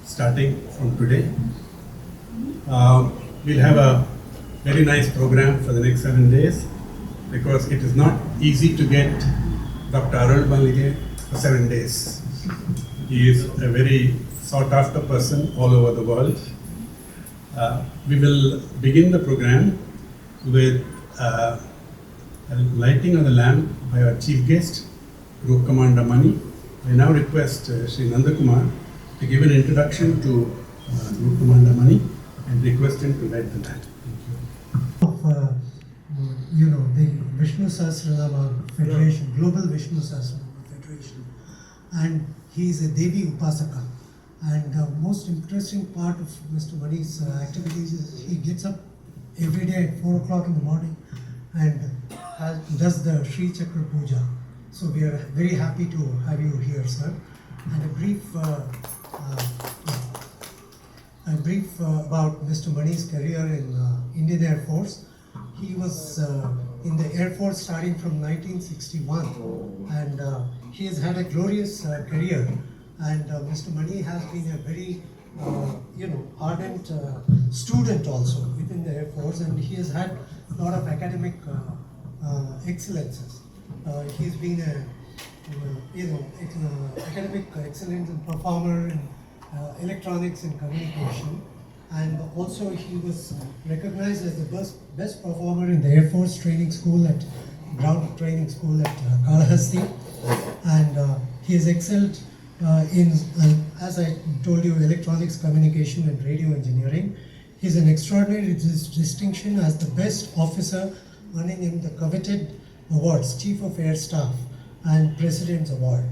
starting from today. We'll have a very nice program for the next 7 days because it is not easy to get Dr. Aralumallige for 7 days. He is a very sought after person all over the world. We will begin the program with a lighting of the lamp by our chief guest, Group Commander Mani. I now request Sri Nandakumar to give an introduction to Group Commander Mani and request him to light the lamp. Thank you. The Vishnu Sahasranama Federation, Global Vishnu Sahasranama Federation, and he is a Devi Upasaka. And the most interesting part of Mr. Mani's activities is he gets up every day at 4 o'clock in the morning and does the Sri Chakra Puja. So we are very happy to have you here, sir. And a brief about Mr. Mani's career in Indian Air Force. He was in the Air Force starting from 1961, and he has had a glorious career. And Mr. Mani has been a very, ardent student also within the Air Force, and he has had a lot of academic excellences. He's been academic excellence and performer in electronics and communication, and also he was recognized as the best performer in the Air Force Training School at Ground Training School at Kalahasti, and he has excelled in, as I told you, electronics, communication and radio engineering. He's an extraordinary distinction as the best officer, earning him the coveted awards, Chief of Air Staff and President's Award.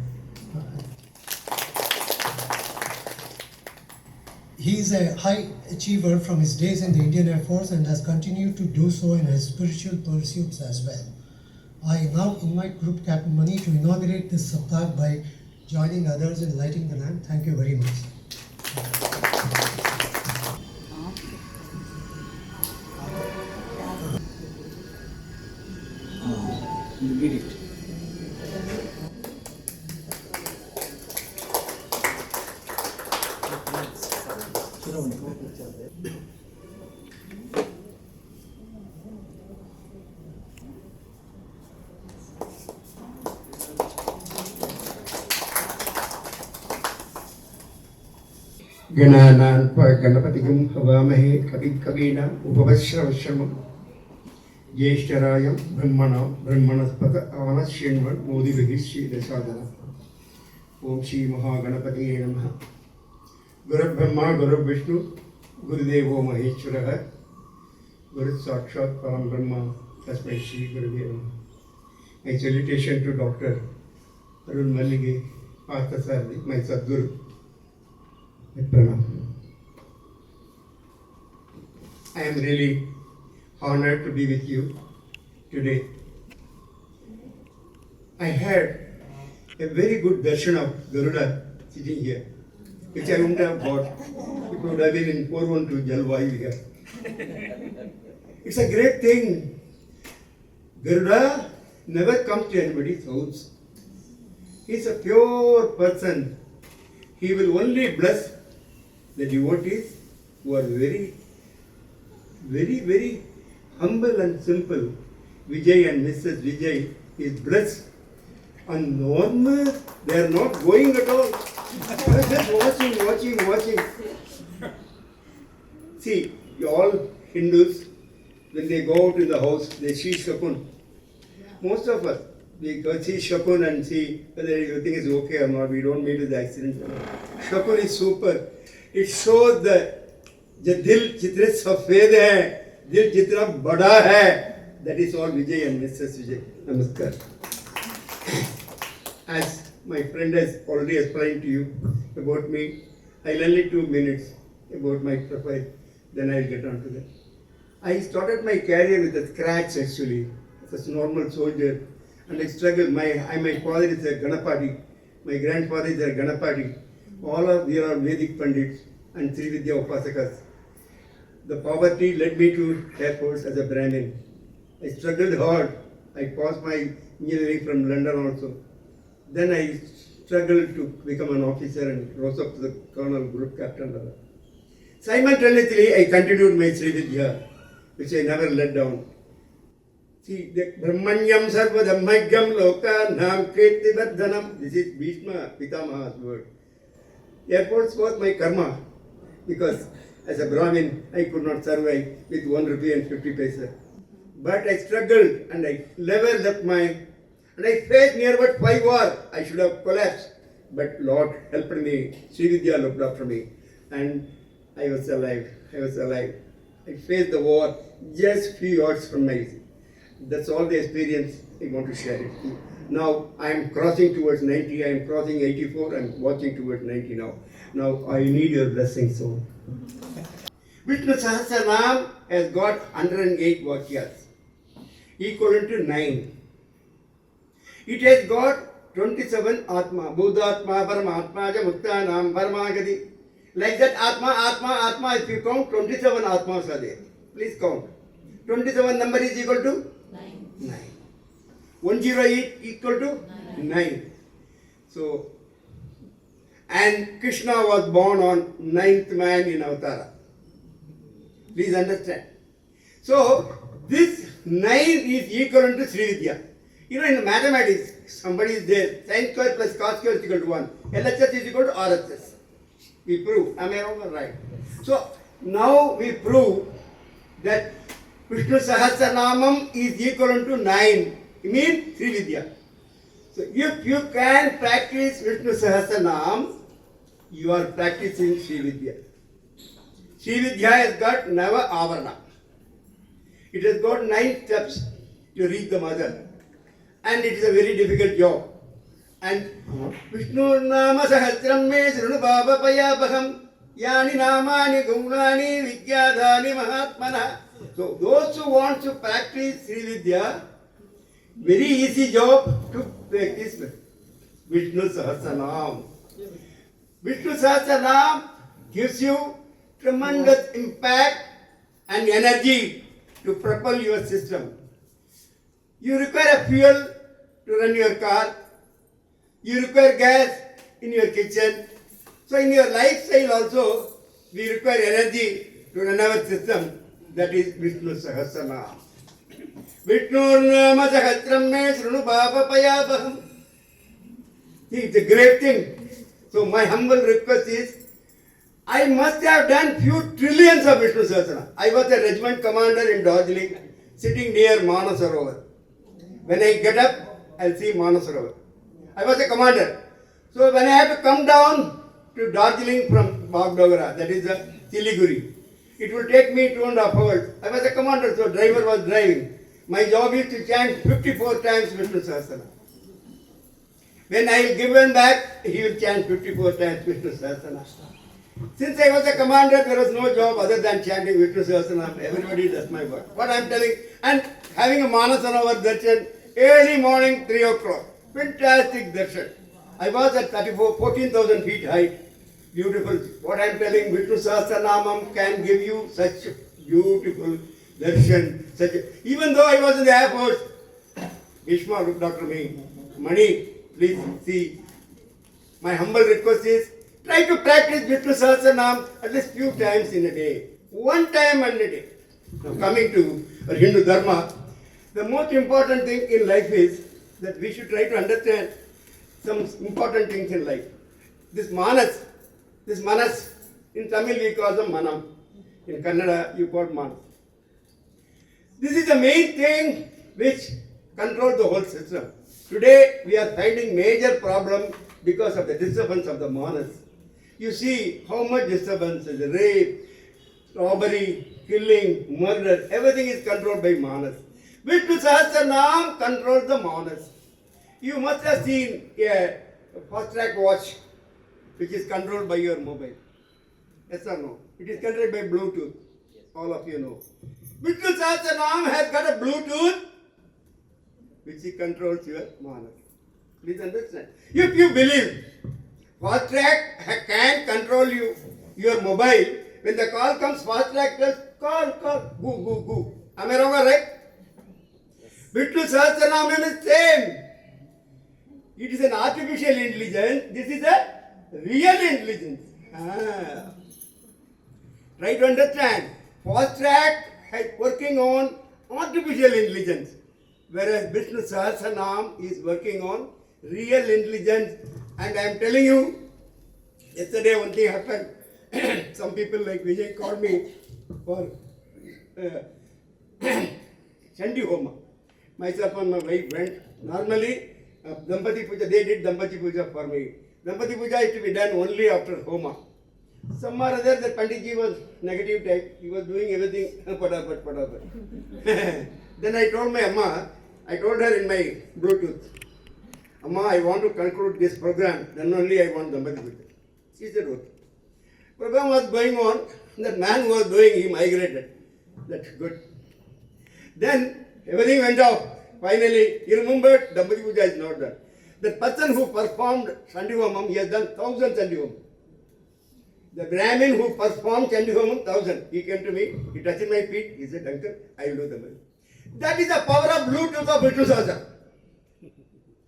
He is a high achiever from his days in the Indian Air Force and has continued to do so in his spiritual pursuits as well. I now invite Group Captain Mani to inaugurate this Saptaha by joining others in lighting the lamp. Thank you very much. You did it. गणपतिगं हवामहे कविकवीनाम् उपवश्रवश्रमम् ज्येष्ठरायं ब्रह्मणस्पत आनश्यन्वन् मोदिभिः श्रीदशादनम् ओम श्री महागणपतये नमः। गुरुर्ब्रह्मा गुरुर्विष्णु गुरुदेवो महेश्वरः गुरुसाक्षात् परं ब्रह्म तस्मै श्री गुरुवे नमः। My salutation to Dr. Aralumallige Parthasarathy, my Sadguru. I am really honored to be with you today. I had a very good darshan of Garuda sitting here, which I wouldn't have got. It would have been in 412 Jalvayu here. It's a great thing. Garuda never comes to anybody's house. He's a pure person. He will only bless the devotees who are very, very, very humble and simple. Vijay and Mrs. Vijay is blessed. And normal, they are not going at all. They are just watching. See, all Hindus, when they go out in the house, they see Shakun. Most of us, we go see Shakun and see whether everything is okay or not. We don't meet with the accidents. Shakun is super. It shows that dil jitne safed hai, dil jitna bada hai. That is all Vijay and Mrs. Vijay. Namaskar. As my friend has already explained to you about me, I'll only 2 minutes about my profile, then I'll get on to that. I started my career with a scratch actually, as a normal soldier, and I struggled. My father is a Ganapati, my grandfather is a Ganapati. All of we are Vedic Pandits and Sri Vidya Upasakas. The poverty led me to Air Force as a Brahmin. I struggled hard. I passed my engineering from London also. Then I struggled to become an officer and rose up to the colonel, group captain. Simultaneously, I continued my Sri Vidya, which I never let down. See, the Brahmanyam Sarva Dhammajam Loka Nam Kirti Vardhanam. This is Bhishma Pitamaha's word. Airports was my karma, because as a Brahmin, I could not survive with 1 rupee and 50 paisa. But I struggled and I never left my, and I faced near about 5 wars. I should have collapsed, but Lord helped me. Sri Vidya looked after me, and I was alive. I faced the war just few hours from my. That's all the experience I want to share it. Now I am crossing towards 90. I am crossing 84. I am watching towards 90 now. Now I need your blessing so. Vishnu Sahasranam has got 108 vakyas, equivalent to 9. It has got 27 Atma, Buddhatma, Paramatma, Muktanam, Paramagati. Like that Atma, if you count, 27 Atmas are there. Please count. 27 number is equal to 9. 108 equal to 9. So, and Krishna was born on 9th man in Avatara. Please understand. So, this 9 is equivalent to Sri Vidya. You know, in mathematics, somebody is there, sin square plus cos square is equal to 1. LHS is equal to RHS. We prove. Am I wrong or right? So, now we prove that Vishnu Sahasranamam is equivalent to 9. It means Sri Vidya. So, if you can practice Vishnu Sahasranam, you are practicing Sri Vidya. Sri Vidya has got Nava Avarana. It has got 9 steps to reach the mother. And it is a very difficult job. And Vishnu Nama Sahasram Me Srinu Baba Payabham Yani Namani Gunani Vidyadhani Mahatmana. So those who want to practice Sri Vidya, very easy job to practice Vishnu Sahasranam. Vishnu Sahasranam gives you tremendous impact and energy to propel your system. You require a fuel to run your car. You require gas in your kitchen. So in your lifestyle also, we require energy to run our system. That is Vishnu Sahasranam. Vishnu Nama Sahasram Me Srinu Baba Payabham. It's a great thing. So my humble request is, I must have done few trillions of Vishnu Sahasranam. I was a regiment commander in Darjeeling, sitting near Manasarovar. When I get up, I'll see Manasarovar. I was a commander. So when I had to come down to Darjeeling from Bagdogara, that is Siliguri, it will take me 2.5 hours. I was a commander, so driver was driving. My job is to chant 54 times Vishnu Sahasranam. When I will give him back, he will chant 54 times Vishnu Sahasranam. Since I was a commander, there was no job other than chanting Vishnu Sahasranam. Everybody does my work. What I am telling, and having a Manasarovar darshan, early morning 3 o'clock. Fantastic darshan. I was at 14,000 feet height. Beautiful. What I am telling, Vishnu Sahasranamam can give you such beautiful darshan. Even though I was in the Air Force, Bhishma looked after me. Mani, please see. My humble request is, try to practice Vishnu Sahasranam at least few times in a day. 1 time in a day. Now coming to Hindu Dharma, the most important thing in life is that we should try to understand some important things in life. This manas, in Tamil we call them manam. In Kannada you call manas. This is the main thing which controls the whole system. Today we are finding major problem because of the disturbance of the manas. You see how much disturbance is rape, robbery, killing, murder, everything is controlled by manas. Vishnu Sahasranam controls the manas. You must have seen a fast track watch which is controlled by your mobile. Yes or no? It is controlled by Bluetooth. All of you know. Vishnu Sahasranam has got a Bluetooth which controls your manas. Please understand. If you believe fast track can control you, your mobile, when the call comes, fast track tells call, go. Am I wrong or right? Vishnu Sahasranam is same. It is an artificial intelligence. This is a real intelligence. Try to understand. Fast track is working on artificial intelligence, whereas Vishnu Sahasranam is working on real intelligence. And I am telling you, yesterday one thing happened. Some people like Vijay called me for Chandi Homa. Myself and my wife went. Normally, Dampati Puja, they did Dampati Puja for me. Dampati Puja is to be done only after Homa. Some or other, the Panditji was negative type. He was doing everything, padapat. Then I told my Amma, I told her in my Bluetooth, Amma, I want to conclude this program, then only I want Dampati Puja. She said, okay. Program was going on, that man who was doing, he migrated. That's good. Then everything went off. Finally, he remembered Dampati Puja is not done. The person who performed Chandi Homam, he has done 1,000 Chandi Homam. The Brahmin who performed Chandi Homam, 1,000. He came to me, he touched my feet, he said, Uncle, I will do the money. That is the power of Bluetooth of Vishnu Sahasranam.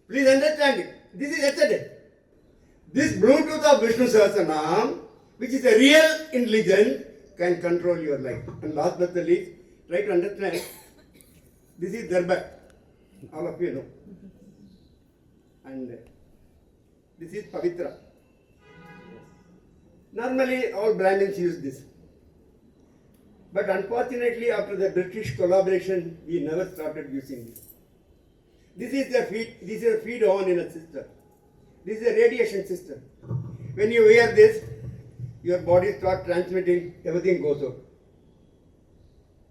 Please understand it. This is yesterday. This Bluetooth of Vishnu Sahasranam, which is a real intelligence, can control your life. And last but not least, try to understand, this is Darbar. All of you know. And this is Pavitra. Normally, all Brahmins use this. But unfortunately, after the British collaboration, we never started using this. This is a feed on in a system. This is a radiation system. When you wear this, your body starts transmitting, everything goes out.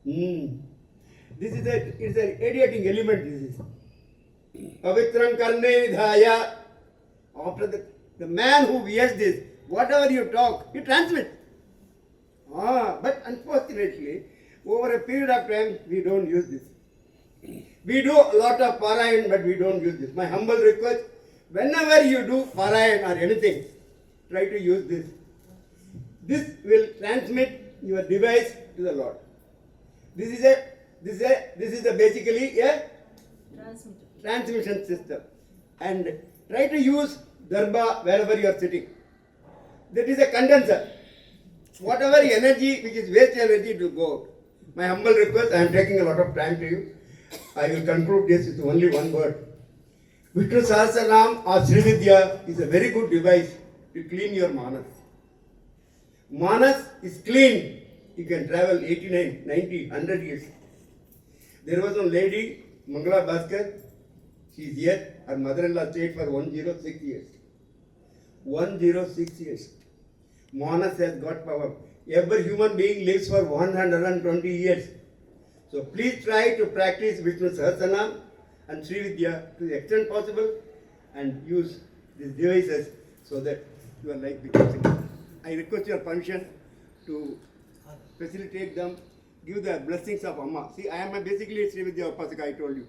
This is it's a radiating element. This is Pavitram Karne Dhaya. After the man who wears this, whatever you talk, you transmit. But unfortunately, over a period of time, we don't use this. We do a lot of Parayan, but we don't use this. My humble request, whenever you do Parayan or anything, try to use this. This will transmit your device to the Lord. This is basically a transmission system. And try to use Darba wherever you are sitting. That is a condenser. Whatever energy which is waste energy to go out. My humble request, I am taking a lot of time to you. I will conclude this with only one word. Vishnu Sahasranam or Sri Vidya is a very good device to clean your manas. Manas is clean. You can travel 89, 90, 100 years. There was one lady, Mangala Bhaskar. She is here. Her mother-in-law stayed for 106 years. 106 years. Manas has got power. Every human being lives for 120 years. So please try to practice Vishnu Sahasranam and Sri Vidya to the extent possible and use these devices so that your life becomes simple. I request your permission to facilitate them, give the blessings of Amma. See, I am basically Sri Vidya Upasaka, I told you.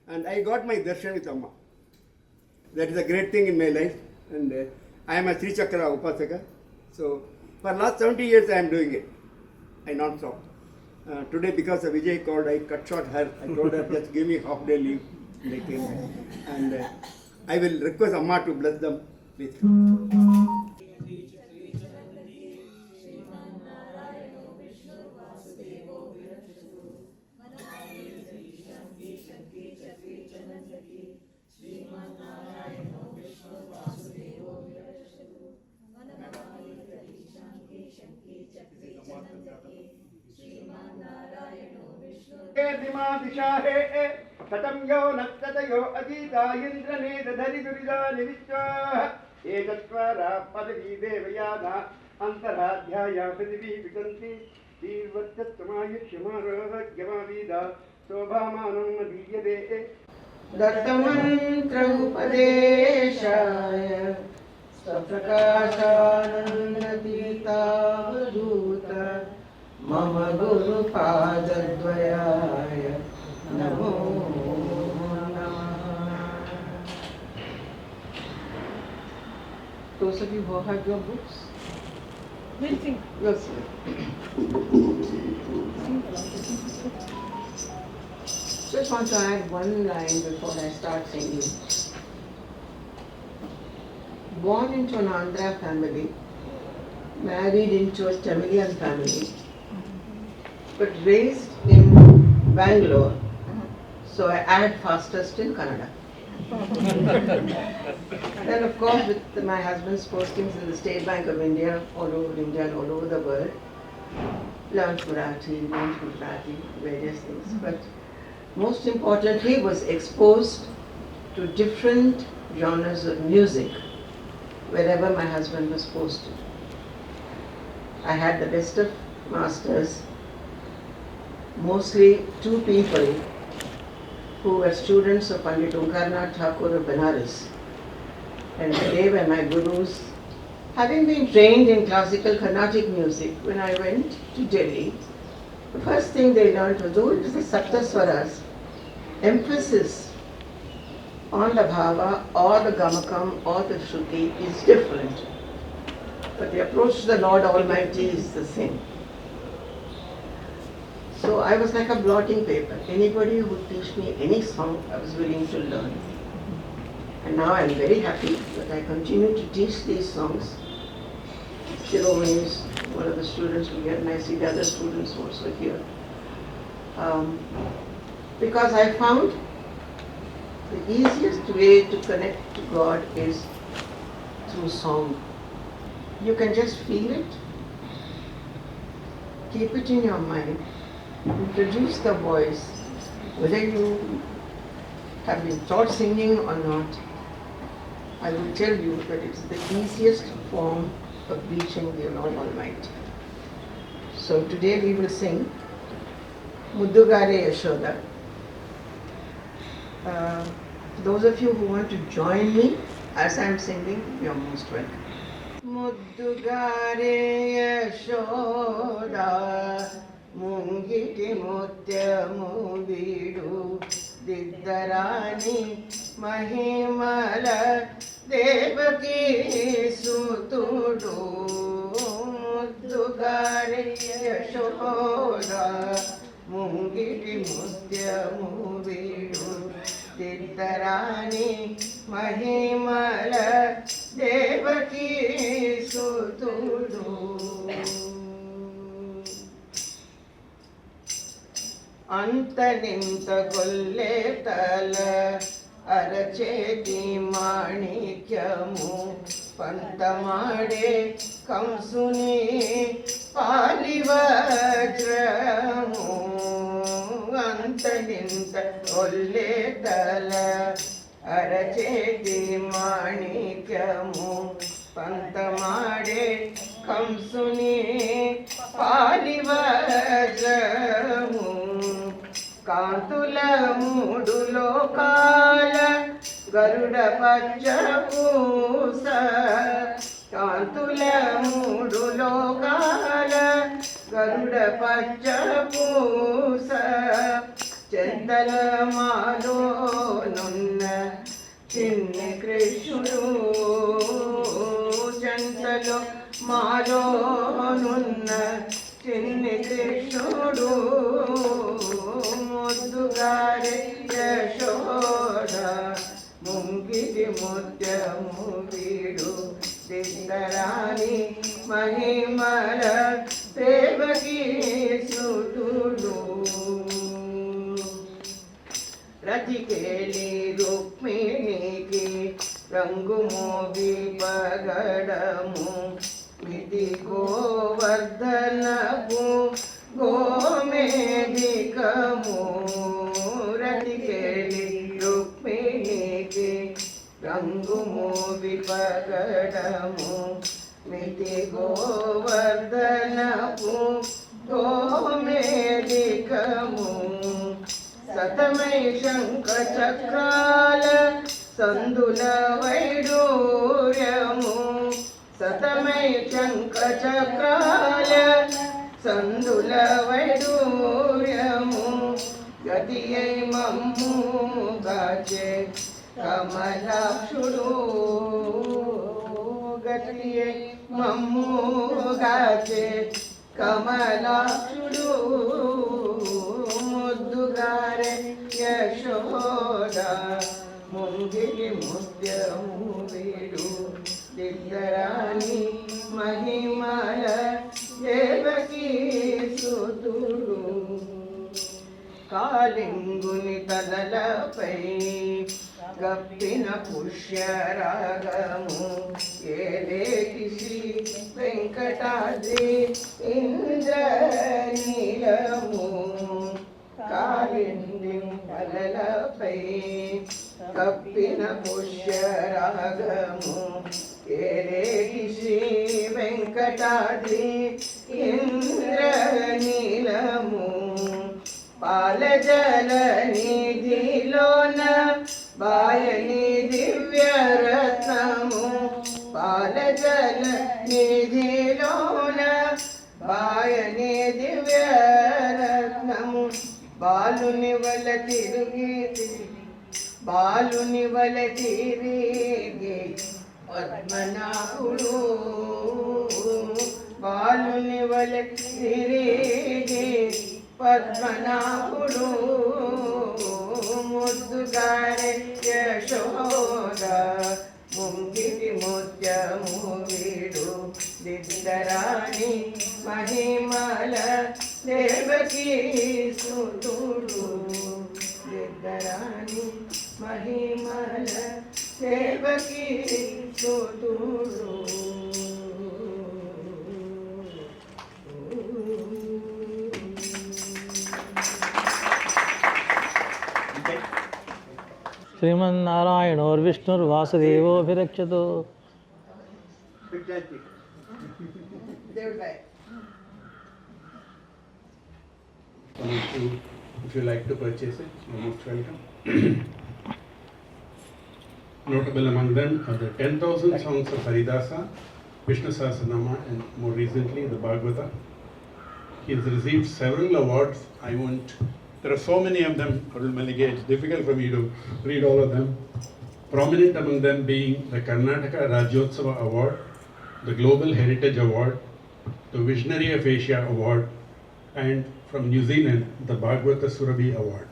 And I got my darshan with Amma. That is a great thing in my life. And I am a Sri Chakra Upasaka. So, for last 70 years I am doing it. I not stop. Today, because of Vijay called, I cut short her. I told her, just give me half day leave. They came. And I will request Amma to bless them. Please. Satam yo nattatayo ajita indrane dadhari durida nivishya ekatvara padavi devayana antaradhyaya padivi vikanti dirvattattamaya shimara gyamavida sobhamanam adiyade दत्तमन्त्र उपदेशाय स्वप्रकाशानन्दतीतावधूत मम गुरुपादद्वयाय नमो नमः. Those of you who have your books, we'll see. Just want to add one line before I start singing. born into an Andhra family, married into a Tamilian family, but raised in Bangalore, so I add fastest in Kannada. Then of course with my husband's postings in the State Bank of India, all over India and all over the world, learned Marathi, various things. But most importantly was exposed to different genres of music wherever my husband was posted. I had the best of masters, mostly two people who were students of Pandit Onkar Thakur of Benares. And they were my gurus. Having been trained in classical Carnatic music, when I went to Delhi, the first thing they learned to do is the Saptaswaras, emphasis on the bhava or the gamakam or the shruti is different. But the approach to the Lord Almighty is the same. So I was like a blotting paper. Anybody who would teach me any song, I was willing to learn. And now I'm very happy that I continue to teach these songs. Shiromani is one of the students we get, and I see the other students also here. Because I found the easiest way to connect to God is through song. You can just feel it, keep it in your mind, introduce the voice, whether you have been taught singing or not. I will tell you that it's the easiest form of reaching the Lord Almighty. So today we will sing Muddugare Yashoda. Those of you who want to join me as I am singing, you are most welcome. Muddugare Yashoda Mungiti Mutyamu Vidu Diddarani Mahimala Devaki Sutudu Muddugare Yashoda Mungiti Mutyamu Vidu Diddarani Mahimala Devaki Sutudu Antaninta Golle Tala Aracheti Manikyamu Pantamade Kamsuni Palivajramu Antaninta Golle Tala Aracheti Manikyamu Pantamade Kamsuni Palivajramu Kantula Mudu Lokala Garuda Pacha Pusa Kantula Mudu Lokala Garuda Pacha Pusa Chendala Malo Nunna Chinni Krishnu Chendalo Malo Nunna Chinni Krishnu Muddugare Yashoda Mungiti Mutyamu Vidu Diddarani Mahimala Devaki Sutudu Ratikeli Rukminiki Rangumovi Pagadamu Miti Govardhanapu Gomedikamu Ratikeli Rukminiki Rangumu Vipagadamu Miti Govardhanapu Gomedikamu Satamai Shanka Chakrala Sandula Vaiduryamu Satamai Shanka Chakrala Sandula Vaiduryamu Gadiyai Mammu Gache Kamalakshudu Gadiyai Mammu Gache Kamalakshudu Muddugare Yashoda Mungiti Mutyamu Vidu దిగ్గరాని మహిమల దేవకీ సుతుడు కాలింగుని తలలపై గప్పిన పుష్యరాగము ఏలేటి శ్రీ వెంకటాద్రి ఇంద్రనీలము కాలింది తలలపై గప్పిన పుష్యరాగము ఏలేటి శ్రీ వెంకటాద్రి ఇంద్రనీలము పాలజల నిధిలోన బాయని దివ్యరత్నము పాలజల నిధిలోన బాయని దివ్యరత్నము బాలుని వల తిరిగి పద్మనాభుడు బాలుని వల తిరిగి పద్మనాభుడు ముద్దుగారే యశోద ముంగిటి ముత్యము వీడు దిద్దరాణి మహిమల దేవకీ సుతుడు దిద్దరాణి మహిమల Devaki సుతుడు श्रीमन्नारायणोर्विष्णुर्वासुदेवोऽभिरक्षतु If you like to purchase it, you're most welcome. Notable among them are the 10,000 songs of Haridasa, Vishnu Sahasranama, and more recently the Bhagavata. He has received several awards. There are so many of them, Aralumallige, it's difficult for me to read all of them. Prominent among them being the Karnataka Rajyotsava Award, the Global Heritage Award, the Visionary of Asia Award, and from New Zealand, the Bhagavata Surabhi Award.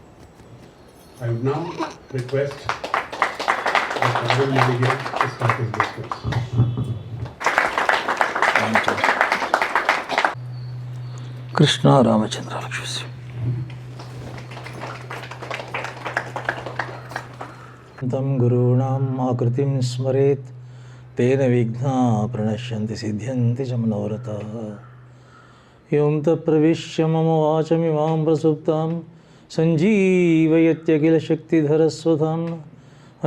I would now request Dr. Aralumallige to start his discourse. Krishna Ramchandra Lakshmi तं गुरूणाम् आकृतिं स्मरेत् तेन विघ्नाः प्रणश्यन्ति सिद्ध्यन्ति च मनोरथाः एवं तत्प्रविश्य मम वाचमिमां प्रसुप्तां सञ्जीवयत्यखिलशक्तिधरस्वधां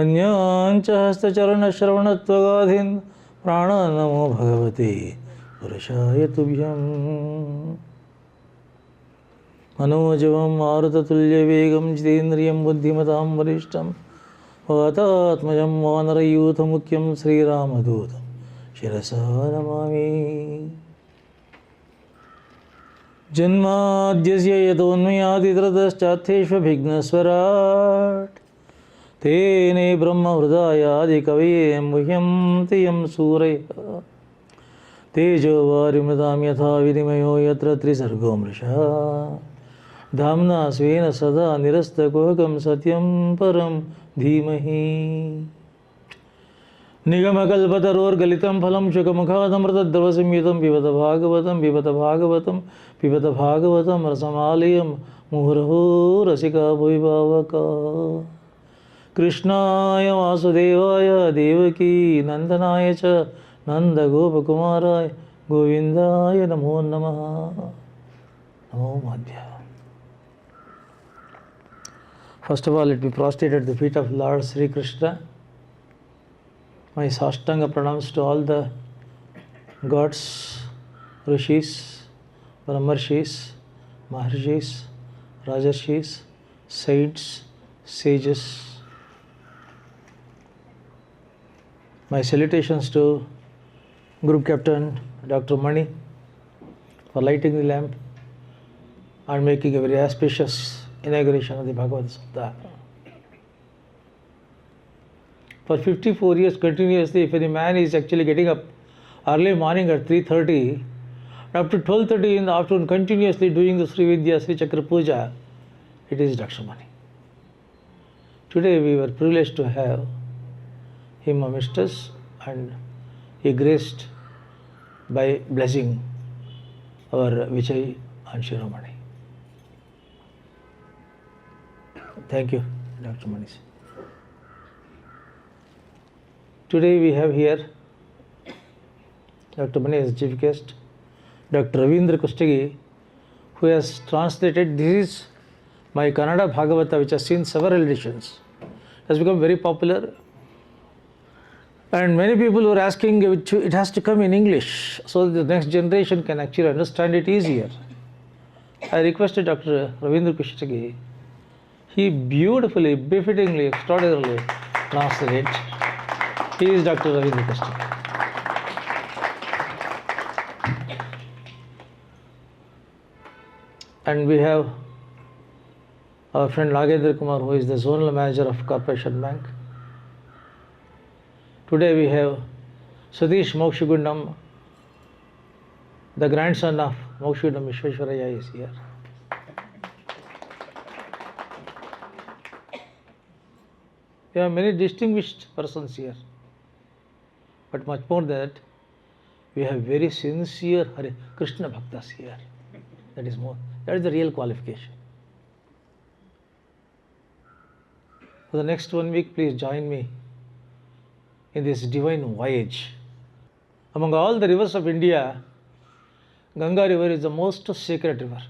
अन्याञ्च हस्तचरणश्रवणत्वगाधीन् प्राणान्नमो भगवते पुरुषाय तुभ्यम् मनोजवं मारुततुल्यवेगं जितेन्द्रियं बुद्धिमतां वरिष्ठं वातात्मजं वानरयूथमुख्यं श्रीरामदूतं शिरसा नमामि जन्माद्यस्य यतोऽन्वयादितरतश्चार्थेष्वभिघ्नस्वराट् तेने ब्रह्महृदायादिकवये मुह्यं तियं सूरयः तेजो वारिमृतां यथा विनिमयो यत्र त्रिसर्गो मृषा धाम्ना स्वेन सदा निरस्तकुहकं सत्यं परं धीमहि निगमकल्पतरोर्गलितं फलं शुकमुखादमृतद्रवसंयुतं पिबत भागवतं रसमालयं मुहुर्हो रसिका भुवि पावका कृष्णाय वासुदेवाय देवकी नन्दनाय च नन्दगोपकुमाराय गोविन्दाय नमो नमः नमो माध्याय. First of all, let me prostrate at the feet of Lord Sri Krishna. My Sashtanga pranams to all the gods, rishis, brahmarshis, maharshis, rajarshis, saints, sages. My salutations to Group Captain Dr. Mani for lighting the lamp and making a very auspicious inauguration of the Bhagavad Saptaha. For 54 years continuously, if any man is actually getting up early morning at 3:30, up to 12:30 in the afternoon continuously doing the Sri Vidya Sri Chakra Puja, it is Dr. Mani. Today we were privileged to have him amongst us, and he graced by blessing our Vijay and Shiromani. Thank you, Dr. Manish. Today we have here Dr. Mani as chief guest, Dr. Ravindra Kustagi, who has translated. This is my Kannada Bhagavata, which has seen several editions. It has become very popular. And many people were asking it has to come in English so that the next generation can actually understand it easier. I requested Dr. Ravindra Kustagi. He beautifully, befittingly, extraordinarily translated it. He is Dr. Ravindra Kustagi. And we have our friend Nagendra Kumar, who is the zonal manager of Corporation Bank. Today we have Satish Mokshagundam, the grandson of Mokshagundam Vishweshwaraya is here. We have many distinguished persons here. But much more than that, we have very sincere Hare Krishna Bhaktas here. That is the real qualification. For the next 1 week, please join me in this divine voyage. Among all the rivers of India, Ganga river is the most sacred river.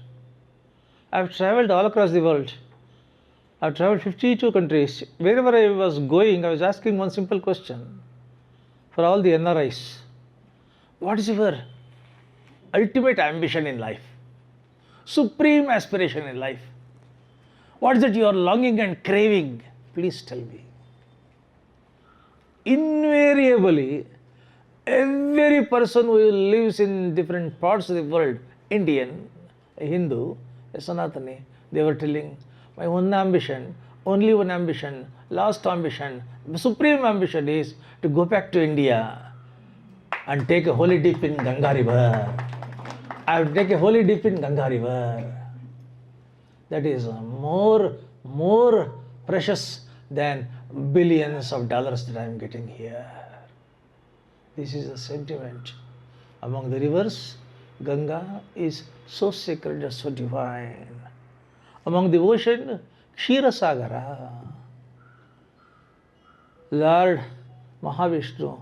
I have traveled all across the world. I have traveled 52 countries. Wherever I was going, I was asking one simple question for all the NRIs. What is your ultimate ambition in life? Supreme aspiration in life? What is it you are longing and craving? Please tell me. Invariably, every person who lives in different parts of the world, Indian, a Hindu, a Sanatani, they were telling, my one ambition, only one ambition, last ambition, the supreme ambition is to go back to India and take a holy dip in Ganga river. I will take a holy dip in Ganga river. That is more precious than billions of dollars that I am getting here. This is the sentiment. Among the rivers, Ganga is so sacred and so divine. Among the ocean, Ksheerasagara. Lord Mahavishnu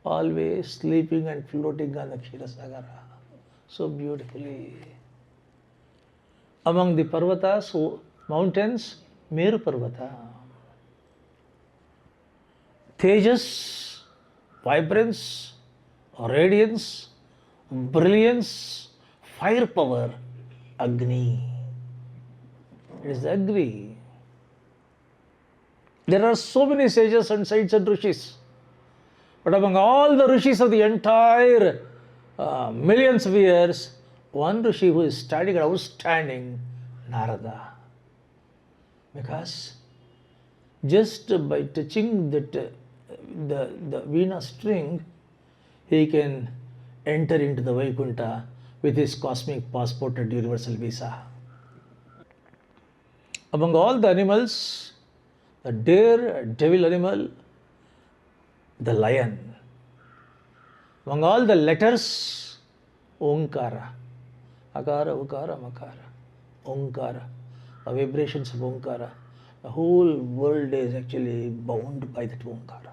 always sleeping and floating on the Ksheerasagara. So beautifully. Among the Parvatas, mountains, Meru Parvata. Tejas, vibrance, radiance, brilliance, fire power, Agni. It is Agni. There are so many sages and saints and rishis. But among all the rishis of the entire millions of years, one rishi who is standing outstanding, Narada. Because just by touching the Veena string, he can enter into the Vaikuntha with his cosmic passport and universal visa. Among all the animals, the deer, devil animal, the lion. Among all the letters, Omkara. Akara, Ukara, Makara. Omkara. The vibrations of Omkara. The whole world is actually bound by that Omkara.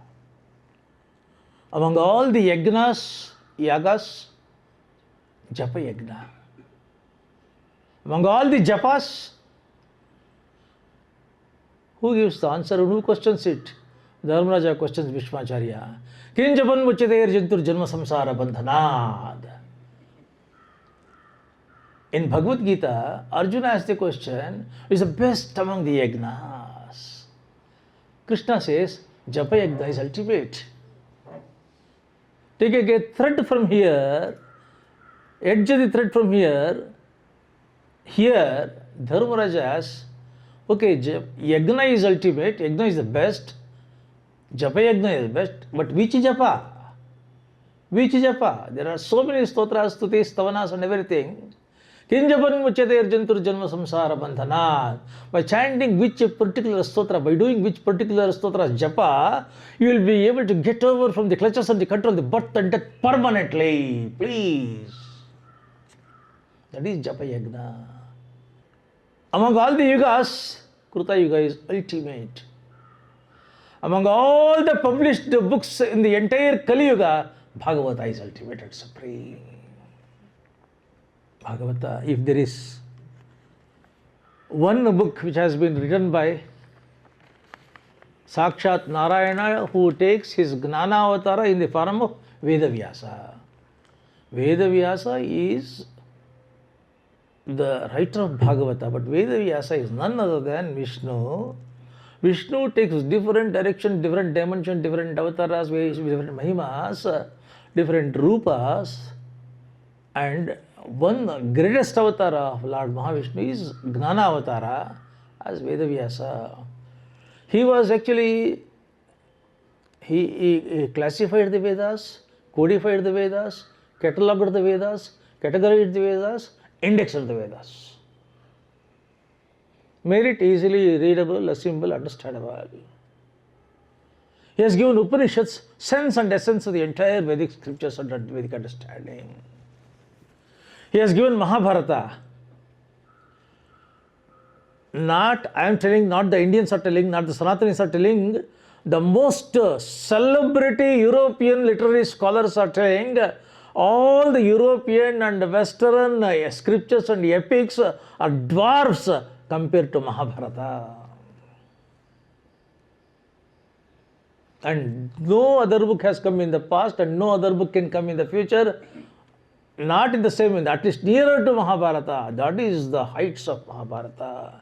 Among all the yagnas, yagas, Japa yagna. Among all the japas, who gives the answer and who questions it? Dharmaraja questions Vishwacharya. Kinjapan muchyater jantur janma samsara bandhanad. In Bhagavad Gita, Arjuna asked the question, who is the best among the yagnas? Krishna says, Japa yagna is ultimate. Take a thread from here, edge of the thread from here, Dharmaraja asks, okay, yagna is ultimate, yagna is the best, japa yagna is the best, but which japa? Which japa? There are so many stotras, stutis, stavanas and everything. Kinjapan muchyate arjantur janma samsara bandhana. By chanting which particular stotra, by doing which particular stotra japa, you will be able to get over from the clutches and the control of the birth and death permanently. Please. That is japa yagna. Among all the yugas, Kruta Yuga is ultimate. Among all the published books in the entire Kali Yuga, Bhagavata is ultimate and supreme. Bhagavata, if there is one book which has been written by Sakshat Narayana, who takes his Gnana Avatara in the form of Vedavyasa. Vedavyasa is the writer of Bhagavata, but Vedavyasa is none other than Vishnu. Vishnu takes different direction, different dimension, different avataras, different mahimas, different rupas, and one greatest avatar of Lord Mahavishnu is Gnana Avatara as Vedavyasa. He was actually, he classified the Vedas, codified the Vedas, catalogued the Vedas, categorized the Vedas, indexed the Vedas. Made it easily readable, simple, understandable. He has given Upanishads sense and essence of the entire Vedic scriptures and Vedic understanding. He has given Mahabharata. Not, I am telling, not the Indians are telling, not the Sanatanis are telling, the most celebrity European literary scholars are telling, all the European and Western scriptures and epics are dwarfs compared to Mahabharata. And no other book has come in the past and no other book can come in the future, not in the same way, at least nearer to Mahabharata. That is the heights of Mahabharata.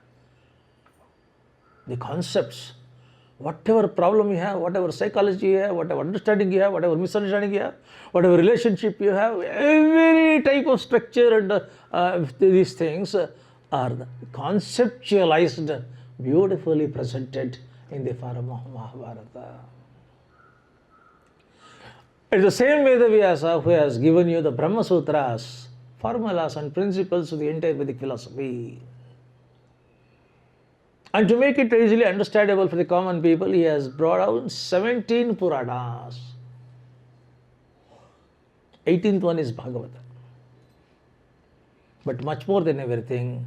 The concepts, whatever problem you have, whatever psychology you have, whatever understanding you have, whatever misunderstanding you have, whatever relationship you have, every type of structure and these things are conceptualized, beautifully presented in the form of Mahabharata. It's the same Vedavyasa who has given you the Brahma Sutras, formulas and principles of the entire Vedic philosophy. And to make it easily understandable for the common people, he has brought out 17 Puranas. 18th one is Bhagavata. But much more than everything,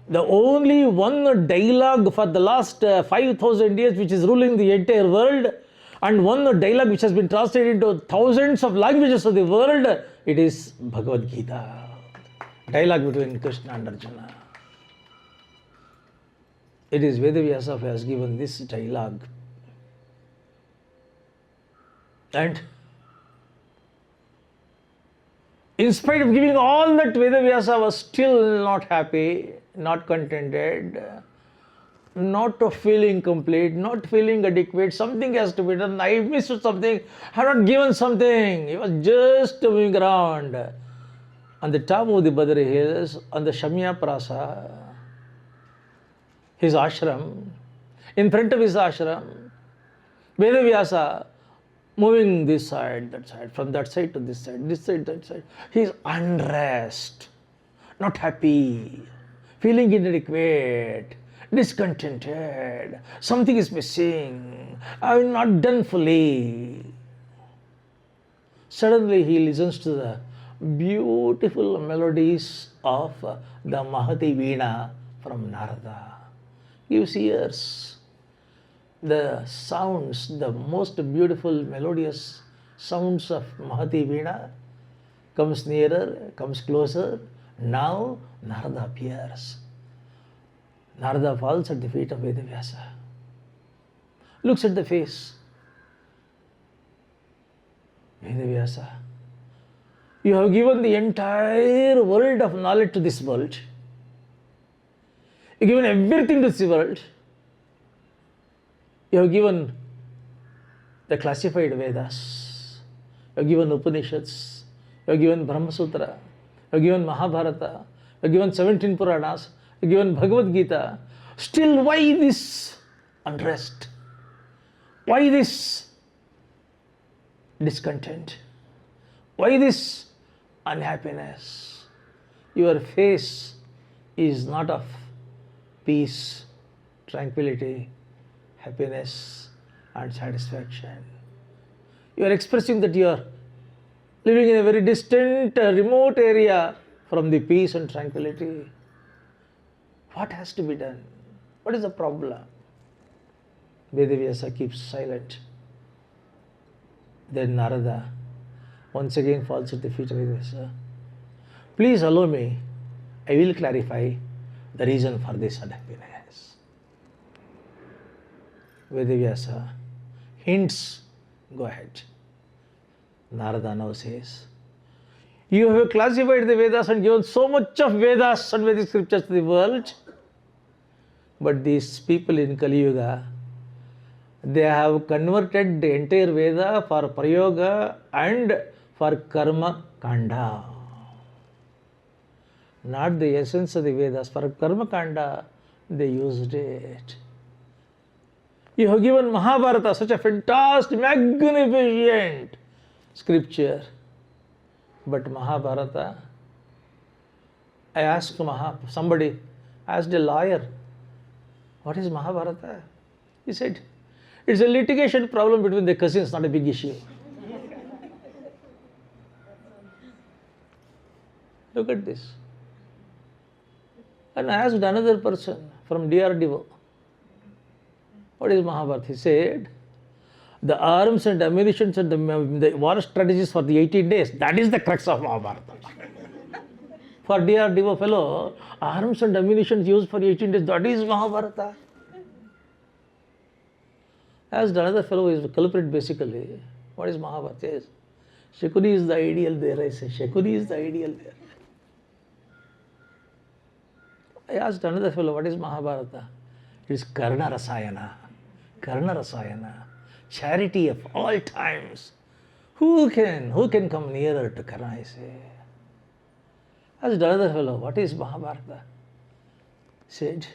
the only one dialogue for the last 5,000 years which is ruling the entire world, and one dialogue which has been translated into thousands of languages of the world, it is Bhagavad Gita. Dialogue between Krishna and Arjuna. It is Vedavyasa who has given this dialogue. And in spite of giving all that, Vedavyasa was still not happy, not contented, not feeling complete, not feeling adequate. Something has to be done. I missed something. I have not given something. He was just moving around on the top of the Badri hills, on the Shamya Prasa, his ashram. In front of his ashram, Vedavyasa moving this side, that side, from that side to this side, that side. He is unrest, not happy, feeling inadequate, discontented. Something is missing. I am not done fully. Suddenly he listens to the beautiful melodies of the Mahati Veena from Narada. Gives ears. The sounds, the most beautiful melodious sounds of Mahati Veena comes nearer, comes closer. Now Narada appears. Narada falls at the feet of Vedavyasa. Looks at the face. Vedavyasa, you have given the entire world of knowledge to this world. You have given everything to this world. You have given the classified Vedas. You have given Upanishads. You have given Brahma Sutra. You have given Mahabharata. You have given 17 Puranas. You have given Bhagavad Gita. Still, why this unrest? Why this discontent? Why this unhappiness? your face is not of peace, tranquility, happiness, and satisfaction. You are expressing that you are living in a very distant, remote area from the peace and tranquility. What has to be done? What is the problem? Vedavyasa keeps silent. Then Narada once again falls at the feet of Vedavyasa. Please allow me, I will clarify the reason for this unhappiness. Vedavyasa hints, go ahead. Narada now says, you have classified the Vedas and given so much of Vedas and Vedic scriptures to the world, but these people in Kali Yuga, they have converted the entire Veda for Prayoga and for Karma Kanda. Not the essence of the Vedas. For Karma Kanda, they used it. You have given Mahabharata, such a fantastic, magnificent scripture. But Mahabharata, I asked somebody asked a lawyer, what is Mahabharata? He said, it's a litigation problem between the cousins, not a big issue. Look at this. And I asked another person from DRDO, what is Mahabharata? He said, the arms and ammunition and the war strategies for the 18 days, that is the crux of Mahabharata. For DRDO fellow, arms and ammunition used for 18 days, that is Mahabharata. As another fellow is the culprit basically, what is Mahabharata? Says, Shakuni is the ideal there, I say, Shakuni is the ideal there. I asked another fellow, what is Mahabharata? It is Karna Rasayana. Karna Rasayana. Charity of all times. Who can come nearer to Karna, I say. I asked another fellow, what is Mahabharata? He said,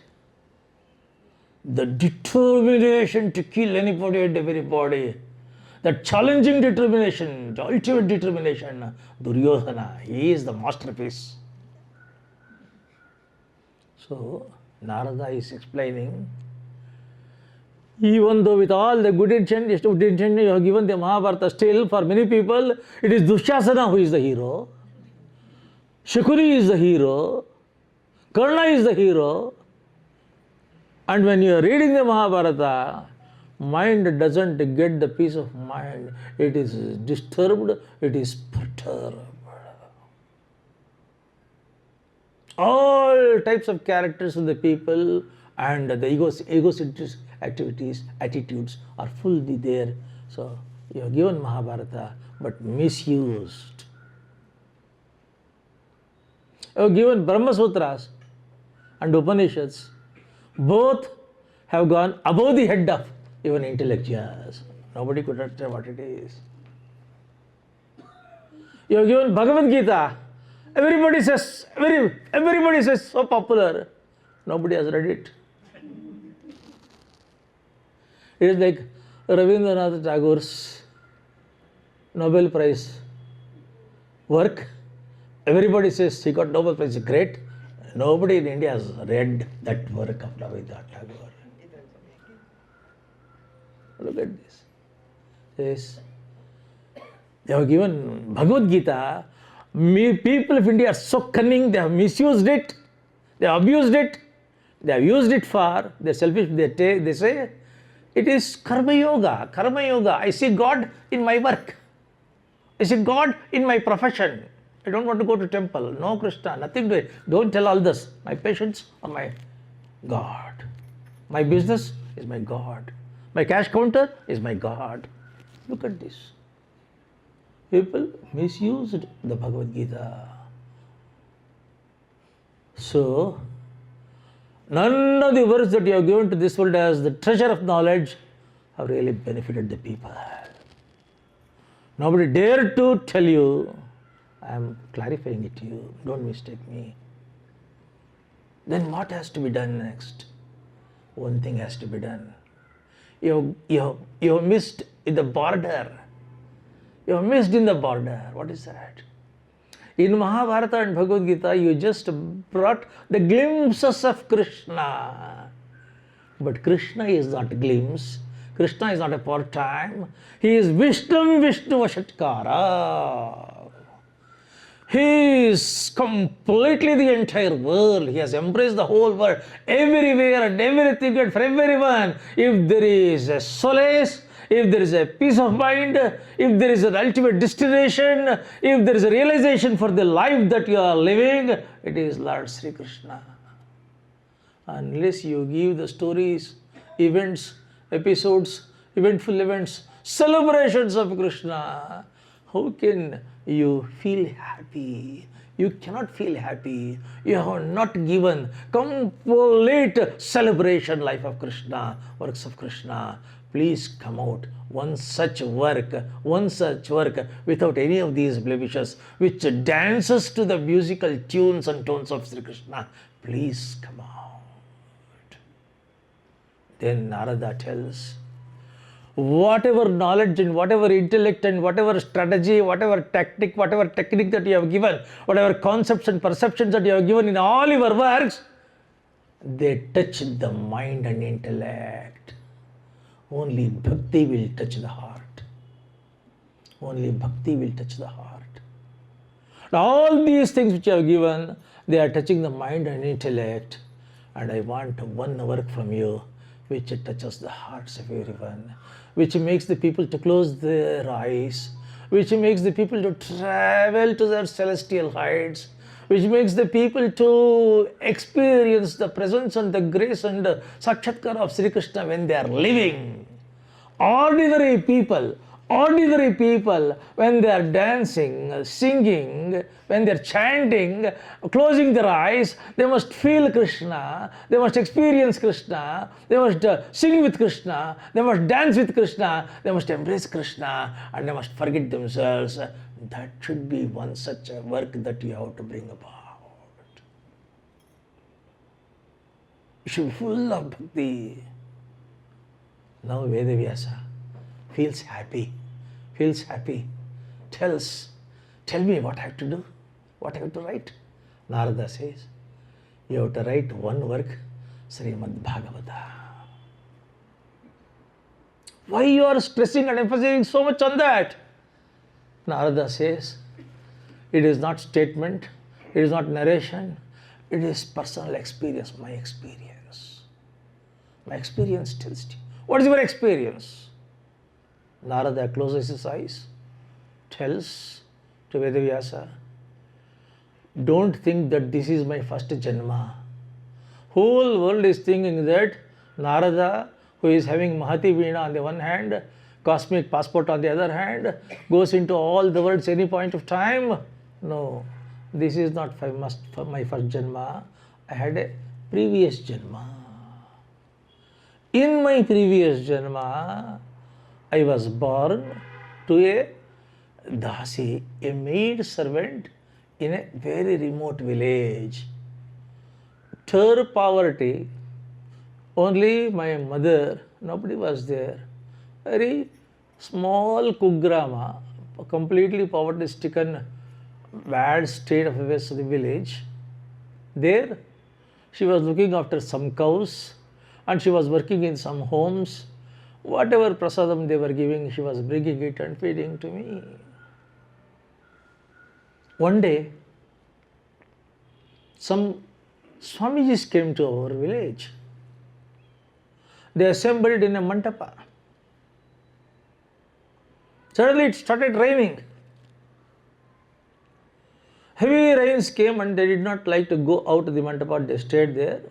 the determination to kill anybody and everybody, the challenging determination, the ultimate determination, Duryodhana, he is the masterpiece. So, Narada is explaining, even though with all the good intention you have given the Mahabharata, still for many people, it is Dushasana who is the hero, Shakuni is the hero, Karna is the hero. And when you are reading the Mahabharata, mind doesn't get the peace of mind. It is disturbed, it is perturbed. All types of characters of the people and the egocentric activities, attitudes are fully there. So, you have given Mahabharata, but misused. You have given Brahma Sutras and Upanishads. Both have gone above the head of even intellectuals. Nobody could understand what it is. You have given Bhagavad Gita. Everybody says so popular. Nobody has read it. It is like Rabindranath Tagore's Nobel Prize work. Everybody says he got Nobel Prize. Great. Nobody in India has read that work of Rabindranath Tagore. Look at this. Yes. They have given Bhagavad Gita. People of India are so cunning, they have misused it, they have abused it, they have used it for their selfish, they say, it is Karma Yoga, Karma Yoga. I see God in my work. I see God in my profession. I don't want to go to temple. No Krishna, nothing to it. Don't tell all this. My patients are my God. My business is my God. My cash counter is my God. Look at this. People misused the Bhagavad Gita. So, none of the words that you have given to this world as the treasure of knowledge have really benefited the people. Nobody dared to tell you, I am clarifying it to you, don't mistake me. Then what has to be done next? One thing has to be done. You have missed in the border. You have missed in the border. What is that? In Mahabharata and Bhagavad Gita, you just brought the glimpses of Krishna. But Krishna is not a glimpse. Krishna is not a part-time. He is Vishnu Vashatkara. He is completely the entire world. He has embraced the whole world, everywhere and everything and for everyone. If there is a solace, if there is a peace of mind, if there is an ultimate destination, if there is a realization for the life that you are living, it is Lord Sri Krishna. Unless you give the stories, events, episodes, eventful events, celebrations of Krishna, how can you feel happy? You cannot feel happy. You have not given complete celebration life of Krishna, works of Krishna. Please come out one such work without any of these blemishes, which dances to the musical tunes and tones of Sri Krishna. Please come out. Then Narada tells, whatever knowledge and whatever intellect and whatever strategy, whatever tactic, whatever technique that you have given, whatever concepts and perceptions that you have given in all your works, they touch the mind and intellect. Only bhakti will touch the heart. Only bhakti will touch the heart. Now, all these things which I have given, they are touching the mind and intellect. And I want one work from you which touches the hearts of everyone, which makes the people to close their eyes, which makes the people to travel to their celestial heights, which makes the people to experience the presence and the grace and the sakshatkar of Sri Krishna when they are living. Ordinary people, when they are dancing, singing, when they are chanting, closing their eyes, they must feel Krishna, they must experience Krishna, they must sing with Krishna, they must dance with Krishna, they must embrace Krishna, and they must forget themselves. That should be one such a work that you have to bring about. You should be full of bhakti. Now Vedavyasa feels happy, tells, tell me what I have to do, what I have to write. Narada says, you have to write one work, Srimad Bhagavata. Why you are stressing and emphasizing so much on that? Narada says, it is not statement, it is not narration, it is personal experience, my experience. My experience tells you. What is your experience? Narada closes his eyes, tells to Vedavyasa, don't think that this is my first janma. Whole world is thinking that Narada, who is having Mahati Veena on the one hand, cosmic passport on the other hand, goes into all the worlds any point of time. No, this is not my first janma. I had a previous janma. In my previous janma, I was born to a dasi, a maid servant in a very remote village. Ter poverty, only my mother, nobody was there. Very small kugrama, completely poverty-stricken, bad state of affairs of the village. There, she was looking after some cows and she was working in some homes. Whatever prasadam they were giving, she was bringing it and feeding to me. One day, some Swamijis came to our village. They assembled in a mantapa. Suddenly it started raining. Heavy rains came and they did not like to go out of the mantapa. They stayed there.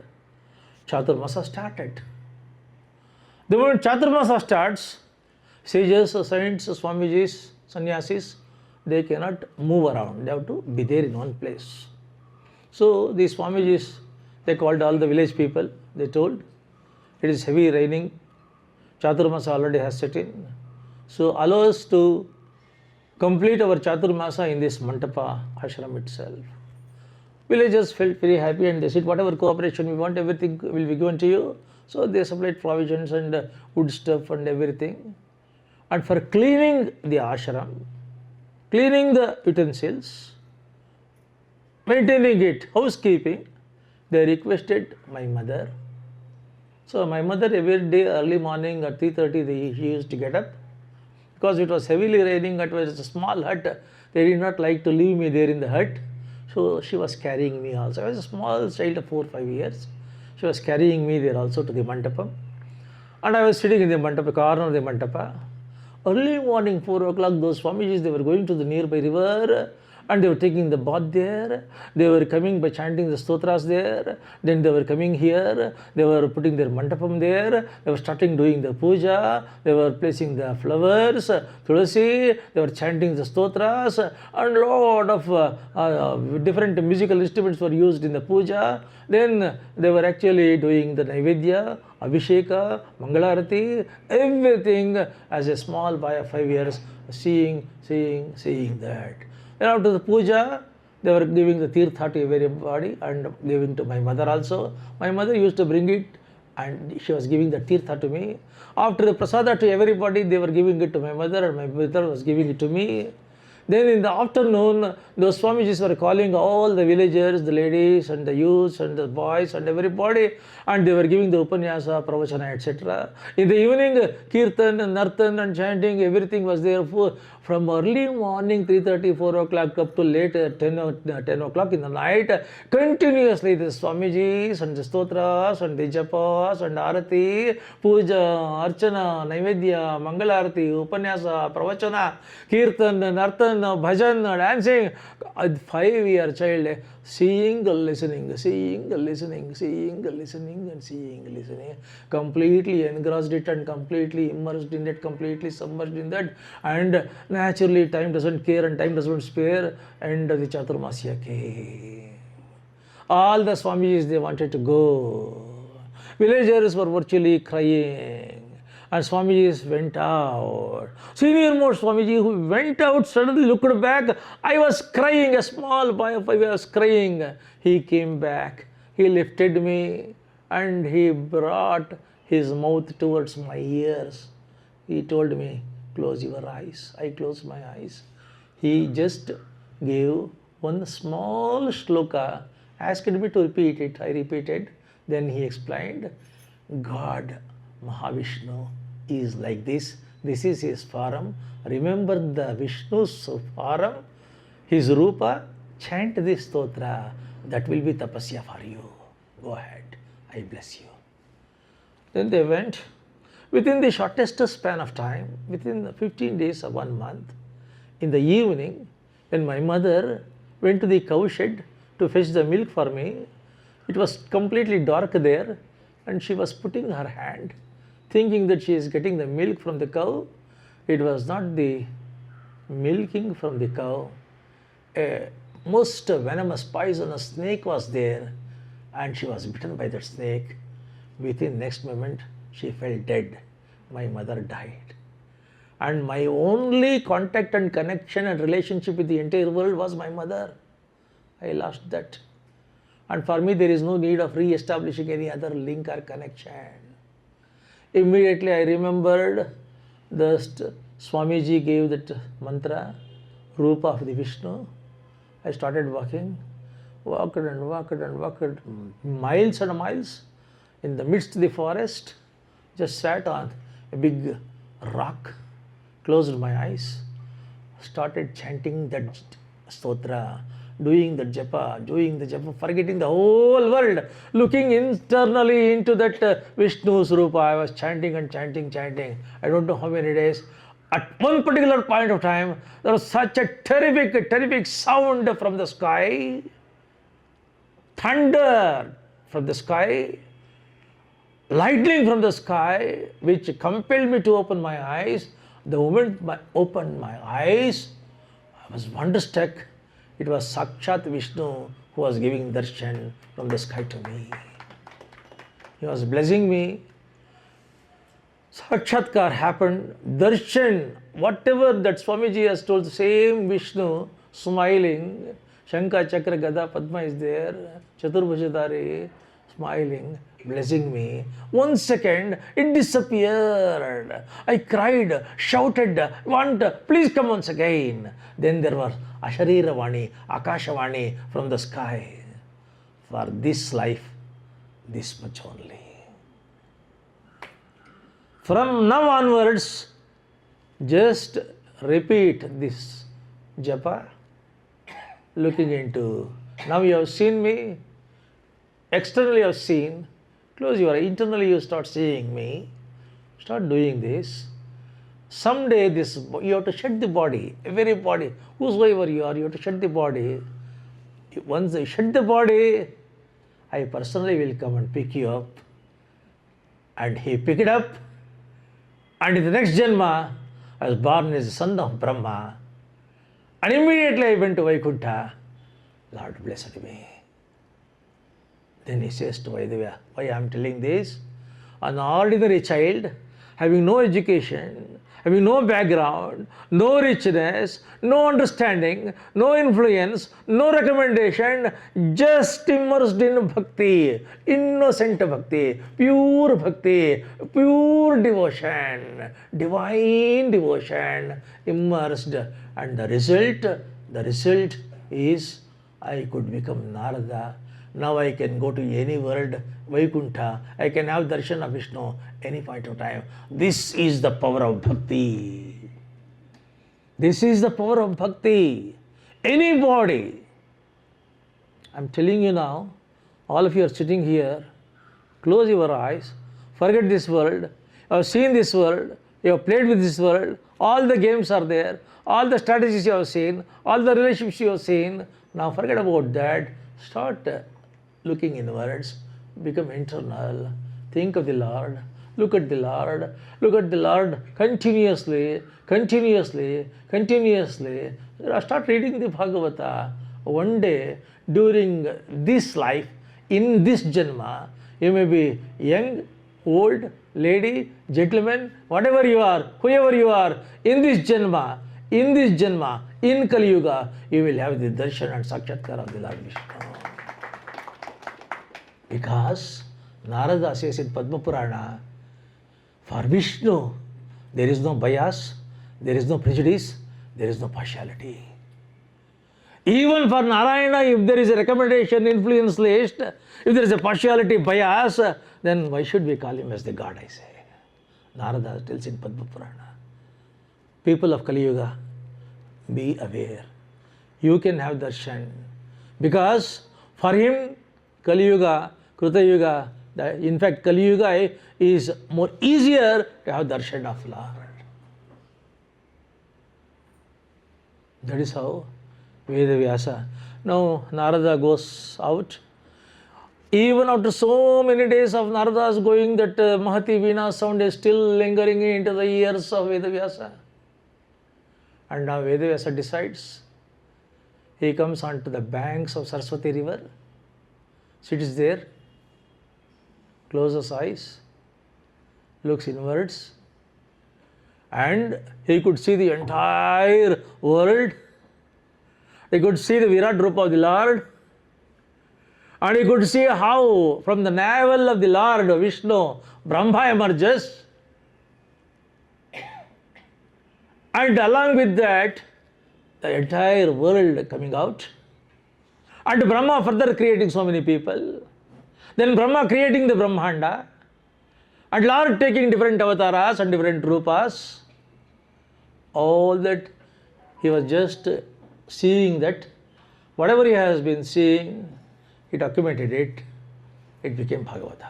Chaturmasa started. The moment Chaturmasa starts, sages, saints, Swamijis, sannyasis, they cannot move around. They have to be there in one place. So the Swamijis, they called all the village people. They told, it is heavy raining. Chaturmasa already has set in. So allow us to complete our Chaturmasa in this Mantapa ashram itself. Villagers felt very happy and they said, whatever cooperation we want, everything will be given to you. So they supplied provisions and wood stuff and everything. And for cleaning the ashram, cleaning the utensils, maintaining it, housekeeping. They requested my mother. So my mother every day early morning at 3:30 she used to get up. Because it was heavily raining, it was a small hut. They did not like to leave me there in the hut. So she was carrying me also. I was a small child of 4 or 5 years. She was carrying me there also to the mandapam. And I was sitting in the mandapa, corner of the mandapa. Early morning, 4 o'clock, those Swamijis, they were going to the nearby river and they were taking the bath there. They were coming by chanting the stotras there. Then they were coming here. They were putting their mandapam there. They were starting doing the puja. They were placing the flowers, tulasi. They were chanting the stotras. And lot of different musical instruments were used in the puja. Then they were actually doing the Naivedya, Abhisheka, Mangalarati, everything as a small boy of 5 years, seeing that. Then after the puja, they were giving the tirtha to everybody and giving to my mother also. My mother used to bring it and she was giving the tirtha to me. After the prasada to everybody, they were giving it to my mother and my mother was giving it to me. Then in the afternoon, those Swamijis were calling all the villagers, the ladies and the youths and the boys and everybody, and they were giving the upanyasa, pravachana, etc. In the evening, kirtan and nartan and chanting, everything was there from early morning 3:30, 4 o'clock up to late 10 o'clock in the night. Continuously the Swamijis and the stotras and the japas and arati, puja, archana, naivedya, mangalarati, upanyasa, pravachana, kirtan, nartan, bhajan, dancing. A 5-year child, seeing, listening, completely engrossed it and completely immersed in it, completely submerged in that, and naturally time doesn't care and time doesn't spare, and the Chaturmasya came. All the Swamijis, they wanted to go. Villagers were virtually crying. And Swamijis went out. Senior most Swamiji who went out suddenly looked back. I was crying, a small boy of 5 years crying. He came back. He lifted me and he brought his mouth towards my ears. He told me, close your eyes. I closed my eyes. He just gave one small shloka, asked me to repeat it. I repeated. Then he explained, God, Mahavishnu, is like this. This is his form. Remember the Vishnu's form, his rupa. Chant this stotra. That will be tapasya for you. Go ahead. I bless you. Then they went. Within the shortest span of time, within 15 days or 1 month, in the evening, when my mother went to the cow shed to fetch the milk for me, it was completely dark there, and she was putting her hand, thinking that she is getting the milk from the cow. It was not the milking from the cow. A most venomous, poisonous snake was there, and she was bitten by that snake. Within next moment, she fell dead. My mother died. And my only contact and connection and relationship with the entire world was my mother. I lost that. And for me, there is no need of re-establishing any other link or connection. Immediately I remembered the Swamiji gave that mantra, Rupa of the Vishnu. I started walking, walked miles and miles in the midst of the forest, just sat on a big rock, closed my eyes, started chanting that stotra, doing the japa, forgetting the whole world, looking internally into that Vishnu's Rupa. I was chanting and chanting. I don't know how many days. At one particular point of time, there was such a terrific sound from the sky, thunder from the sky, lightning from the sky, which compelled me to open my eyes. The moment I opened my eyes, I was wonderstruck. It was Sakshat Vishnu who was giving darshan from the sky to me. He was blessing me. Sakshatkar happened. Darshan, whatever that Swamiji has told, the same Vishnu smiling. Shankha, Chakra, Gada, Padma is there. Chaturbhujadhari, smiling, blessing me. 1 second, it disappeared. I cried, shouted, please come once again. Then there was Ashariravani, Akashavani from the sky. For this life, this much only. From now onwards, just repeat this japa, looking into. Now you have seen me, externally you have seen, close your eye, internally you start seeing me, start doing this. Someday you have to shed the body, every body, whosoever you are, you have to shed the body. Once you shed the body, I personally will come and pick you up. And he picked it up, and in the next Janma, I was born as the son of Brahma. And immediately I went to Vaikuntha. Lord blessed me. Then he says to Vaidavya, why I am telling this? An ordinary child, having no education, having no background, no richness, no understanding, no influence, no recommendation, just immersed in bhakti, innocent bhakti, pure devotion, divine devotion, immersed. And the result is I could become Narada. Now I can go to any world, Vaikuntha. I can have darshan of Vishnu any point of time. This is the power of bhakti. This is the power of bhakti. Anybody, I'm telling you now, all of you are sitting here, close your eyes, forget this world. You have seen this world, you have played with this world, all the games are there, all the strategies you have seen, all the relationships you have seen. Now forget about that. Start looking inwards, become internal, think of the Lord, look at the Lord continuously. Start reading the Bhagavata. One day, during this life, in this Janma, you may be young, old, lady, gentleman, whatever you are, whoever you are, in this Janma, in Kali Yuga, you will have the darshan and sakshatkar of the Lord Vishnu. Because Narada says in Padma Purana, for Vishnu, there is no bias, there is no prejudice, there is no partiality. Even for Narayana, if there is a recommendation, influence list, if there is a partiality, bias, then why should we call him as the God, I say. Narada tells in Padma Purana, people of Kali Yuga, be aware. You can have darshan. Because for him, Kali Yuga, Kruta Yuga, in fact, Kali Yuga is more easier to have darshan of Lord. That is how Vedavyasa. Now Narada goes out. Even after so many days of Narada's going, that Mahati Veena sound is still lingering into the ears of Vedavyasa. And now Vedavyasa decides. He comes onto the banks of Saraswati river, sits there, closes eyes, looks inwards, and he could see the entire world. He could see the Virat Rupa of the Lord, and he could see how from the navel of the Lord Vishnu, Brahma emerges, and along with that, the entire world coming out, and Brahma further creating so many people, then Brahma creating the Brahmanda, and Lord taking different avatars and different rupas. All that he was just seeing, that whatever he has been seeing, he documented it, it became Bhagavata.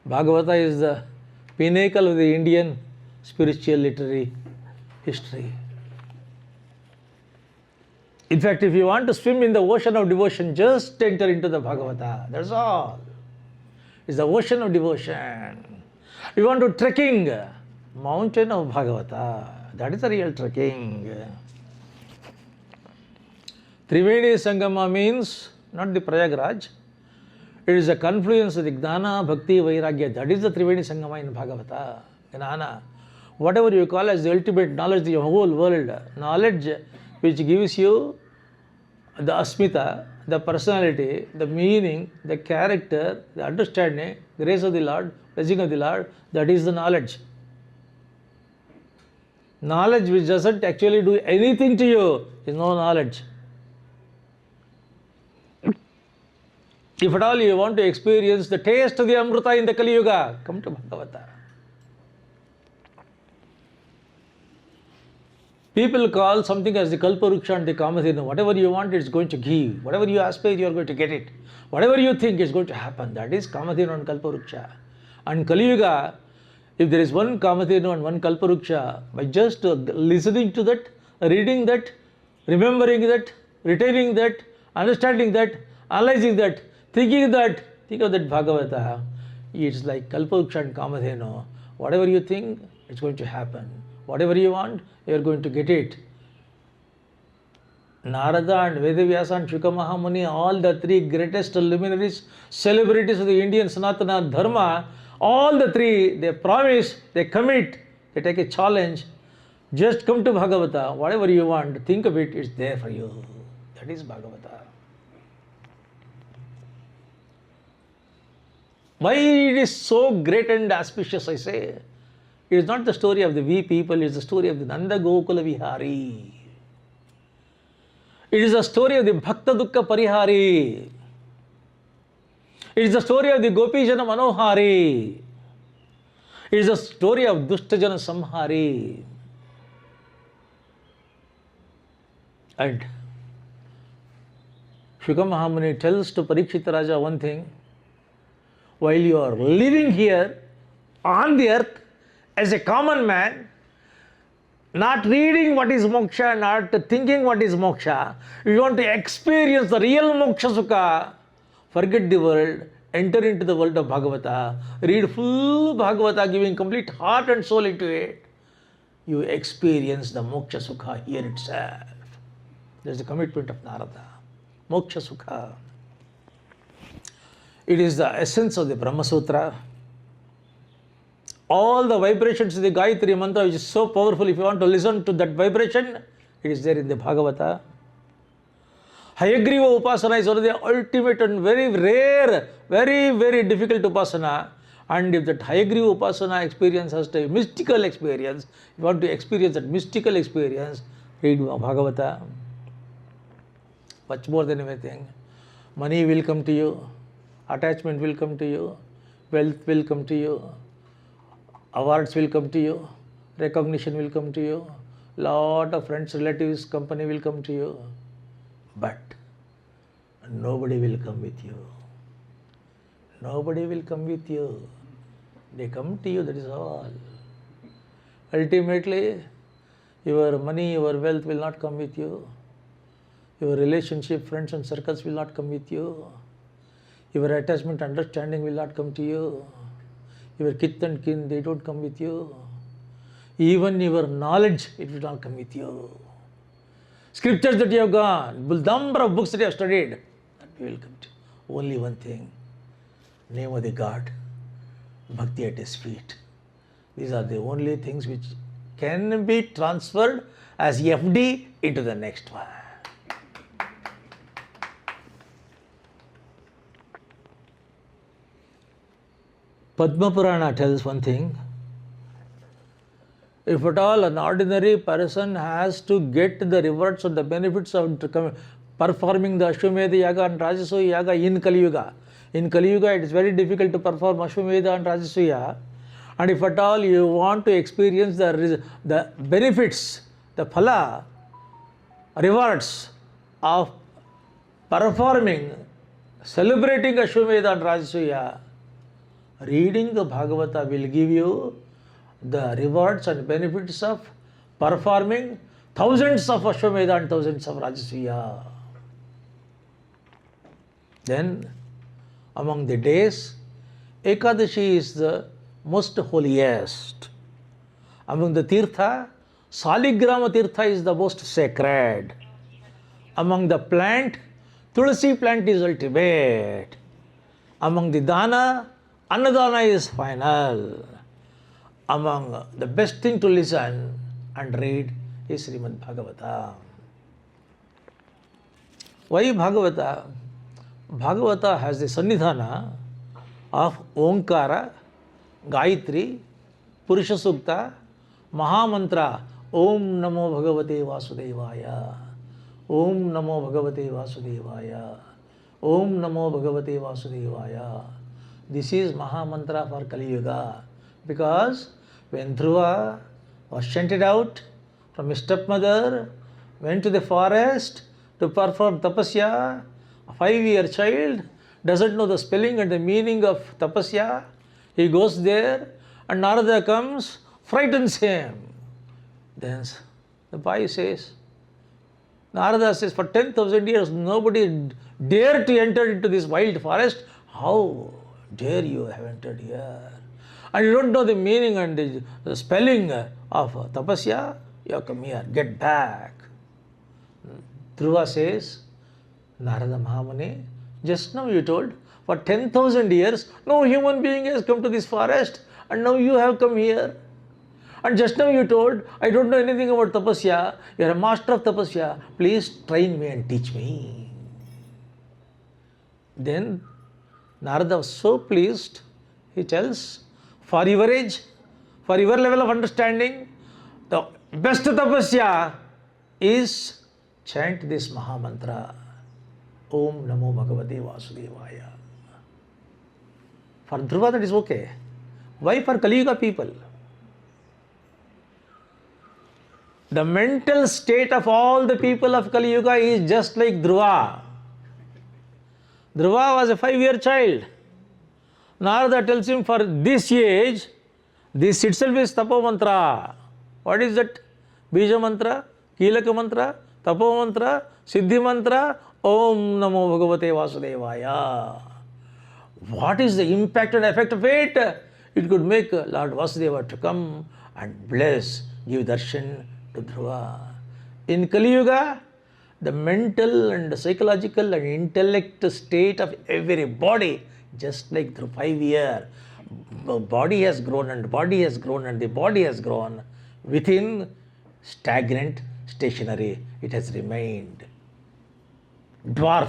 Bhagavata is the pinnacle of the Indian spiritual literary history. In fact, if you want to swim in the ocean of devotion, just enter into the Bhagavata. That's all. It's the ocean of devotion. You want to trekking, mountain of Bhagavata. That is the real trekking. Triveni Sangama means not the Prayagraj. It is a confluence of the Gnana, Bhakti, Vairagya. That is the Triveni Sangama in Bhagavata. Gnana. Whatever you call as the ultimate knowledge, the whole world. Knowledge which gives you the asmita, the personality, the meaning, the character, the understanding, grace of the Lord, blessing of the Lord, that is the knowledge. Knowledge which doesn't actually do anything to you is no knowledge. If at all you want to experience the taste of the Amrita in the Kali Yuga, come to Bhagavata. People call something as the Kalparuksha and the Kamadhenu. Whatever you want, it's going to give. Whatever you aspire, you are going to get it. Whatever you think is going to happen. That is Kamadhenu and Kalparuksha. And Kali Yuga, if there is one Kamadhenu and one Kalparuksha, by just listening to that, reading that, remembering that, retaining that, understanding that, analyzing that, thinking of that Bhagavata, it's like Kalparuksha and Kamadhenu. Whatever you think, it's going to happen. Whatever you want, you are going to get it. Narada and Vedavyasa and Shuka Mahamuni, all the three greatest luminaries, celebrities of the Indian Sanatana Dharma, all the three, they promise, they commit, they take a challenge. Just come to Bhagavata, whatever you want, think of it, it's there for you. That is Bhagavata. Why it is so great and auspicious, I say? It is not the story of the we people, it is the story of the Nanda Gokula Vihari. It is the story of the Bhakta Dukkha Parihari. It is the story of the Gopijana Manohari. It is the story of Dushtajana Samhari. And Shuka Mahamuni tells to Parikshita Raja one thing: while you are living here on the earth as a common man, not reading what is moksha, not thinking what is moksha, if you want to experience the real moksha sukha, forget the world, enter into the world of Bhagavata, read full Bhagavata, giving complete heart and soul into it, you experience the moksha sukha here itself. There is the commitment of Narada. Moksha sukha. It is the essence of the Brahma Sutra. All the vibrations of the Gayatri Mantra, which is so powerful, if you want to listen to that vibration, it is there in the Bhagavata. Hayagriva Upasana is one of the ultimate and very rare, very, very difficult Upasana. And if that Hayagriva Upasana experience has to be a mystical experience, if you want to experience that mystical experience, read Bhagavata. Much more than anything. Money will come to you, attachment will come to you, wealth will come to you, awards will come to you, recognition will come to you, lot of friends, relatives, company will come to you, but nobody will come with you. Nobody will come with you. They come to you, that is all. Ultimately, your money, your wealth will not come with you. Your relationship, friends and circles will not come with you. Your attachment, understanding will not come to you. Your kith and kin, they don't come with you. Even your knowledge, it will not come with you. Scriptures that you have gone, number of books that you have studied, that will come to you. Only one thing, name of the God, bhakti at His feet. These are the only things which can be transferred as FD into the next one. Padma Purana tells one thing: if at all an ordinary person has to get the rewards or the benefits of performing the Ashwamedha Yaga and Rajasuya Yaga in Kali Yuga. In Kali Yuga, it is very difficult to perform Ashwamedha and Rajasuya. And if at all you want to experience the benefits, the phala, rewards of performing, celebrating Ashwamedha and Rajasuya, reading the Bhagavata will give you the rewards and benefits of performing thousands of Ashwamedha and thousands of Rajasuya. Then, among the days, Ekadashi is the most holiest. Among the Tirtha, Saligrama Tirtha is the most sacred. Among the plant, Tulasi plant is ultimate. Among the Dana, Annadana is final. Among the best thing to listen and read is Srimad Bhagavatam. Why Bhagavata? Bhagavata has the Sannidhana of Omkara, Gayatri, Purusha Sukta, Mahamantra, Om Namo Bhagavate Vasudevaya, Om Namo Bhagavate Vasudevaya, Om Namo Bhagavate Vasudevaya. This is Mahamantra for Kali Yuga, because when Dhruva was shunted out from his stepmother, went to the forest to perform tapasya, a 5-year child doesn't know the spelling and the meaning of tapasya. He goes there and Narada comes, frightens him. Then the boy says, Narada says, for 10,000 years nobody dared to enter into this wild forest. How dare you have entered here? And you don't know the meaning and the spelling of tapasya? You have come here, get back. Dhruva says, Narada Mahamuni, just now you told, for 10,000 years no human being has come to this forest, and now you have come here. And just now you told, I don't know anything about tapasya, you are a master of tapasya, please train me and teach me. Then Narada was so pleased, he tells, for your age, for your level of understanding, the best tapasya is chant this Mahamantra, Om Namo Bhagavate Vasudevaya. For Dhruva that is okay. Why for Kali Yuga people? The mental state of all the people of Kali Yuga is just like Dhruva. Dhruva was a 5-year child. Narada tells him, for this age, this itself is Tapo Mantra. What is that? Bija Mantra, Kilaka Mantra, Tapo Mantra, Siddhi Mantra, Om Namo Bhagavate Vasudevaya. What is the impact and effect of it? It could make Lord Vasudeva to come and bless, give darshan to Dhruva. In Kali Yuga, the mental and psychological and intellect state of everybody, just like through 5 years, body has grown and body has grown and the body has grown within stagnant, stationary. It has remained. Dwarf,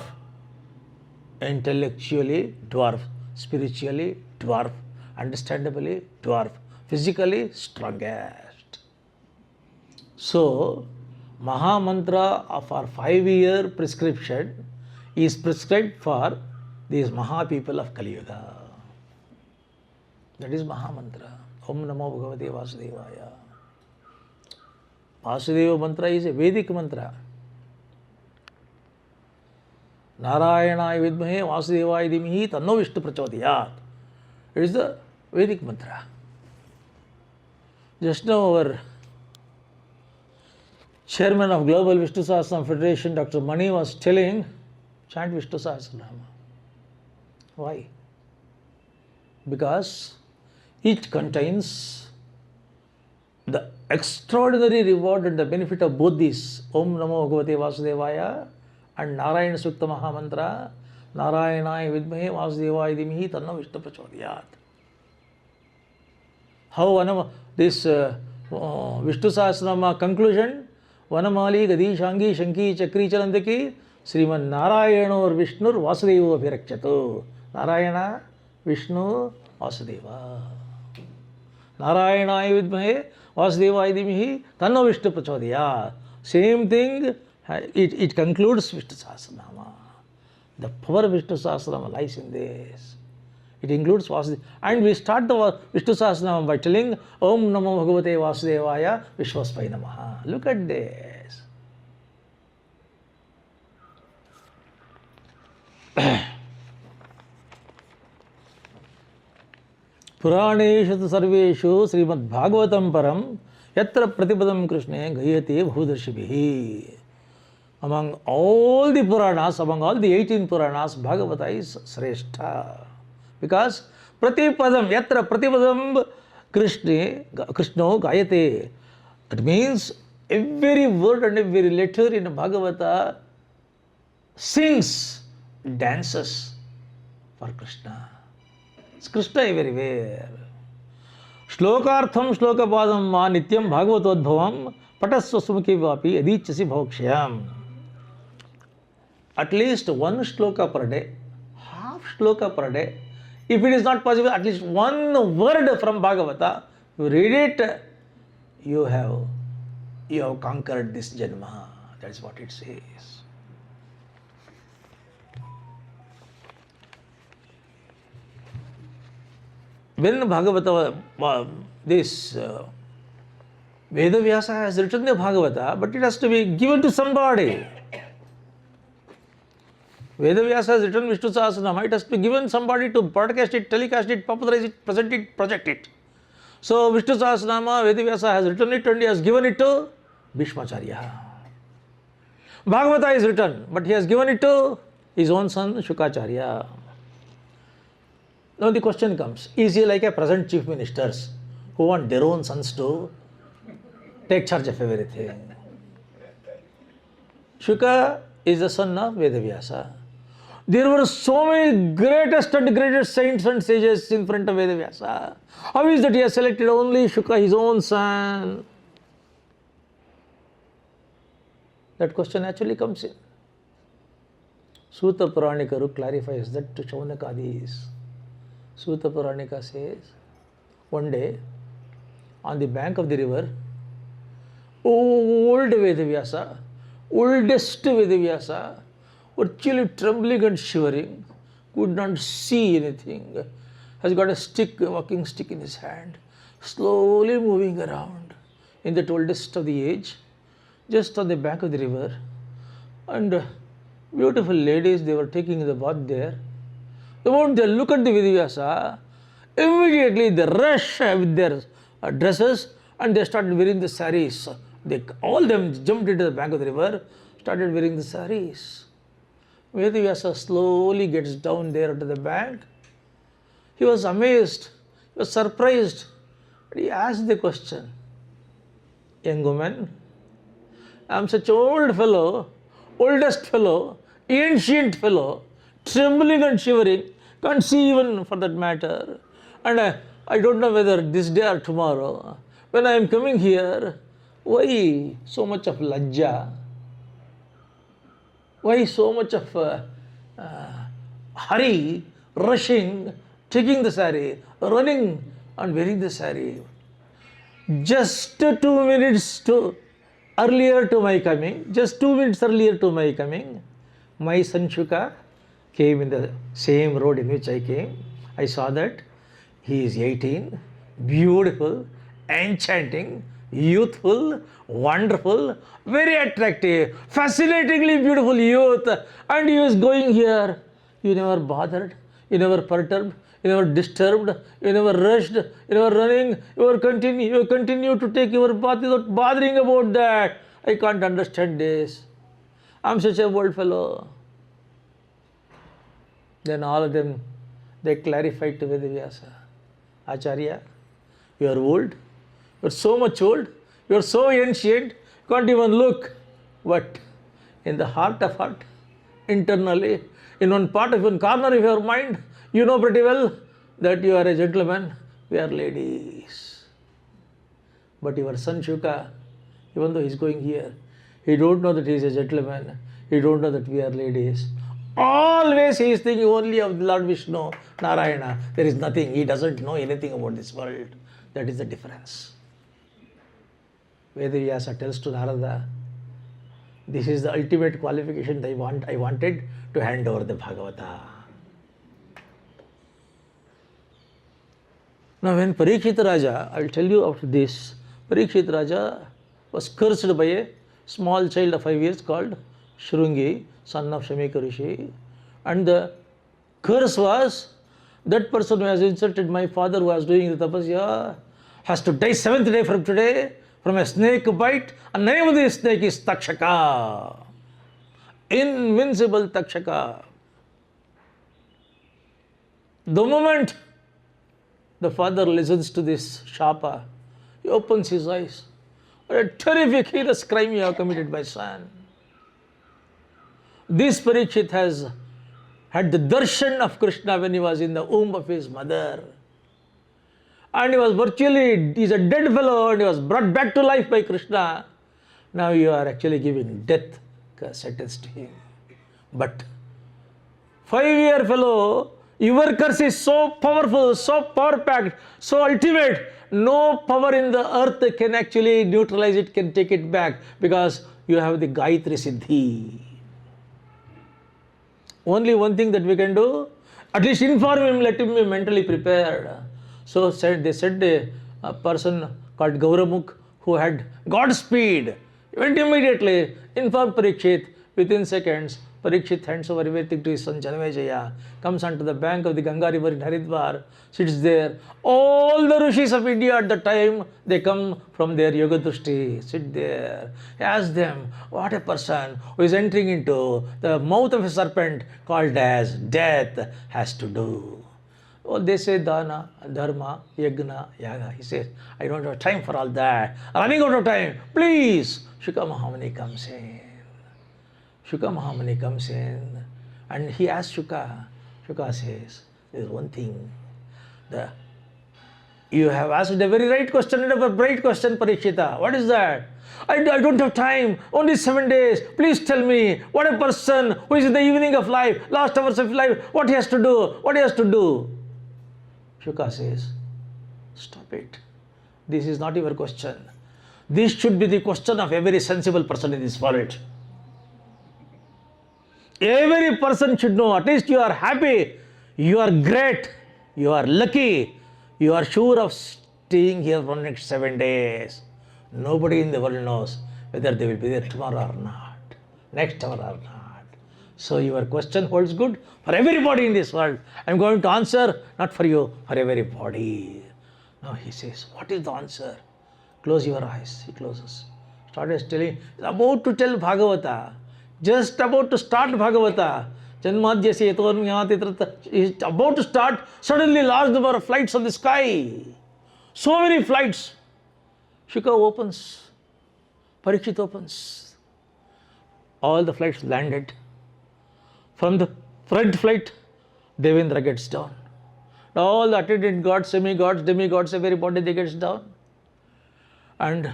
intellectually dwarf, spiritually dwarf, understandably dwarf, physically strongest. So, Mahamantra for 5-year prescription is prescribed for these Maha people of Kali Yuga. That is Mahamantra. Om Namo Bhagavate Vasudevaya. Vasudeva mantra is a Vedic mantra. Narayanaya vidmahe Vasudevaya dhimahi tanno Vishnu prachodayat. It is the Vedic mantra. Just now our chairman of Global Vishnu Sahasranama Federation, Dr. Mani, was telling, chant Vishnu Sahasranama. Why? Because it contains the extraordinary reward and the benefit of both these, Om Namo Bhagavate Vasudevaya and Narayana Sukta Mahamantra, Narayanaya vidmahe Vasudevaya dhimahi tanno Vishnu prachodayat. How this Vishnu Sahasranama conclusion, Vanamali Gadi Shangi Shanki Chakri Chalandaki Srimad Narayana or Vishnur Vasudeva Virakchatu. Narayana, Vishnu, Vasudeva. Narayanaya vidmahe Vasudevaya dhimahi tanno Vishnu prachodayat. Same thing, it concludes Vishnu Sahasranama. The power of Vishnu Sahasranama lies in this. It includes Vasudeva. And we start the Vishnu Sahasranama by telling Om Namo Bhagavate Vasudevaya Vishwaspai Namaha. Look at this. Puraneshu sarveshu Srimad Bhagavatam Param Yatra Pratipadam Krishne Gayate Bhudarshibihi. Among all the Puranas, among all the 18 Puranas, Bhagavata is Sreshta. Because Pratipadam, Yatra Pratipadam Krishno Gayate. That means every word and every letter in Bhagavata sings, dances for Krishna. It's Krishna everywhere. Shlokartham shlokapadam ma nityam bhagavatodbhavam patasva sumukhi vapi adichyasi bhavakshayam. at least one shloka per day, half shloka per day. If it is not possible, at least one word from Bhagavata, you read it, you have conquered this janma. That's what it says. When Bhagavata, this Vedavyasa has written the Bhagavata, but it has to be given to somebody. Vedavyasa has written Vishnu Sahasranama, it has to be given somebody to broadcast it, telecast it, popularize it, present it, project it. So Vishnu Sahasranama, Vedavyasa has written it and he has given it to Bhishmacharya. Bhagavata is written, but he has given it to his own son Shukacharya. Now the question comes, is he like a present chief ministers who want their own sons to take charge of everything? Shuka is the son of Vedavyasa. There were so many greatest and greatest saints and sages in front of Vedavyasa. How is that he has selected only Shuka, his own son? That question actually comes in. Suta Puranikaru clarifies that to Shaunakadis. Suta Puranika says, one day, on the bank of the river, old Vedavyasa, oldest Vedavyasa, were chilly, trembling and shivering, could not see anything, has got a stick, walking stick in his hand, slowly moving around in that oldest of the age, just on the bank of the river. And beautiful ladies, they were taking the bath there. The moment they look at the Vedavyasa, immediately they rush with their dresses and they started wearing the saris. All them jumped into the bank of the river, started wearing the saris. Vedavyasa slowly gets down there to the bank. He was amazed, he was surprised. But he asked the question, young woman, I am such an old fellow, oldest fellow, ancient fellow, trembling and shivering, can't see even for that matter. And I don't know whether this day or tomorrow, when I am coming here, why so much of lajja? Why so much of hurry, rushing, taking the sari, running and wearing the sari? Just 2 minutes earlier to my coming, just 2 minutes earlier to my coming, my son Shuka came in the same road in which I came. I saw that he is 18, beautiful, enchanting, youthful, wonderful, very attractive, fascinatingly beautiful youth, and he was going here. You never bothered, you never perturbed, you never disturbed, you never rushed, you never running, you continue to take your bath without bothering about that. I can't understand this. I'm such a old fellow. Then all of them, they clarified to Vedavyasa, Acharya, you are old, you are so much old, you are so ancient, you can't even look. But in the heart of heart, internally, in one part of one corner of your mind, you know pretty well that you are a gentleman, we are ladies. But your son Shuka, even though he is going here, he don't know that he is a gentleman, he don't know that we are ladies. Always he is thinking only of the Lord Vishnu, Narayana. There is nothing, he doesn't know anything about this world. That is the difference. Vedavyasa tells to Narada, this is the ultimate qualification I wanted to hand over the Bhagavata. Now when Parikshit Raja, I will tell you after this, Parikshit Raja was cursed by a small child of 5 years called Shrungi, son of Shamika Rishi. And the curse was, that person who has insulted my father who was doing the tapasya has to die 7th day from today from a snake bite. And the name of the snake is Takshaka. Invincible Takshaka. The moment the father listens to this shapa, he opens his eyes. What a terrific, heinous crime you have committed, my son. This Parikshit has had the darshan of Krishna when he was in the womb of his mother. And he was virtually, he's a dead fellow and he was brought back to life by Krishna. Now you are actually giving death sentence to him. But 5-year fellow, your curse is so powerful, so power packed, so ultimate. No power in the earth can actually neutralize it, can take it back, because you have the Gayatri Siddhi. Only one thing that we can do, at least inform him, let him be mentally prepared. So they said a person called Gauramukh who had Godspeed went immediately, informed Parikshit. Within seconds, Parikshit hands over everything to his son Janmejaya, comes onto the bank of the Ganga river in Haridwar, sits there. All the rishis of India at the time, they come from their yoga drushti, sit there. He asks them, what a person who is entering into the mouth of a serpent called as death has to do. Oh, they say dana, dharma, yagna, yaga. He says, I don't have time for all that. Running out of time. Please. Shuka Mahamuni comes in. Shuka Mahamuni comes in and he asks Shuka. Shuka says, there is one thing. You have asked a very right question and a bright question, Parikshita. What is that? I don't have time. Only 7 days. Please tell me, what a person who is in the evening of life, last hours of life, what he has to do? What he has to do? Shuka says, stop it. This is not your question. This should be the question of every sensible person in this world. Every person should know, at least you are happy, you are great, you are lucky, you are sure of staying here for the next 7 days. Nobody in the world knows whether they will be there tomorrow or not, next hour or not. So your question holds good for everybody in this world. I am going to answer, not for you, for everybody. Now he says, what is the answer? Close your eyes. He closes. Started telling, he's about to tell Bhagavata. Just about to start Bhagavata. Janmadhyasya etormyati. He's about to start. Suddenly large number of flights on the sky. So many flights. Shuka opens. Parikshit opens. All the flights landed. From the front flight, Devendra gets down. All the attendant gods, semi-gods, demigods, everybody they gets down. And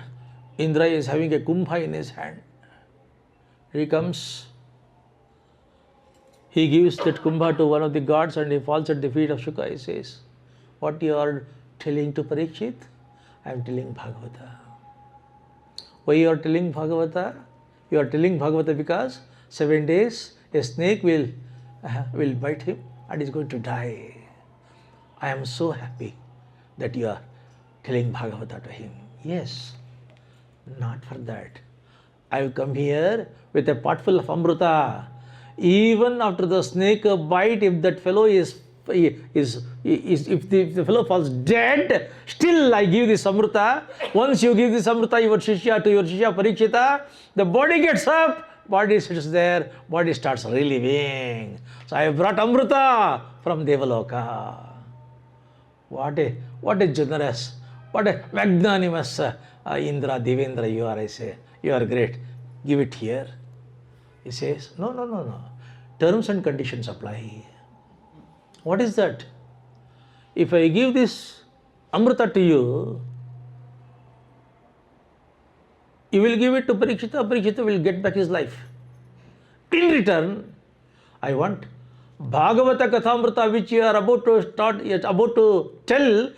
Indra is having a kumbha in his hand. He comes, he gives that kumbha to one of the gods and he falls at the feet of Shuka. He says, what you are telling to Parikshit? I am telling Bhagavata. Why you are telling Bhagavata? You are telling Bhagavata because 7 days a snake will bite him and is going to die. I am so happy that you are telling Bhagavata to him. Yes, not for that. I have come here with a pot full of amrita. Even after the snake bite, if that fellow if the fellow falls dead, still I give this amrita. Once you give this amrita to your shishya Parikshita, the body gets up, body sits there, body starts reliving. So I have brought amrita from Devaloka. What a generous, what a magnanimous Indra, Devendra you are, I say. You are great. Give it here. He says, no. Terms and conditions apply. What is that? If I give this amrita to you, you will give it to Parikshita. Parikshita will get back his life. In return, I want Bhagavata Kathamrita which you are about to start, about to tell,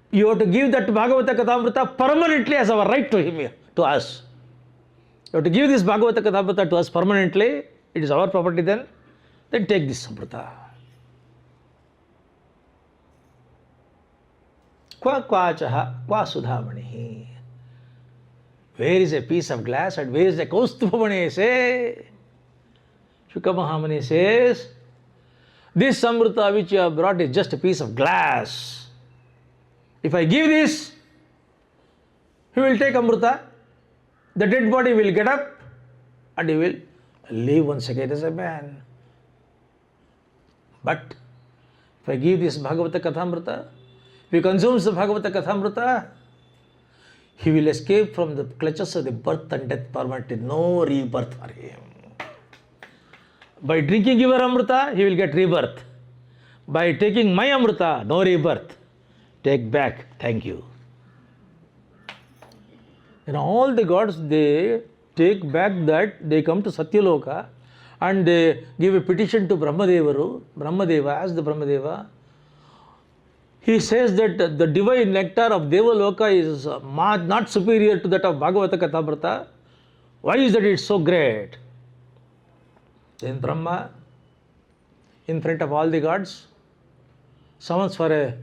you have to give that Bhagavata Kathamrita permanently as our right to him, to us. You have to give this Bhagavata Kathamrita to us permanently. It is our property then. Then take this Samrita. Kwa kwachaha, kwa sudhamani. Where is a piece of glass and where is a kaustubhamani? Say. Shuka Mahamani says, this Samrita which you have brought is just a piece of glass. If I give this, he will take Amrita. The dead body will get up and he will live once again as a man. But if I give this Bhagavata Kathamrita, if he consumes the Bhagavata Kathamrita, he will escape from the clutches of the birth and death permanently. No rebirth for him. By drinking your Amrita, he will get rebirth. By taking my Amrita, no rebirth. Take back. Thank you. And all the gods, they take back that, they come to Satyaloka and they give a petition to Brahmadeva, as the Brahmadeva. He says that the divine nectar of Devaloka is not superior to that of Bhagavata Kathamrita. Why is that it's so great? Then Brahma, in front of all the gods, summons for a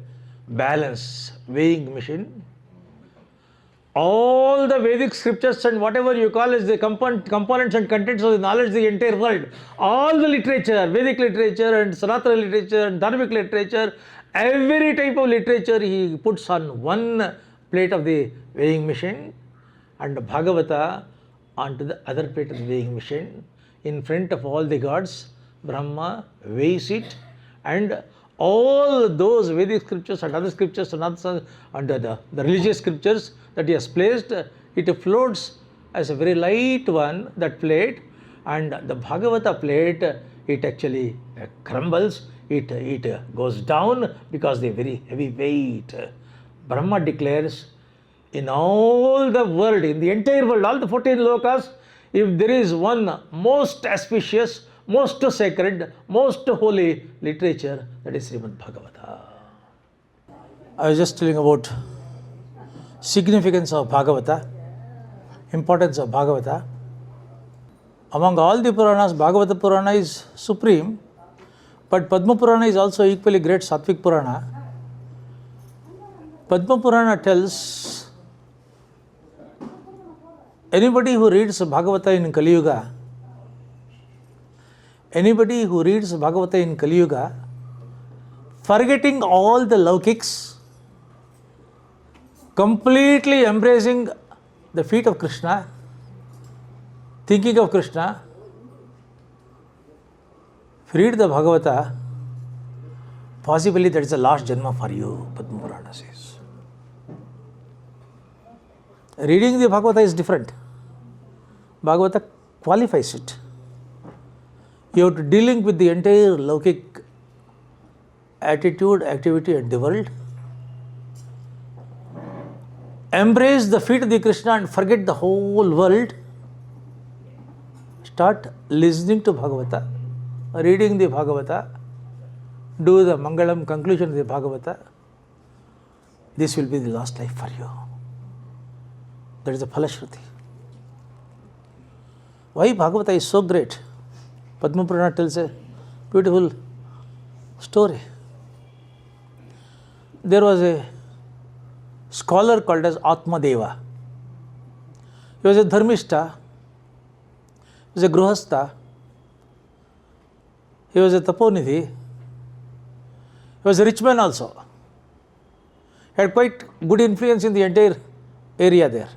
balance, weighing machine. All the Vedic scriptures and whatever you call as the components and contents of the knowledge of the entire world, all the literature, Vedic literature and Sanatana literature and Dharmic literature, every type of literature he puts on one plate of the weighing machine, and Bhagavata onto the other plate of the weighing machine. In front of all the gods, Brahma weighs it, and all those Vedic scriptures and other scriptures and the religious scriptures that he has placed, it floats as a very light one, that plate, and the Bhagavata plate, it actually crumbles, it goes down because they very heavy weight. Brahma declares, in all the world, in the entire world, all the 14 lokas, if there is one most auspicious, most sacred, most holy literature, that is Srimad Bhagavata. I was just telling about significance of Bhagavata, importance of Bhagavata. Among all the Puranas, Bhagavata Purana is supreme, but Padma Purana is also equally great, Sattvic Purana. Padma Purana tells anybody who reads Bhagavata in Kali Yuga, forgetting all the laukiks, completely embracing the feet of Krishna, thinking of Krishna, if you read the Bhagavata, possibly that is the last janma for you, Padma Purana says. Reading the Bhagavata is different. Bhagavata qualifies it. You have to dealing with the entire laukic attitude, activity and the world. Embrace the feet of the Krishna and forget the whole world. Start listening to Bhagavata, reading the Bhagavata, do the Mangalam conclusion of the Bhagavata. This will be the last life for you. That is the Phalashruti. Why Bhagavata is so great? Padma Purana tells a beautiful story. There was a scholar called as Atmadeva. He was a dharmishta, he was a gruhastha, he was a taponidhi, he was a rich man also. He had quite good influence in the entire area there.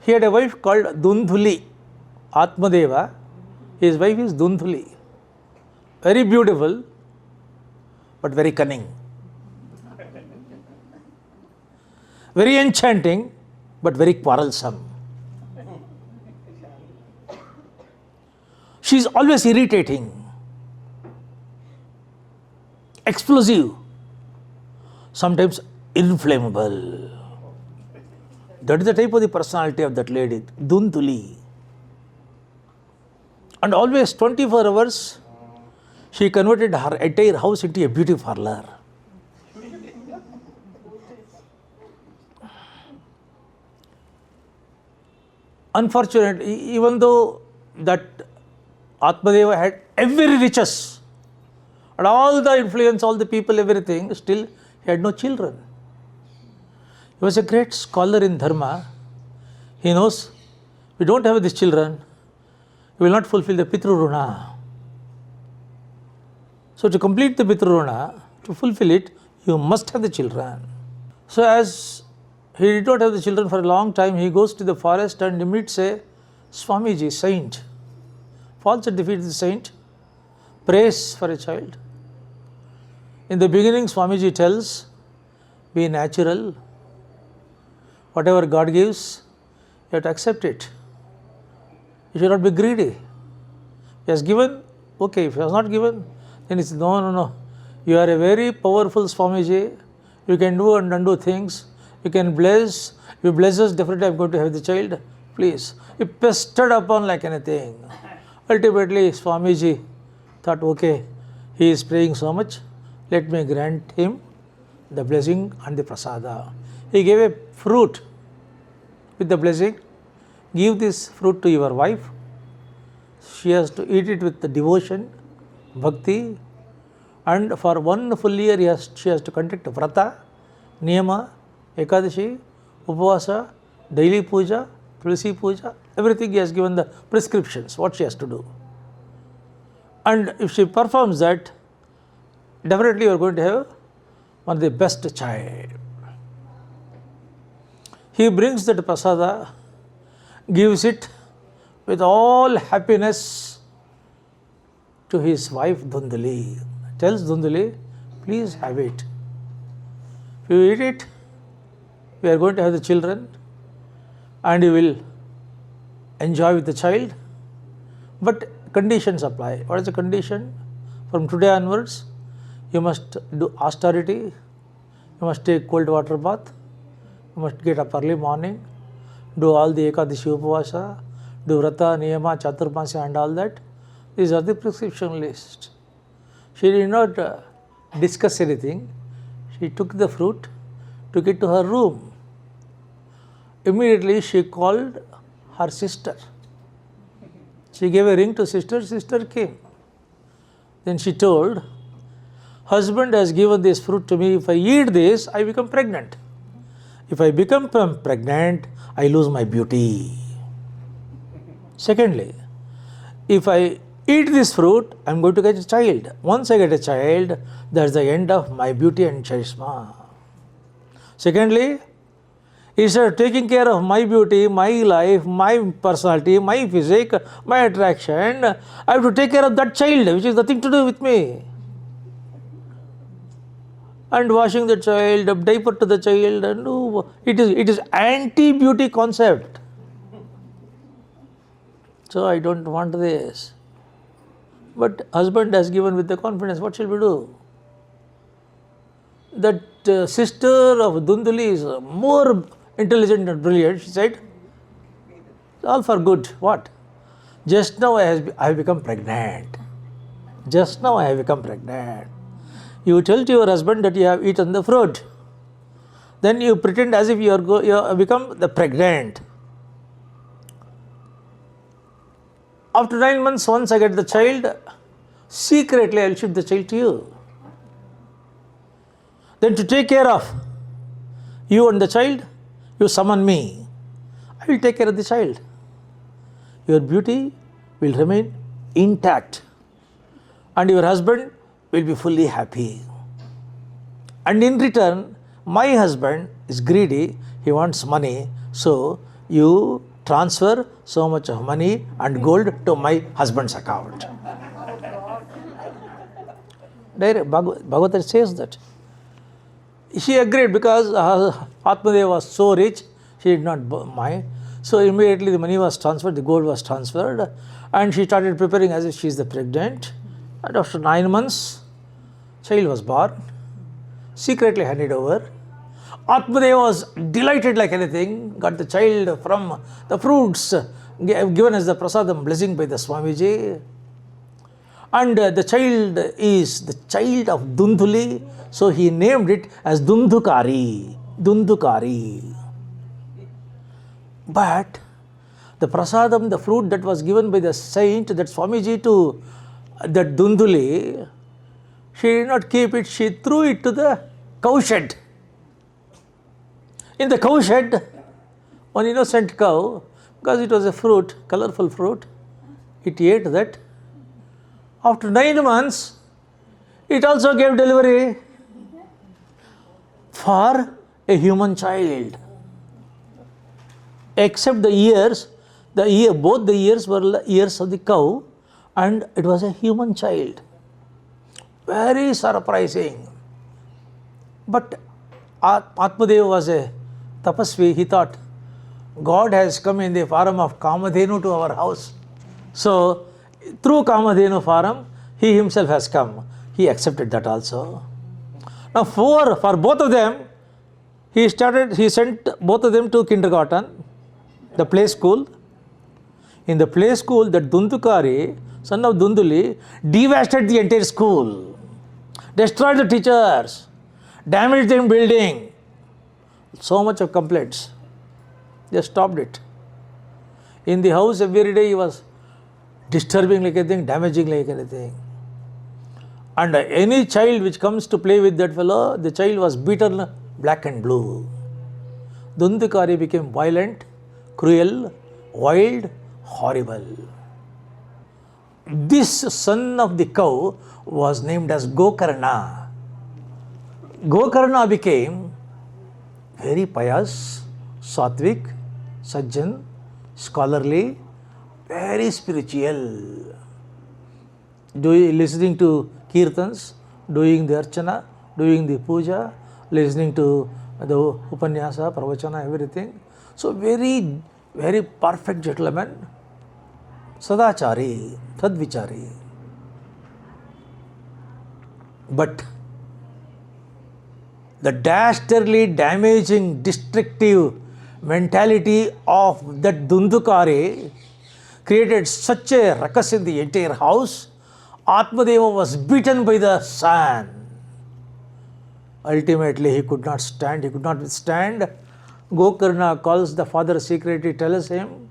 He had a wife called Dundhuli. Atmadeva, his wife is Dundhuli. Very beautiful, but very cunning. Very enchanting, but very quarrelsome. She is always irritating, explosive, sometimes inflammable. That is the type of the personality of that lady, Dundhuli. And always 24 hours, she converted her entire house into a beauty parlor. Unfortunately, even though that Atmadeva had every riches and all the influence, all the people, everything, still he had no children. He was a great scholar in Dharma. He knows, we don't have these children, we will not fulfill the Pitruruna. So to complete the Pitruruna, to fulfill it, you must have the children. So as he did not have the children for a long time, he goes to the forest and meets a Swamiji, saint. Falls at the feet of the saint, prays for a child. In the beginning, Swamiji tells, be natural. Whatever God gives, you have to accept it. You should not be greedy. He has given, okay. If he has not given, then it's no. You are a very powerful Swamiji. You can do and undo things. You can bless. You bless us, definitely I am going to have the child. Please. He pestered upon like anything. Ultimately, Swamiji thought, okay, he is praying so much, let me grant him the blessing and the prasada. He gave a fruit with the blessing. Give this fruit to your wife. She has to eat it with the devotion, bhakti, and for 1 full year she has to conduct vrata, niyama, ekadashi, upavasa, daily puja, tulsi puja, everything he has given the prescriptions, what she has to do. And if she performs that, definitely you are going to have one of the best child. He brings that prasada, gives it with all happiness to his wife Dhunduli. Tells Dhunduli, please have it. If you eat it, we are going to have the children and you will enjoy with the child. But conditions apply. What is the condition? From today onwards, you must do austerity, you must take cold water bath, you must get up early morning, do all the Ekadashi Upavasa, do Vrata, Niyama, Chaturmasya and all that. These are the prescription list. She did not discuss anything. She took the fruit, took it to her room. Immediately she called her sister. She gave a ring to sister, sister came. Then she told, husband has given this fruit to me, if I eat this, I become pregnant. If I become pregnant, I lose my beauty. Secondly, if I eat this fruit, I am going to get a child. Once I get a child, that is the end of my beauty and charisma. Secondly, instead of taking care of my beauty, my life, my personality, my physique, my attraction, I have to take care of that child, which is nothing to do with me. And washing the child, diaper to the child, and it is anti-beauty concept. So I don't want this. But husband has given with the confidence, what shall we do? That sister of Dhunduli is more intelligent and brilliant. She said, all for good. What? Just now I have become pregnant. Just now I have become pregnant. You tell to your husband that you have eaten the fruit. Then you pretend as if you have become the pregnant. After 9 months, once I get the child, secretly I will ship the child to you. Then to take care of you and the child, you summon me. I will take care of the child. Your beauty will remain intact and your husband will be fully happy. And in return, my husband is greedy, he wants money, so you transfer so much of money and gold to my husband's account. Bhagavatam says that. She agreed because Atmadeva was so rich, she did not mind. So immediately the money was transferred, the gold was transferred, and she started preparing as if she is the pregnant. And after 9 months, child was born, secretly handed over. Atmadeva was delighted like anything, got the child from the fruits given as the prasadam blessing by the Swamiji. And the child is the child of Dhunduli, so he named it as Dhundukari. Dhundukari. But the prasadam, the fruit that was given by the saint, that Swamiji to that Dhunduli, she did not keep it, she threw it to the cowshed. In the cowshed, one innocent cow, because it was a fruit, colorful fruit, it ate that. After 9 months, it also gave delivery for a human child. Except the ears, both the ears were the ears of the cow, and it was a human child. Very surprising. But Atmadeva was a tapasvi. He thought, God has come in the form of Kamadhenu to our house. So, through Kamadhenu form, he himself has come. He accepted that also. Now, for both of them, he sent both of them to kindergarten, the play school. In the play school, that Dhundukari son of Dunduli, devastated the entire school, destroyed the teachers, damaged the building. So much of complaints. They stopped it. In the house every day he was disturbing like anything, damaging like anything. And any child which comes to play with that fellow, the child was beaten black and blue. Dundukari became violent, cruel, wild, horrible. This son of the cow was named as Gokarna. Gokarna became very pious, sattvic, sajjan, scholarly, very spiritual. Listening to kirtans, doing the archana, doing the puja, listening to the upanyasa, pravachana, everything. So very, very perfect gentleman, sadachari, sadvichari. But the dastardly, damaging, destructive mentality of that Dundukare created such a ruckus in the entire house. Atmadeva was beaten by the son. Ultimately, he could not stand, he could not withstand. Gokarna calls the father secretly, tells him,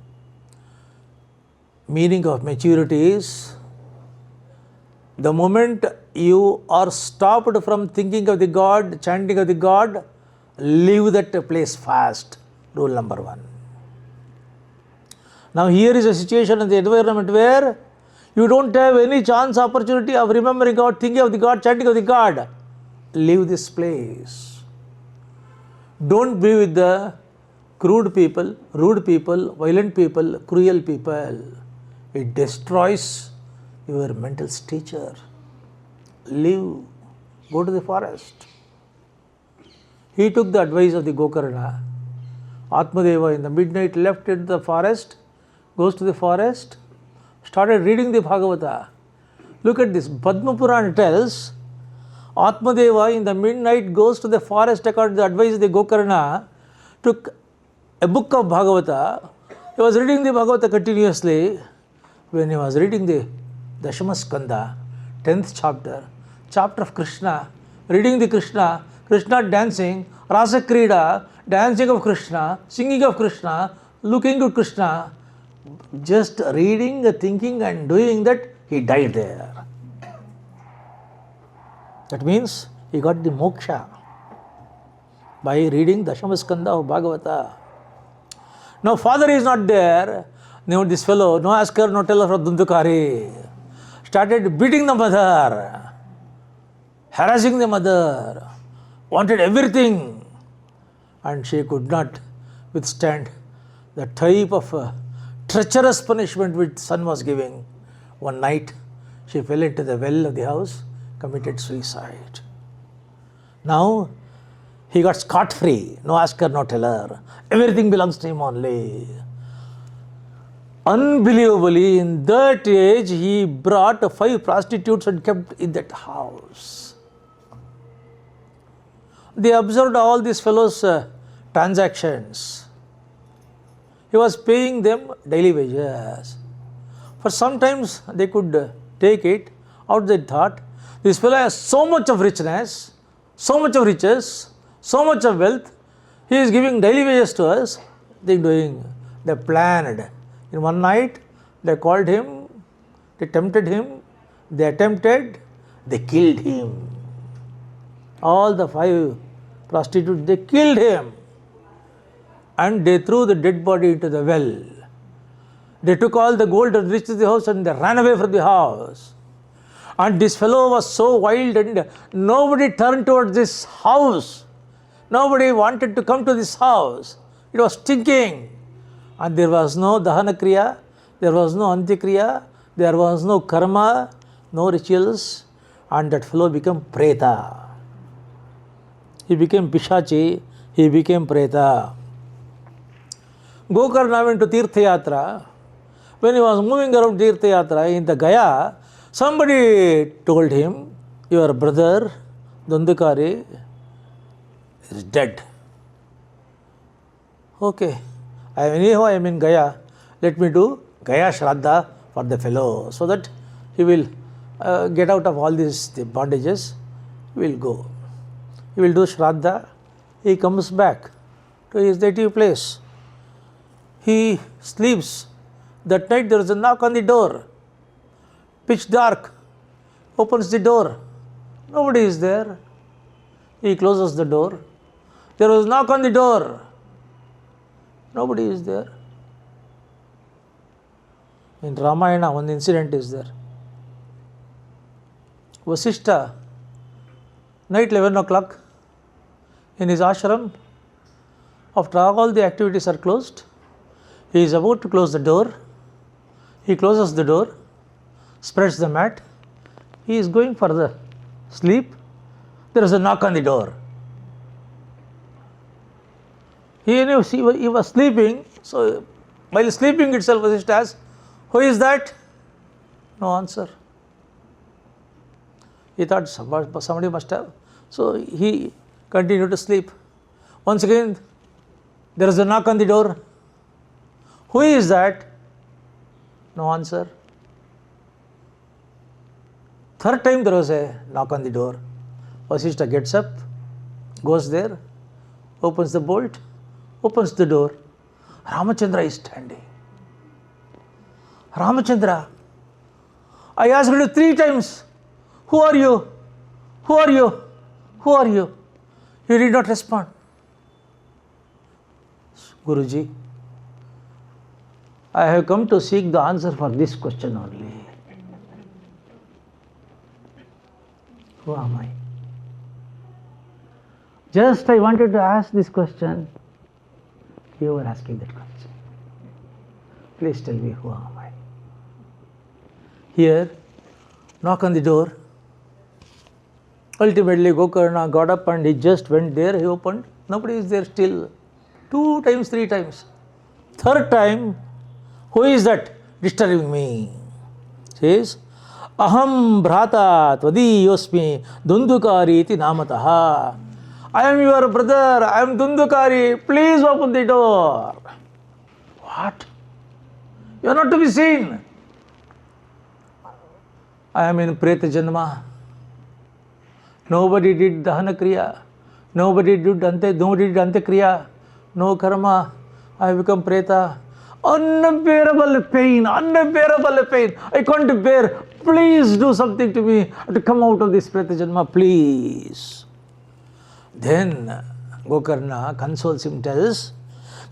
meaning of maturity is, the moment you are stopped from thinking of the God, chanting of the God, leave that place fast. Rule number 1. Now here is a situation in the environment where you don't have any chance, opportunity of remembering God, thinking of the God, chanting of the God. Leave this place. Don't be with the crude people, rude people, violent people, cruel people. It destroys your mental stature. Leave. Go to the forest. He took the advice of the Gokarna. Atmadeva in the midnight left in the forest, goes to the forest, started reading the Bhagavata. Look at this. Padma Purana tells, Atmadeva in the midnight goes to the forest according to the advice of the Gokarna, took a book of Bhagavata. He was reading the Bhagavata continuously. When he was reading the Dashama Skanda, 10th chapter of Krishna, reading the Krishna dancing, Rasa Krida, dancing of Krishna, singing of Krishna, looking at Krishna, just reading, thinking and doing that, he died there. That means he got the moksha by reading Dashamaskanda of Bhagavata. Now father is not there. Now this fellow, no asker, no teller of Dundukari, started beating the mother, harassing the mother, wanted everything, and she could not withstand the type of treacherous punishment which son was giving. One night she fell into the well of the house, committed suicide. Now he got scot-free, no asker, no teller. Everything belongs to him only. Unbelievably, in that age, he brought 5 prostitutes and kept in that house. They observed all these fellows' transactions. He was paying them daily wages. For sometimes they could take it out. They thought, this fellow has so much of richness, so much of riches, so much of wealth. He is giving daily wages to us. They planned. In one night, they called him, they tempted him, they attempted, they killed him. All the 5 prostitutes, they killed him. And they threw the dead body into the well. They took all the gold and riches of the house and they ran away from the house. And this fellow was so wild and nobody turned towards this house. Nobody wanted to come to this house. It was stinking. And there was no Dahana Kriya, there was no Antyakriya, there was no karma, no rituals, and that fellow became Preta. He became Pishachi, he became Preta. Gokarna went to Tirtha Yatra. When he was moving around Tirtha Yatra in the Gaya, somebody told him, your brother Dundukari is dead. Okay. Anyhow, I am in Gaya. Let me do Gaya Shraddha for the fellow so that he will get out of all these the bondages, he will go. He will do Shraddha, he comes back to his native place. He sleeps. That night there is a knock on the door. Pitch dark. Opens the door. Nobody is there. He closes the door. There was a knock on the door. Nobody is there. In Ramayana, one incident is there. Vasishtha, night 11 o'clock, in his ashram, after all the activities are closed, he is about to close the door. He closes the door, spreads the mat. He is going for the sleep. There is a knock on the door. He was sleeping, so while sleeping itself, Vasishtha asks, "Who is that?" No answer. He thought somebody must have. So he continued to sleep. Once again, there is a knock on the door. "Who is that?" No answer. Third time there was a knock on the door. Vasishtha gets up, goes there, opens the bolt, opens the door. Ramachandra is standing. "Ramachandra, I asked you 3 times, who are you? Who are you? Who are you?" You did not respond. "Guruji, I have come to seek the answer for this question only. Who am I? Just I wanted to ask this question. You were asking that question. Please tell me, who am I?" Here, knock on the door. Ultimately, Gokarna got up and he just went there. He opened. Nobody is there still. 2 times, 3 times. Third time, who is that disturbing me? Says, "Aham bhrata tvadiyosmi dundukari iti namataha." I am your brother. I am Dundukari. Please open the door. What? You are not to be seen. I am in Preta Janma. Nobody did Dahana Kriya. Nobody did Antekriya. No karma. I have become Preta. Unbearable pain. Unbearable pain. I can't bear. Please do something to me. I have to come out of this Preta Janma. Please. Then Gokarna consoles him, tells,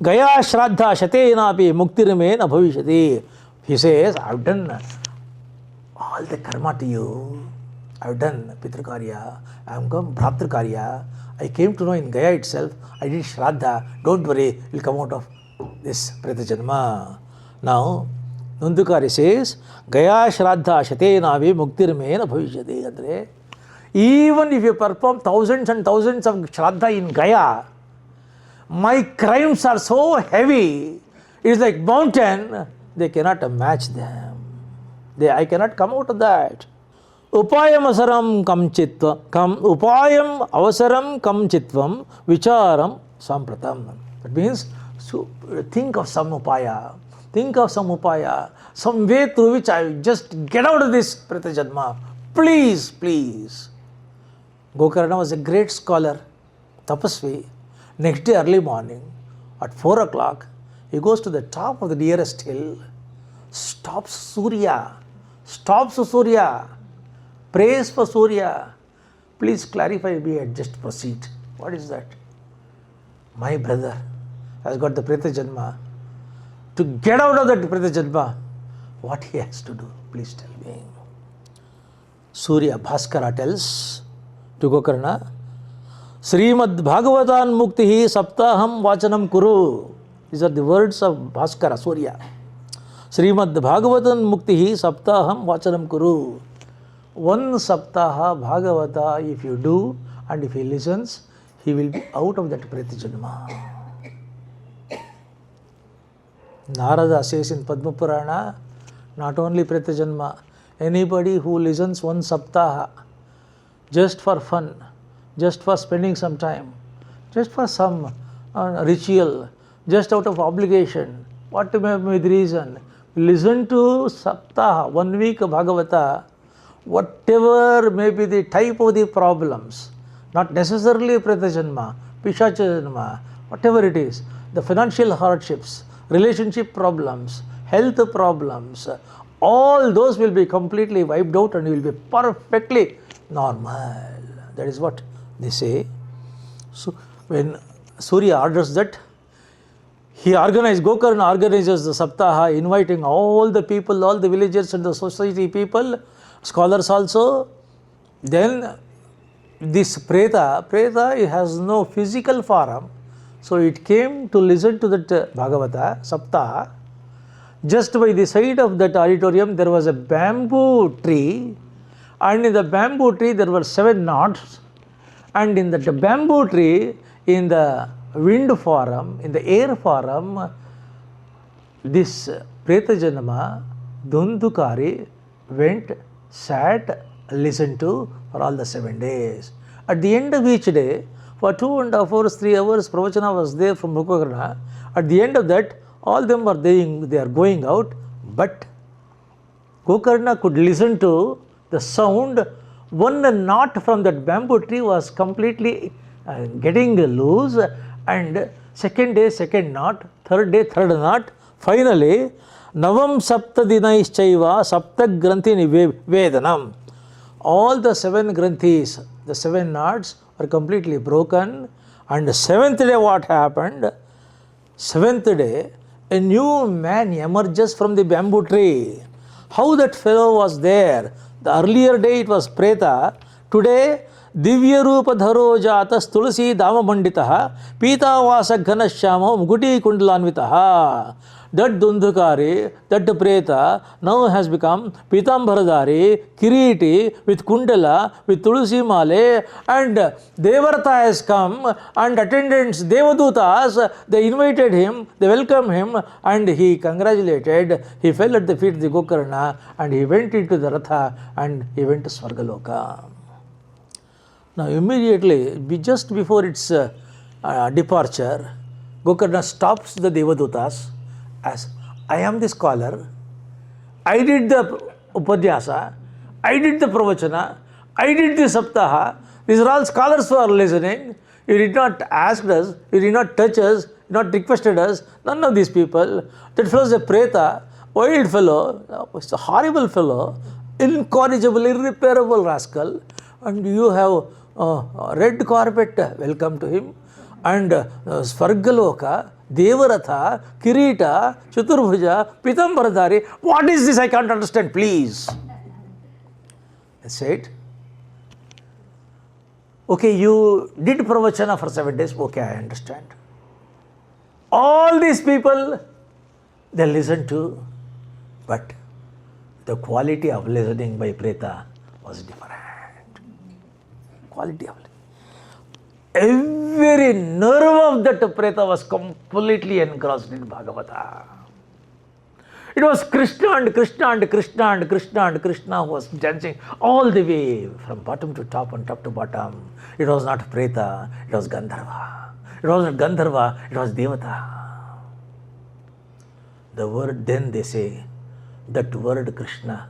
"Gaya Shraddha Shatenapi Muktirme na Bhavishati." He says, "I have done all the karma to you. I have done Pitrakarya. I have come Bhratrakarya. I came to know in Gaya itself. I did Shraddha. Don't worry, will come out of this Preta Janma." Now, Nundukari says, "Gaya Shraddha Shatenapi Muktirme na Bhavishati." Andre, even if you perform thousands and thousands of Shraddha in Gaya, my crimes are so heavy, it is like mountain, they cannot match them. I cannot come out of that. Upayam avasaram kam chitvam vicharam sampratam. That means, so think of some upaya. Think of some upaya, some way through which I will just get out of this Preta Janma. Please, please. Gokarna was a great scholar, tapasvi. Next day early morning, at 4 o'clock, he goes to the top of the nearest hill, stops Surya, prays for Surya. "Please clarify me and just proceed." What is that? My brother has got the Preta Janma. To get out of that Preta Janma, what he has to do? Please tell me. Surya Bhaskara tells to Gokarna, "Srimad Bhagavadan Muktihi Saptaham Vachanam Kuru." These are the words of Bhaskara, Surya. Srimad Bhagavadan Muktihi Saptaham Vachanam Kuru. 1 Saptaha Bhagavata, if you do and if he listens, he will be out of that Preta Janma. Narada says in Padma Purana, not only Preta Janma, anybody who listens 1 Saptaha, just for fun, just for spending some time, just for some ritual, just out of obligation, what may be the reason, listen to Saptaha, 1 week Bhagavata, whatever may be the type of the problems, not necessarily Pretajanma, Pishachajanma, whatever it is, the financial hardships, relationship problems, health problems, all those will be completely wiped out and you will be perfectly normal. That is what they say. So when Surya orders that, he organizes, Gokarna organizes the Saptaha, inviting all the people, all the villagers and the society people, scholars also. Then this Preta has no physical form, so it came to listen to that Bhagavata, Saptaha. Just by the side of that auditorium there was a bamboo tree, and in the bamboo tree there were 7 knots, and in that bamboo tree, in the wind form, in the air form, this Preta Janama, Dundukari, went, sat, listened to for all the 7 days. At the end of each day, for 2.5 hours, 3 hours, Pravachana was there from Gokarna. At the end of that, all them were they are going out, but Gokarna could listen to the sound. 1 knot from that bamboo tree was completely getting loose, and second day, 2nd knot, 3rd day, 3rd knot. Finally, Navam Sapta Dinaischaiva Sapta Granthi Nivedanam. All the 7 granthis, the 7 knots were completely broken, and the 7th day what happened? 7th day, a new man emerges from the bamboo tree. How that fellow was there? The earlier day it was Preta. Today, Divya Rupa Dharo Jatas Tulsi Dama Manditaha Pita Vasa Ghanashyamo Muguti Kundalanvitaha. That Dundukari, that Preta now has become Pitambharadari, Kiriti, with Kundala, with Tulsi Male, and Devarata has come, and attendants, Devadutas, they invited him, they welcomed him, and he congratulated, he fell at the feet of the Gokarna, and he went into the Ratha, and he went to Svargaloka. Now immediately, just before its departure, Gokarna stops the Devadutas as, I am the scholar, I did the Upadhyasa, I did the Pravachana, I did the Saptaha, these are all scholars who are listening, you did not ask us, you did not touch us, you did not requested us, none of these people. That fellow is a Preta, wild fellow, it's a horrible fellow, incorrigible, irreparable rascal, and you have red carpet, welcome to him, and Svargaloka, Devaratha, Kirita, Chaturbhuja, Pitambharadari. What is this? I can't understand, please. I said, okay, you did Pravachana for 7 days. Okay, I understand. All these people, they listen to, but the quality of listening by Preta was different. Quality of listening. Every nerve of that Preta was completely engrossed in Bhagavata. It was Krishna and Krishna and Krishna and Krishna and Krishna who was dancing all the way from bottom to top and top to bottom. It was not Preta, it was Gandharva. It was not Gandharva, it was Devata. The word, then they say, that word Krishna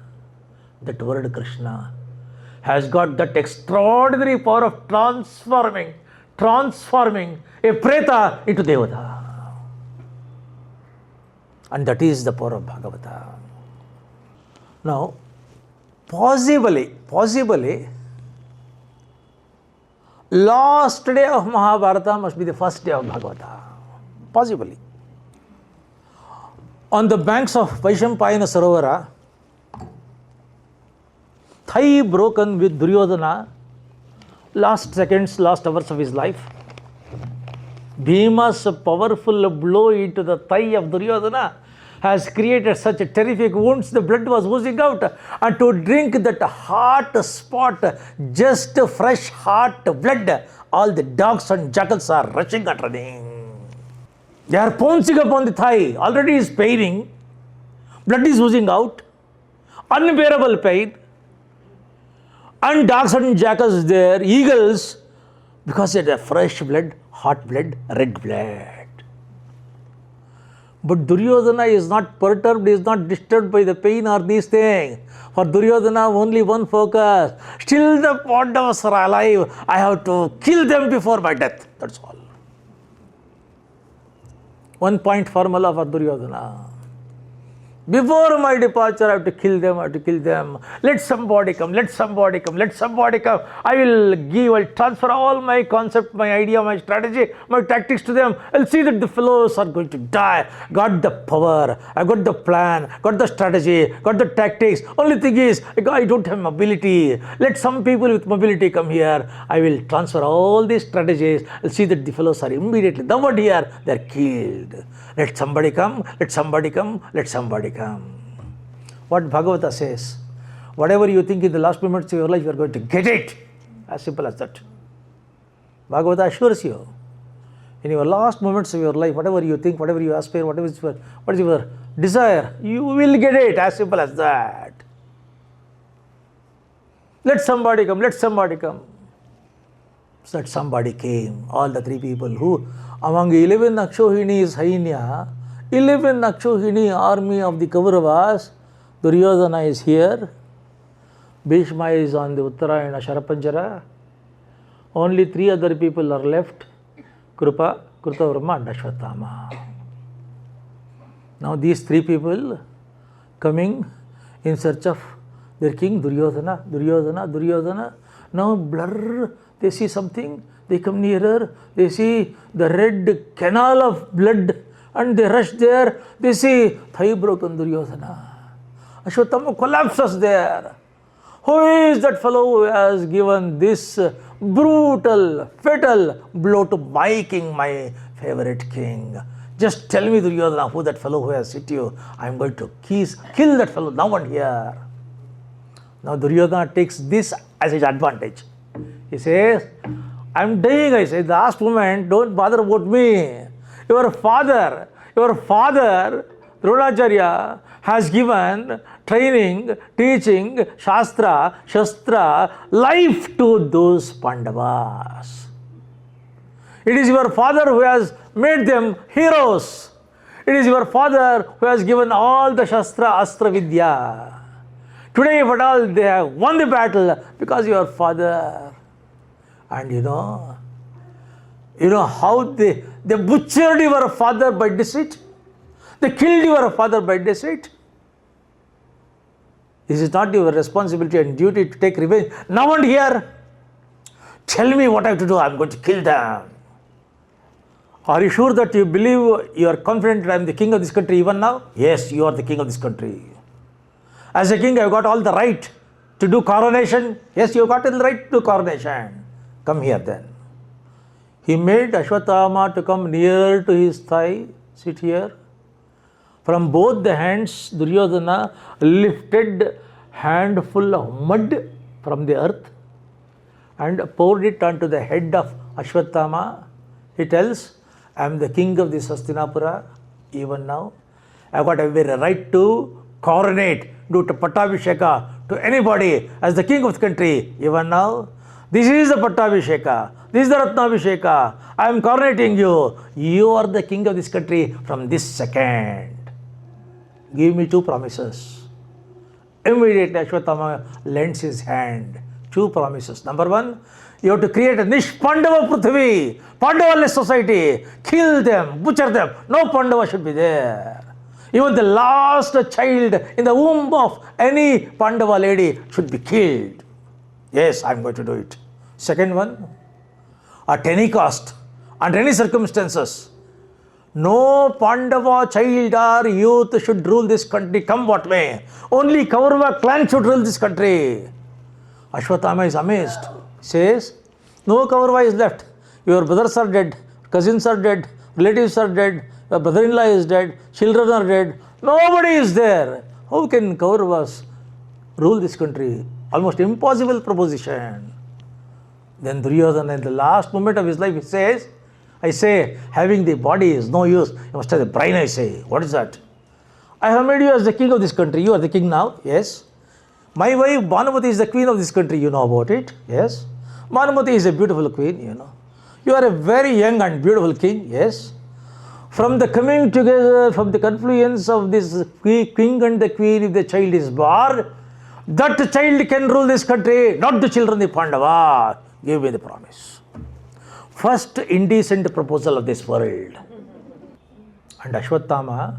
has got that extraordinary power of transforming a Preta into Devata. And that is the power of Bhagavata. Now, possibly, last day of Mahabharata must be the first day of Bhagavata. Possibly. On the banks of Vaishampayana Sarovara, thigh broken with Duryodhana, last seconds, last hours of his life. Bhima's powerful blow into the thigh of Duryodhana has created such terrific wounds, the blood was oozing out. And to drink that hot spot, just fresh hot blood, all the dogs and jackals are rushing and running. They are pouncing upon the thigh, already is paining, blood is oozing out, unbearable pain. And dogs and jackals there, eagles, because it is fresh blood, hot blood, red blood. But Duryodhana is not perturbed, is not disturbed by the pain or these things. For Duryodhana, only one focus. Still the Pandavas are alive. I have to kill them before my death. That's all. One point formula for Duryodhana. Before my departure, I have to kill them, I have to kill them. Let somebody come, let somebody come, let somebody come. I will transfer all my concept, my idea, my strategy, my tactics to them. I'll see that the fellows are going to die. Got the power, I got the plan, got the strategy, got the tactics. Only thing is, I don't have mobility. Let some people with mobility come here. I will transfer all these strategies. I'll see that the fellows are immediately, the word here, they're killed. Let somebody come, let somebody come, let somebody come. What Bhagavata says, whatever you think in the last moments of your life, you are going to get it. As simple as that. Bhagavata assures you, in your last moments of your life, whatever you think, whatever you aspire, what is your desire, you will get it. As simple as that. Let somebody come, let somebody come. So that somebody came, all the three people who, among 11 Akshohini's Sainya, 11 Akshohini army of the Kauravas, Duryodhana is here, Bhishma is on the Uttarayana Sharapanjara, only 3 other people are left, Krupa, Krutavarma and Ashwatthama. Now these 3 people coming in search of their king Duryodhana, Duryodhana. Now blur, they see something, they come nearer, they see the red canal of blood and they rush there, they see thigh broken Duryodhana. Ashwatthama collapses there. Who is that fellow who has given this brutal, fatal blow to my king, my favorite king? Just tell me, Duryodhana, who that fellow who has hit you. I am going to kill that fellow now and here. Now Duryodhana takes this as his advantage. He says, I am dying, I say, the last moment, don't bother about me. Your father, Dronacharya, has given training, teaching, shastra, life to those Pandavas. It is your father who has made them heroes. It is your father who has given all the shastra, astra, vidya. Today, if at all, they have won the battle because your father. And you know how they butchered your father by deceit? They killed your father by deceit. Is it not your responsibility and duty to take revenge now and here? Tell me what I have to do. I am going to kill them. Are you sure that you believe, you are confident that I am the king of this country even now? Yes, you are the king of this country. As a king, I have got all the right to do coronation. Yes, you have got the right to do coronation. Come here then. He made Ashwatthama to come near to his thigh, sit here. From both the hands, Duryodhana lifted handful of mud from the earth and poured it onto the head of Ashwatthama. He tells, I am the king of this Hastinapura even now. I have got every right to coronate, do Pattabhisheka to anybody as the king of the country even now. This is the Pattabhisheka. This is the Ratnabhisheka. I am coronating you. You are the king of this country from this second. Give me 2 promises. Immediately Ashwatthama lends his hand. 2 promises. Number 1, you have to create a Nishpandava Prithvi, Pandava-less society. Kill them, butcher them. No Pandava should be there. Even the last child in the womb of any Pandava lady should be killed. Yes, I am going to do it. Second one, at any cost, under any circumstances, no Pandava child or youth should rule this country, come what may. Only Kaurava clan should rule this country. Ashwatthama is amazed. Says, no Kaurava is left. Your brothers are dead, cousins are dead, relatives are dead, your brother-in-law is dead, children are dead. Nobody is there. How can Kauravas rule this country? Almost impossible proposition. Then Duryodhana, in the last moment of his life, he says, I say, having the body is no use. You must have the brain, I say. What is that? I have made you as the king of this country. You are the king now. Yes. My wife Bhanumati is the queen of this country. You know about it. Yes. Bhanumati is a beautiful queen, you know. You are a very young and beautiful king. Yes. From the coming together, from the confluence of this king and the queen, if the child is born, that child can rule this country, not the children of Pandava. Give me the promise. First indecent proposal of this world. And Ashwatthama,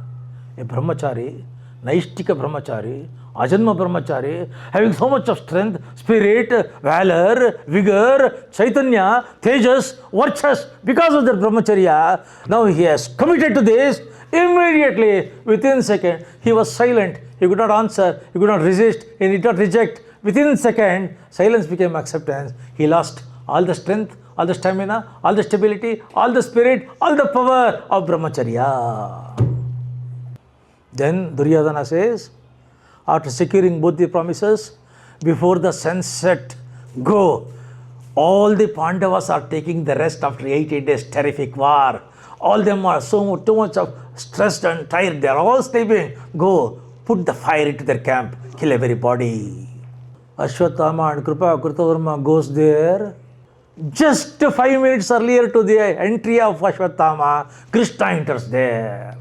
a brahmachari, Naishtika brahmachari, Ajanma brahmachari, having so much of strength, spirit, valor, vigor, chaitanya, tejas, varchas, because of their brahmacharya, now he has committed to this. Immediately, within second, he was silent. He could not answer, he could not resist, he did not reject. Within second, silence became acceptance. He lost all the strength, all the stamina, all the stability, all the spirit, all the power of brahmacharya. Then Duryodhana says, after securing both the promises, before the sunset, go. All the Pandavas are taking the rest after 80 days terrific war. All them are too much of stressed and tired. They are all sleeping. Go, put the fire into their camp, kill everybody. Ashwatthama and Krutavarma goes there. Just 5 minutes earlier to the entry of Ashwatthama, Krishna enters there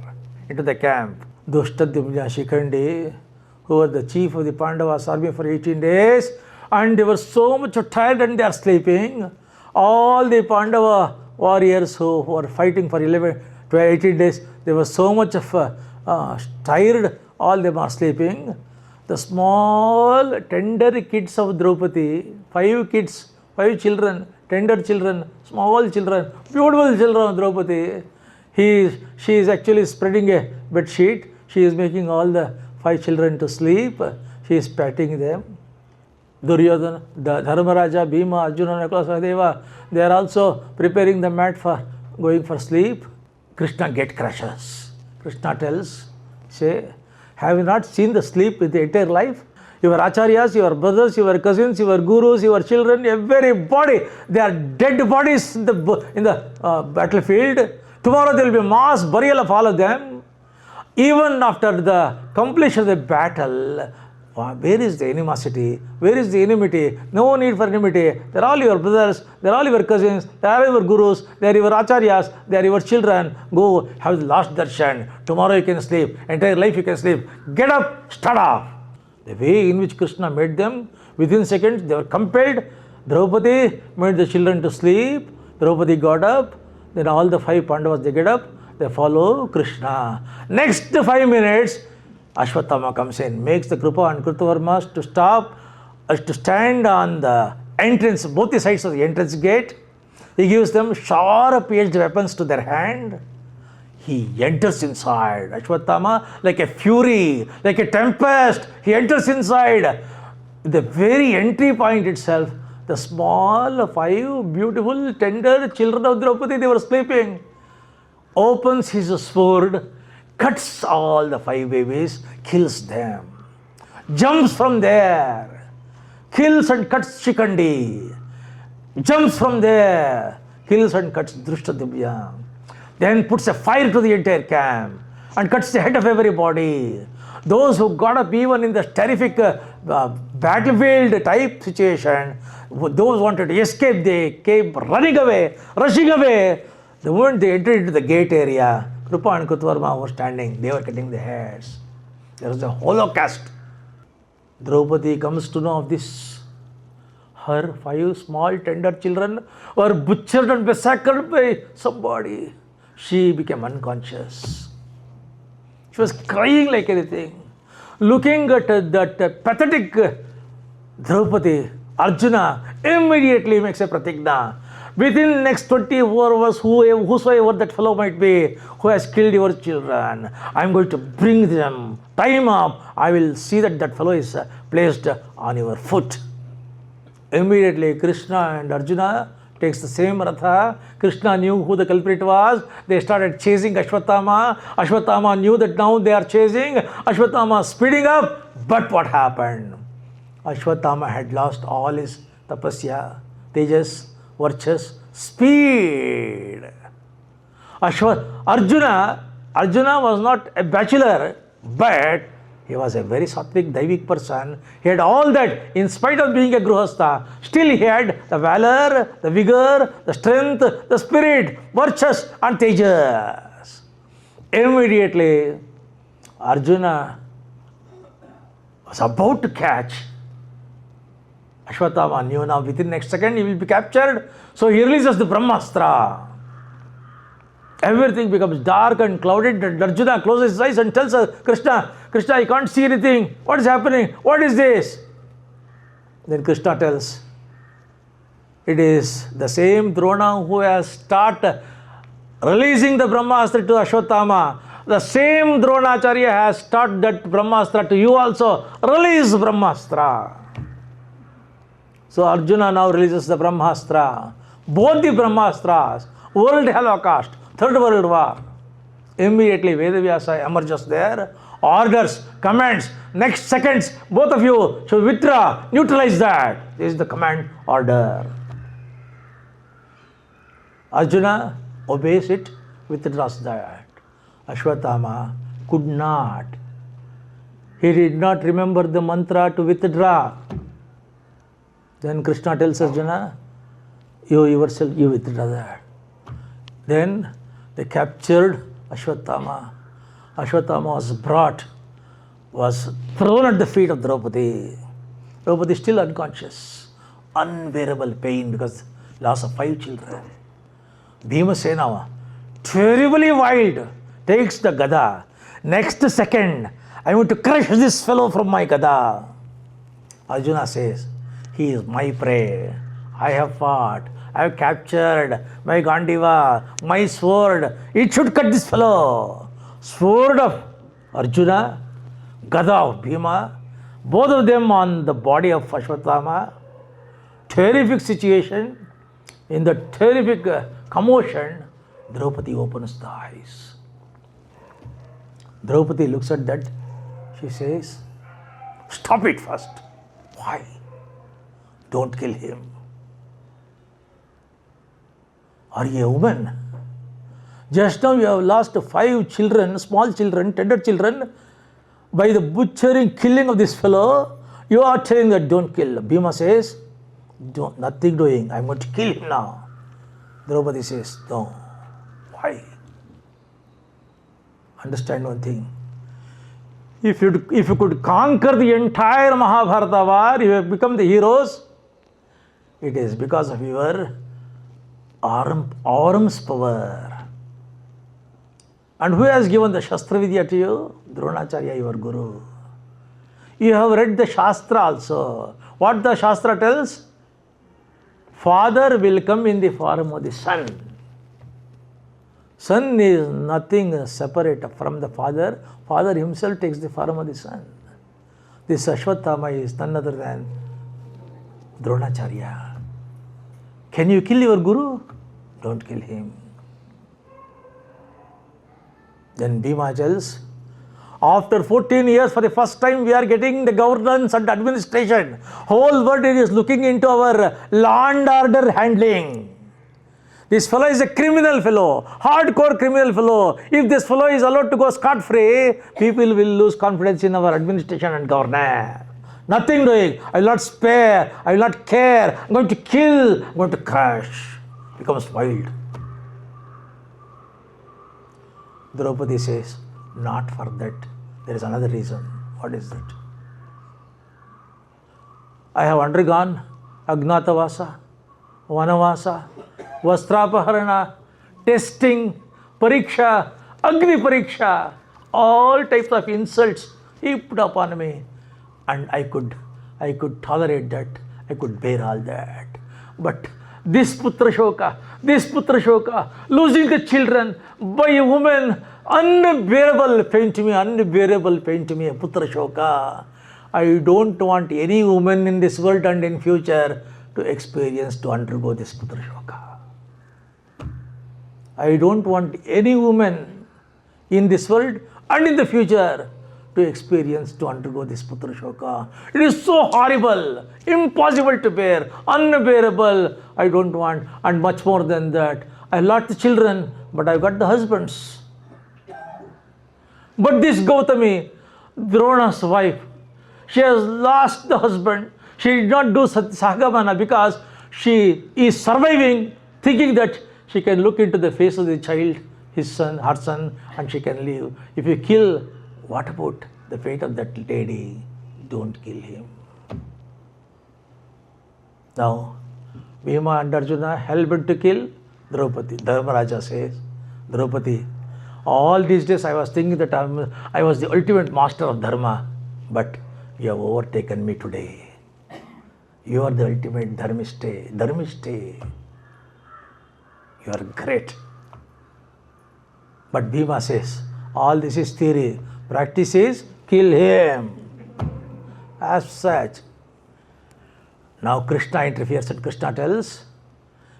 into the camp. Dushtadhyamna Shikhandi, who were the chief of the Pandavas army for 18 days, and they were so much tired and they are sleeping. All the Pandava warriors who were fighting for 18 days, they were so much of tired, all them are sleeping. The small tender kids of Draupadi, 5 kids, 5 children, tender children, small children, beautiful children of Draupadi. She is actually spreading a bed sheet. She is making all the 5 children to sleep. She is patting them. Duryodhana, Dharmaraja, Bhima, Arjuna, Nakula, Sahadeva, they are also preparing the mat for going for sleep. Krishna get crushes. Krishna tells, say, have you not seen the sleep with the entire life? Your acharyas, your brothers, your cousins, your gurus, your children, everybody, they are dead bodies in the battlefield. Tomorrow there will be mass burial of all of them. Even after the completion of the battle, where is the animosity? Where is the enmity? No need for enmity. They are all your brothers, they are all your cousins, they are your gurus, they are your acharyas, they are your children. Go have the last darshan. Tomorrow you can sleep. Entire life you can sleep. Get up, start off. The way in which Krishna made them, within seconds they were compelled. Draupadi made the children to sleep. Draupadi got up. Then all the 5 Pandavas, they get up. They follow Krishna. Next 5 minutes, Ashwatthama comes in, makes the Krupa and Krutavarmas to stop, to stand on the entrance, both the sides of the entrance gate. He gives them sharp-edged weapons to their hand. He enters inside. Ashwatthama, like a fury, like a tempest, he enters inside. The very entry point itself, the small 5 beautiful, tender children of Draupadi, they were sleeping. Opens his sword, cuts all the 5 babies, kills them. Jumps from there, kills and cuts Shikhandi. Jumps from there, kills and cuts Drushtadhyumna. Then puts a fire to the entire camp and cuts the head of everybody. Those who got up even in the terrific battlefield type situation, those wanted to escape, they came running away, rushing away. The moment they entered into the gate area, Krupa and Krutavarma were standing, they were cutting their heads. There was a holocaust. Draupadi comes to know of this. Her 5 small tender children were butchered and massacred by somebody. She became unconscious. She was crying like anything. Looking at that pathetic Draupadi, Arjuna immediately makes a pratigna. Within next 24 hours, whosoever that fellow might be, who has killed your children, I am going to bring them. Time up, I will see that that fellow is placed on your foot. Immediately, Krishna and Arjuna takes the same ratha. Krishna knew who the culprit was. They started chasing Ashwatthama. Ashwatthama knew that now they are chasing. Ashwatthama speeding up. But what happened? Ashwatthama had lost all his tapasya, tejas, virtues, speed. Arjuna was not a bachelor, but he was a very sattvic, daivik person. He had all that. In spite of being a gruhastha, still he had the valor, the vigor, the strength, the spirit, virtues and tejas. Immediately, Arjuna was about to catch. Ashwatthama knew now within next second he will be captured. So he releases the Brahmastra. Everything becomes dark and clouded. Arjuna closes his eyes and tells Krishna, Krishna, I can't see anything. What is happening? What is this? Then Krishna tells, it is the same Drona who has started releasing the Brahmastra to Ashwatthama. The same Dronacharya has taught that Brahmastra to you also. Release Brahmastra. So Arjuna now releases the Brahmastra. Both the Brahmastras, world holocaust, Third World War. Immediately Vedavyasa emerges there, orders, commands, next seconds, both of you should withdraw, neutralize that. This is the command order. Arjuna obeys it, withdraws that. Ashwatthama could not. He did not remember the mantra to withdraw. Then Krishna tells Arjuna, you yourself, you withdraw that. Then they captured Ashwatthama. Ashwatthama was thrown at the feet of Draupadi. Draupadi is still unconscious. Unbearable pain because loss of 5 children. Bhimasena, terribly wild, takes the Gada. Next second, I want to crush this fellow from my Gada. Arjuna says, he is my prey. I have fought. I have captured my Gandiva, my sword. It should cut this fellow. Sword of Arjuna, Gada of Bhima, both of them on the body of Ashwatthama. Terrific situation. In the terrific commotion, Draupadi opens the eyes. Draupadi looks at that. She says, stop it first. Why? Don't kill him. Are you a woman? Just now you have lost 5 children, small children, tender children, by the butchering, killing of this fellow. You are telling that don't kill. Bhima says, nothing doing. I'm going to kill him now. Draupadi says, no. Why? Understand one thing. If you could conquer the entire Mahabharata war, you have become the heroes. It is because of your arms power. And who has given the Shastra Vidya to you? Dronacharya, your guru. You have read the Shastra also. What the Shastra tells? Father will come in the form of the son. Son is nothing separate from the father. Father himself takes the form of the son. This Ashwatthama is none other than Dronacharya. Can you kill your guru? Don't kill him. Then Bhima tells, after 14 years, for the first time, we are getting the governance and administration. Whole world is looking into our law and order handling. This fellow is a criminal fellow, hardcore criminal fellow. If this fellow is allowed to go scot-free, people will lose confidence in our administration and governance. Nothing doing. I will not spare. I will not care. I'm going to kill. I'm going to crush. Becomes wild. Draupadi says, not for that. There is another reason. What is that? I have undergone Agnatavasa, Vanavasa, Vastrapaharana, testing, Pariksha, Agni Pariksha, all types of insults heaped upon me. And I could tolerate that. I could bear all that. But this Putra Shoka, losing the children by a woman, unbearable pain to me, Putra Shoka. I don't want any woman in this world and in future to undergo this Putra Shoka. I don't want any woman in this world and in the future to undergo this Putra Shoka. It is so horrible, impossible to bear, unbearable. I don't want, and much more than that. I lost the children, but I got the husbands. But this Gautami, Drona's wife, she has lost the husband. She did not do Sahagamana because she is surviving, thinking that she can look into the face of the child, his son, her son, and she can live. If you kill, what about the fate of that lady? Don't kill him. Now, Bhima and Arjuna helped to kill Draupadi. Dharmaraja says, Draupadi, all these days I was thinking that I was the ultimate master of Dharma, but you have overtaken me today. You are the ultimate Dharmiste. You are great. But Bhima says, all this is theory. Practice is kill him. As such. Now Krishna interferes and Krishna tells,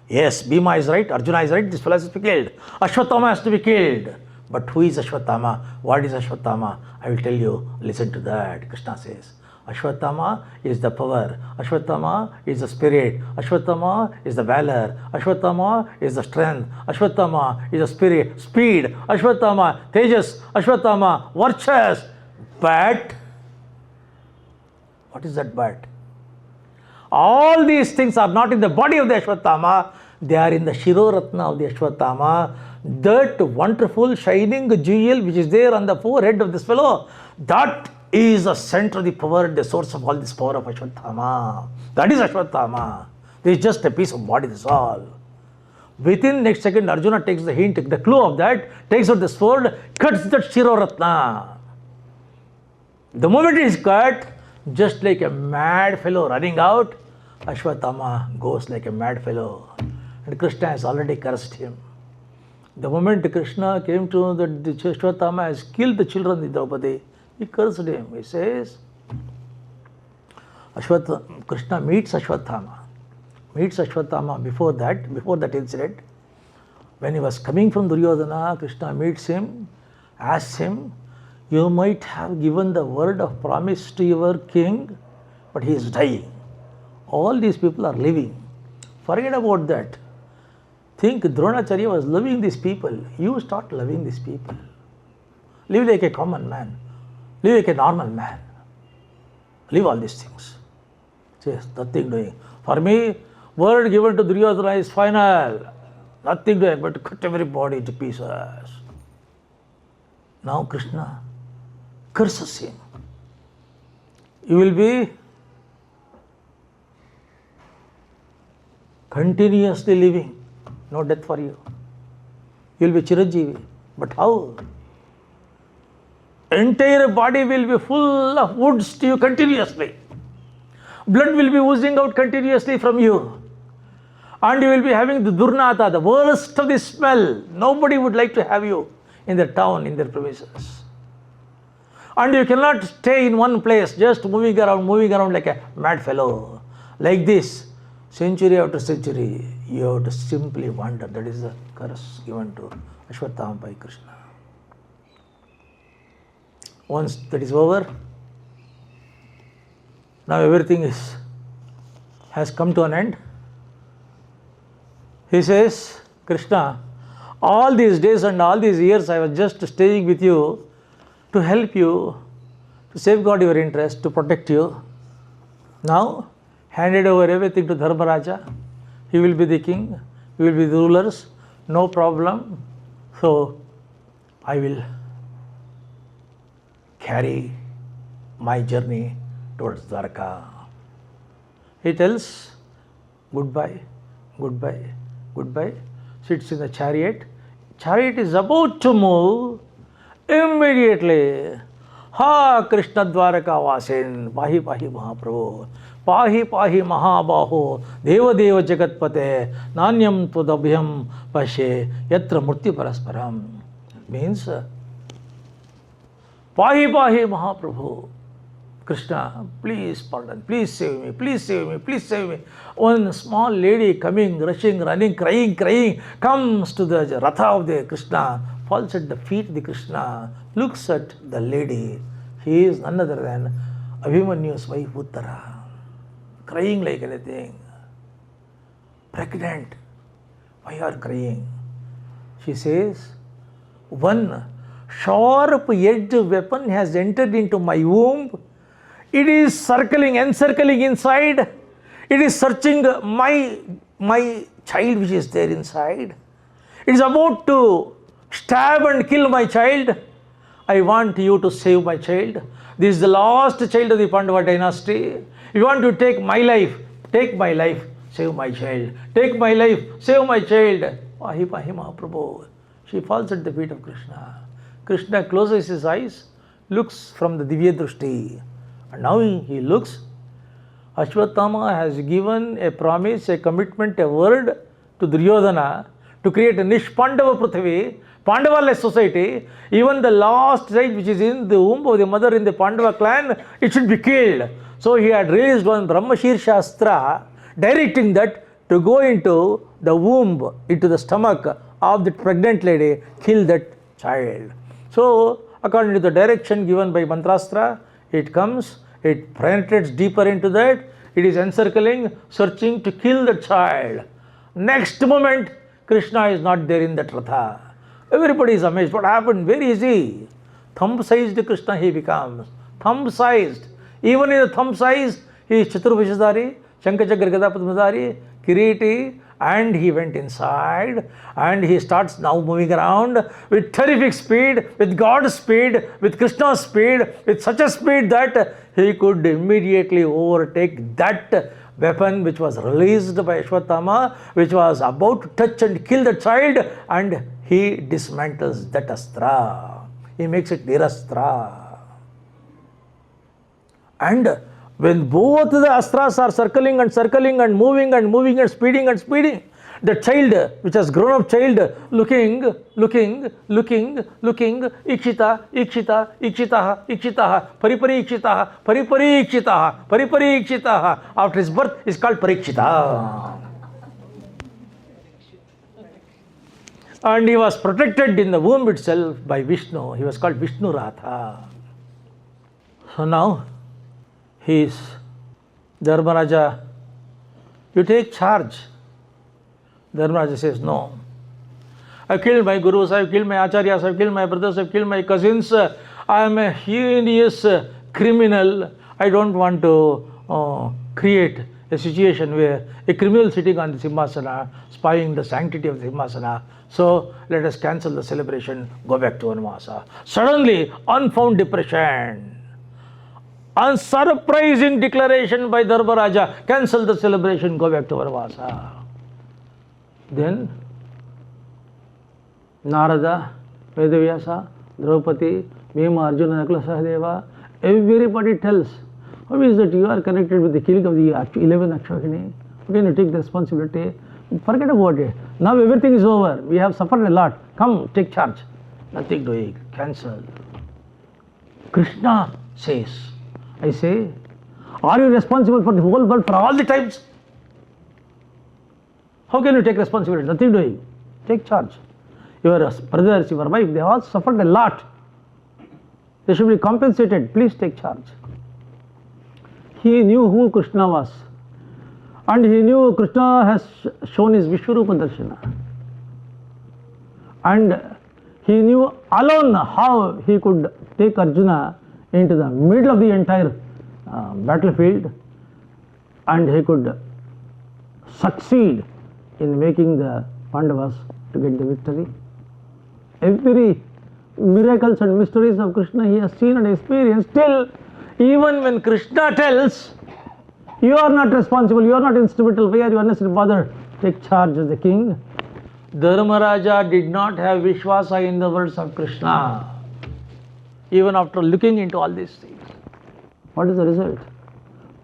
yes, Bhima is right, Arjuna is right, this fellow has to be killed. Ashwatthama has to be killed. But who is Ashwatthama? What is Ashwatthama? I will tell you, listen to that. Krishna says, Ashwatthama is the power. Ashwatthama is the spirit. Ashwatthama is the valor. Ashwatthama is the strength. Ashwatthama is the spirit, speed. Ashwatthama, tejas. Ashwatthama, varchas. But, what is that but? All these things are not in the body of the Ashwatthama. They are in the Shiroratna of the Ashwatthama. That wonderful shining jewel which is there on the forehead of this fellow, that is the center of the power, the source of all this power of Ashwatthama. That is Ashwatthama. This is just a piece of body, that's all. Within next second, Arjuna takes the hint, the clue of that, takes out the sword, cuts that Shiroratna. The moment it is cut, just like a mad fellow running out, Ashwatthama goes like a mad fellow. And Krishna has already cursed him. The moment Krishna came to know that the Ashwatthama has killed the children of Draupadi, he cursed him. He says, Krishna meets Ashwatthama. Before that incident, when he was coming from Duryodhana, Krishna meets him, asks him, you might have given the word of promise to your king, but he is dying. All these people are living. Forget about that. Think Dronacharya was loving these people. You start loving these people. Live like a common man. Live like a normal man. Live all these things. Yes, nothing doing. For me, word given to Duryodhana is final. Nothing doing but to cut everybody to pieces. Now Krishna curses him. You will be continuously living. No death for you. You will be Chiranjeevi. But how? Entire body will be full of wounds to you continuously. Blood will be oozing out continuously from you. And you will be having the Durnata, the worst of the smell. Nobody would like to have you in their town, in their premises. And you cannot stay in one place, just moving around like a mad fellow. Like this, century after century, you have to simply wander. That is the curse given to Ashwatthama by Krishna. Once that is over, now everything has come to an end. He says, Krishna, all these days and all these years I was just staying with you to help you, to safeguard your interest, to protect you. Now, handed over everything to Dharmaraja. He will be the king, he will be the rulers, no problem. So, I will carry my journey towards Dwarka. He tells, goodbye, goodbye, goodbye. Sits in the chariot. Chariot is about to move. Immediately, Ha Krishna Dwaraka Vasin, Pahi Pahi Mahaprabhu, Pahi Pahi Mahabaho, Deva Deva Jagatpate, Nanyam Tudabhyam Pashe, Yatra Murti Parasparam. Means, Pahi Pahi Mahaprabhu, Krishna, please pardon, please save me, please save me, please save me. One small lady coming, rushing, running, crying, comes to the Ratha of the Krishna, falls at the feet of the Krishna, looks at the lady. She is none other than Abhimanyu's wife Uttara, crying like anything. Pregnant. Why are you crying? She says, one sharp-edged weapon has entered into my womb. It is encircling inside. It is searching my child which is there inside. It is about to stab and kill my child. I want you to save my child. This is the last child of the Pandava dynasty. If you want to take my life, save my child. Take my life, save my child. Pahi pahi Mahaprabhu. She falls at the feet of Krishna. Krishna closes his eyes, looks from the Divya Drushti. And now he looks. Ashwatthama has given a promise, a commitment, a word to Duryodhana to create a Nishpandava Prithvi, Pandava-less society. Even the last child which is in the womb of the mother in the Pandava clan, it should be killed. So he had released one Brahmashirsha Astra, directing that to go into the womb, into the stomach of the pregnant lady, kill that child. So according to the direction given by Mantrastra, it comes, it penetrates deeper into that, it is encircling, searching to kill the child. Next moment, Krishna is not there in that Ratha. Everybody is amazed. What happened? Very easy. Thumb-sized Krishna he becomes. Thumb-sized. Even in the thumb size, he is Chaturbhujadhari, Shankachakra Gada Padmadhari, Kiriti, and he went inside and he starts now moving around with terrific speed, with God's speed, with Krishna's speed, with such a speed that he could immediately overtake that weapon which was released by Ashwatthama, which was about to touch and kill the child, and he dismantles that astra. He makes it nirastra. And when both the astras are circling and circling and moving and moving and speeding, the child, which has grown up child, looking, ikshita, paripari. After his birth is called Parikshita. And he was protected in the womb itself by Vishnu. He was called Vishnu Ratha. So now, he is Dharmaraja, you take charge. Dharmaraja says, no. I've killed my gurus, I've killed my acharyas, I've killed my brothers, I've killed my cousins. I am a heinous criminal. I don't want to create a situation where a criminal sitting on the Simhasana, spying the sanctity of the Simhasana. So let us cancel the celebration, go back to Vanvasa. Suddenly, unfound depression. Unsurprising declaration by Dharmaraja, cancel the celebration, go back to Vanvasa. Then Narada, Vedavyasa, Draupadi, Bhima, Arjuna, Nakula, Sahadeva, everybody tells, how is that you are connected with the killing of the 11 Akshauhini? How can you take the responsibility? Forget about it. Now everything is over. We have suffered a lot. Come, take charge. Nothing doing. Cancel. Krishna says, I say, are you responsible for the whole world for all the times? How can you take responsibility? Nothing doing. Take charge. Your brothers, your wife, they all suffered a lot. They should be compensated. Please take charge. He knew who Krishna was. And he knew Krishna has shown his Vishwarupa Darshana. And he knew alone how he could take Arjuna into the middle of the entire battlefield, and he could succeed in making the Pandavas to get the victory. Every miracles and mysteries of Krishna he has seen and experienced. Still, even when Krishna tells, you are not responsible, you are not instrumental, why are you unnecessarily bothered? Take charge as the king. Dharmaraja did not have Vishwasa in the words of Krishna, even after looking into all these things. What is the result?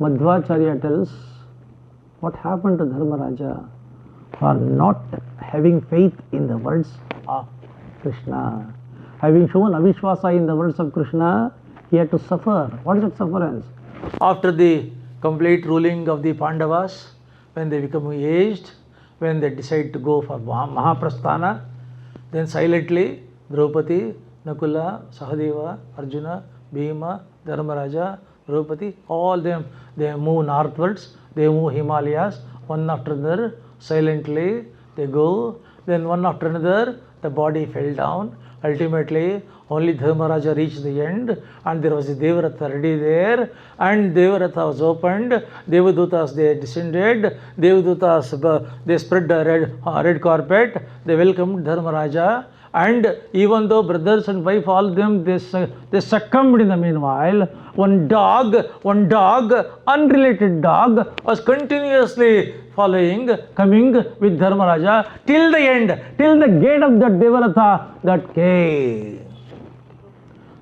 Madhvacharya tells what happened to Dharmaraja for not having faith in the words of Krishna. Having shown Avishwasa in the words of Krishna, he had to suffer. What is that sufferance? After the complete ruling of the Pandavas, when they become aged, when they decide to go for Mahaprasthana, then silently Draupadi, Nakula, Sahadeva, Arjuna, Bhima, Dharmaraja, Draupadi, all them, they move northwards, they move Himalayas, one after another, silently they go, then one after another the body fell down. Ultimately, only Dharmaraja reached the end, and there was a Devaratha ready there, and Devaratha was opened, Devadutas they descended, Devadutas they spread the red carpet, they welcomed Dharmaraja, And even though brothers and wife, all them, they succumbed in the meanwhile. One dog, unrelated dog, was continuously coming with Dharmaraja till the end, till the gate of that Devaratha, that cave.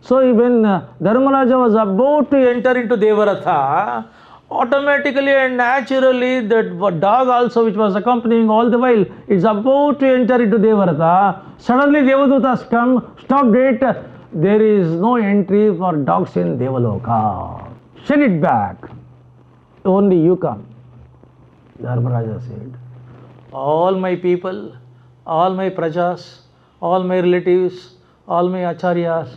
So when Dharmaraja was about to enter into Devaratha, automatically and naturally that dog also, which was accompanying all the while, is about to enter into Devaratha. Suddenly Devadutas come, stopped it. There is no entry for dogs in Devaloka. Send it back. Only you come. Dharmaraja said, all my people, all my prajas, all my relatives, all my acharyas,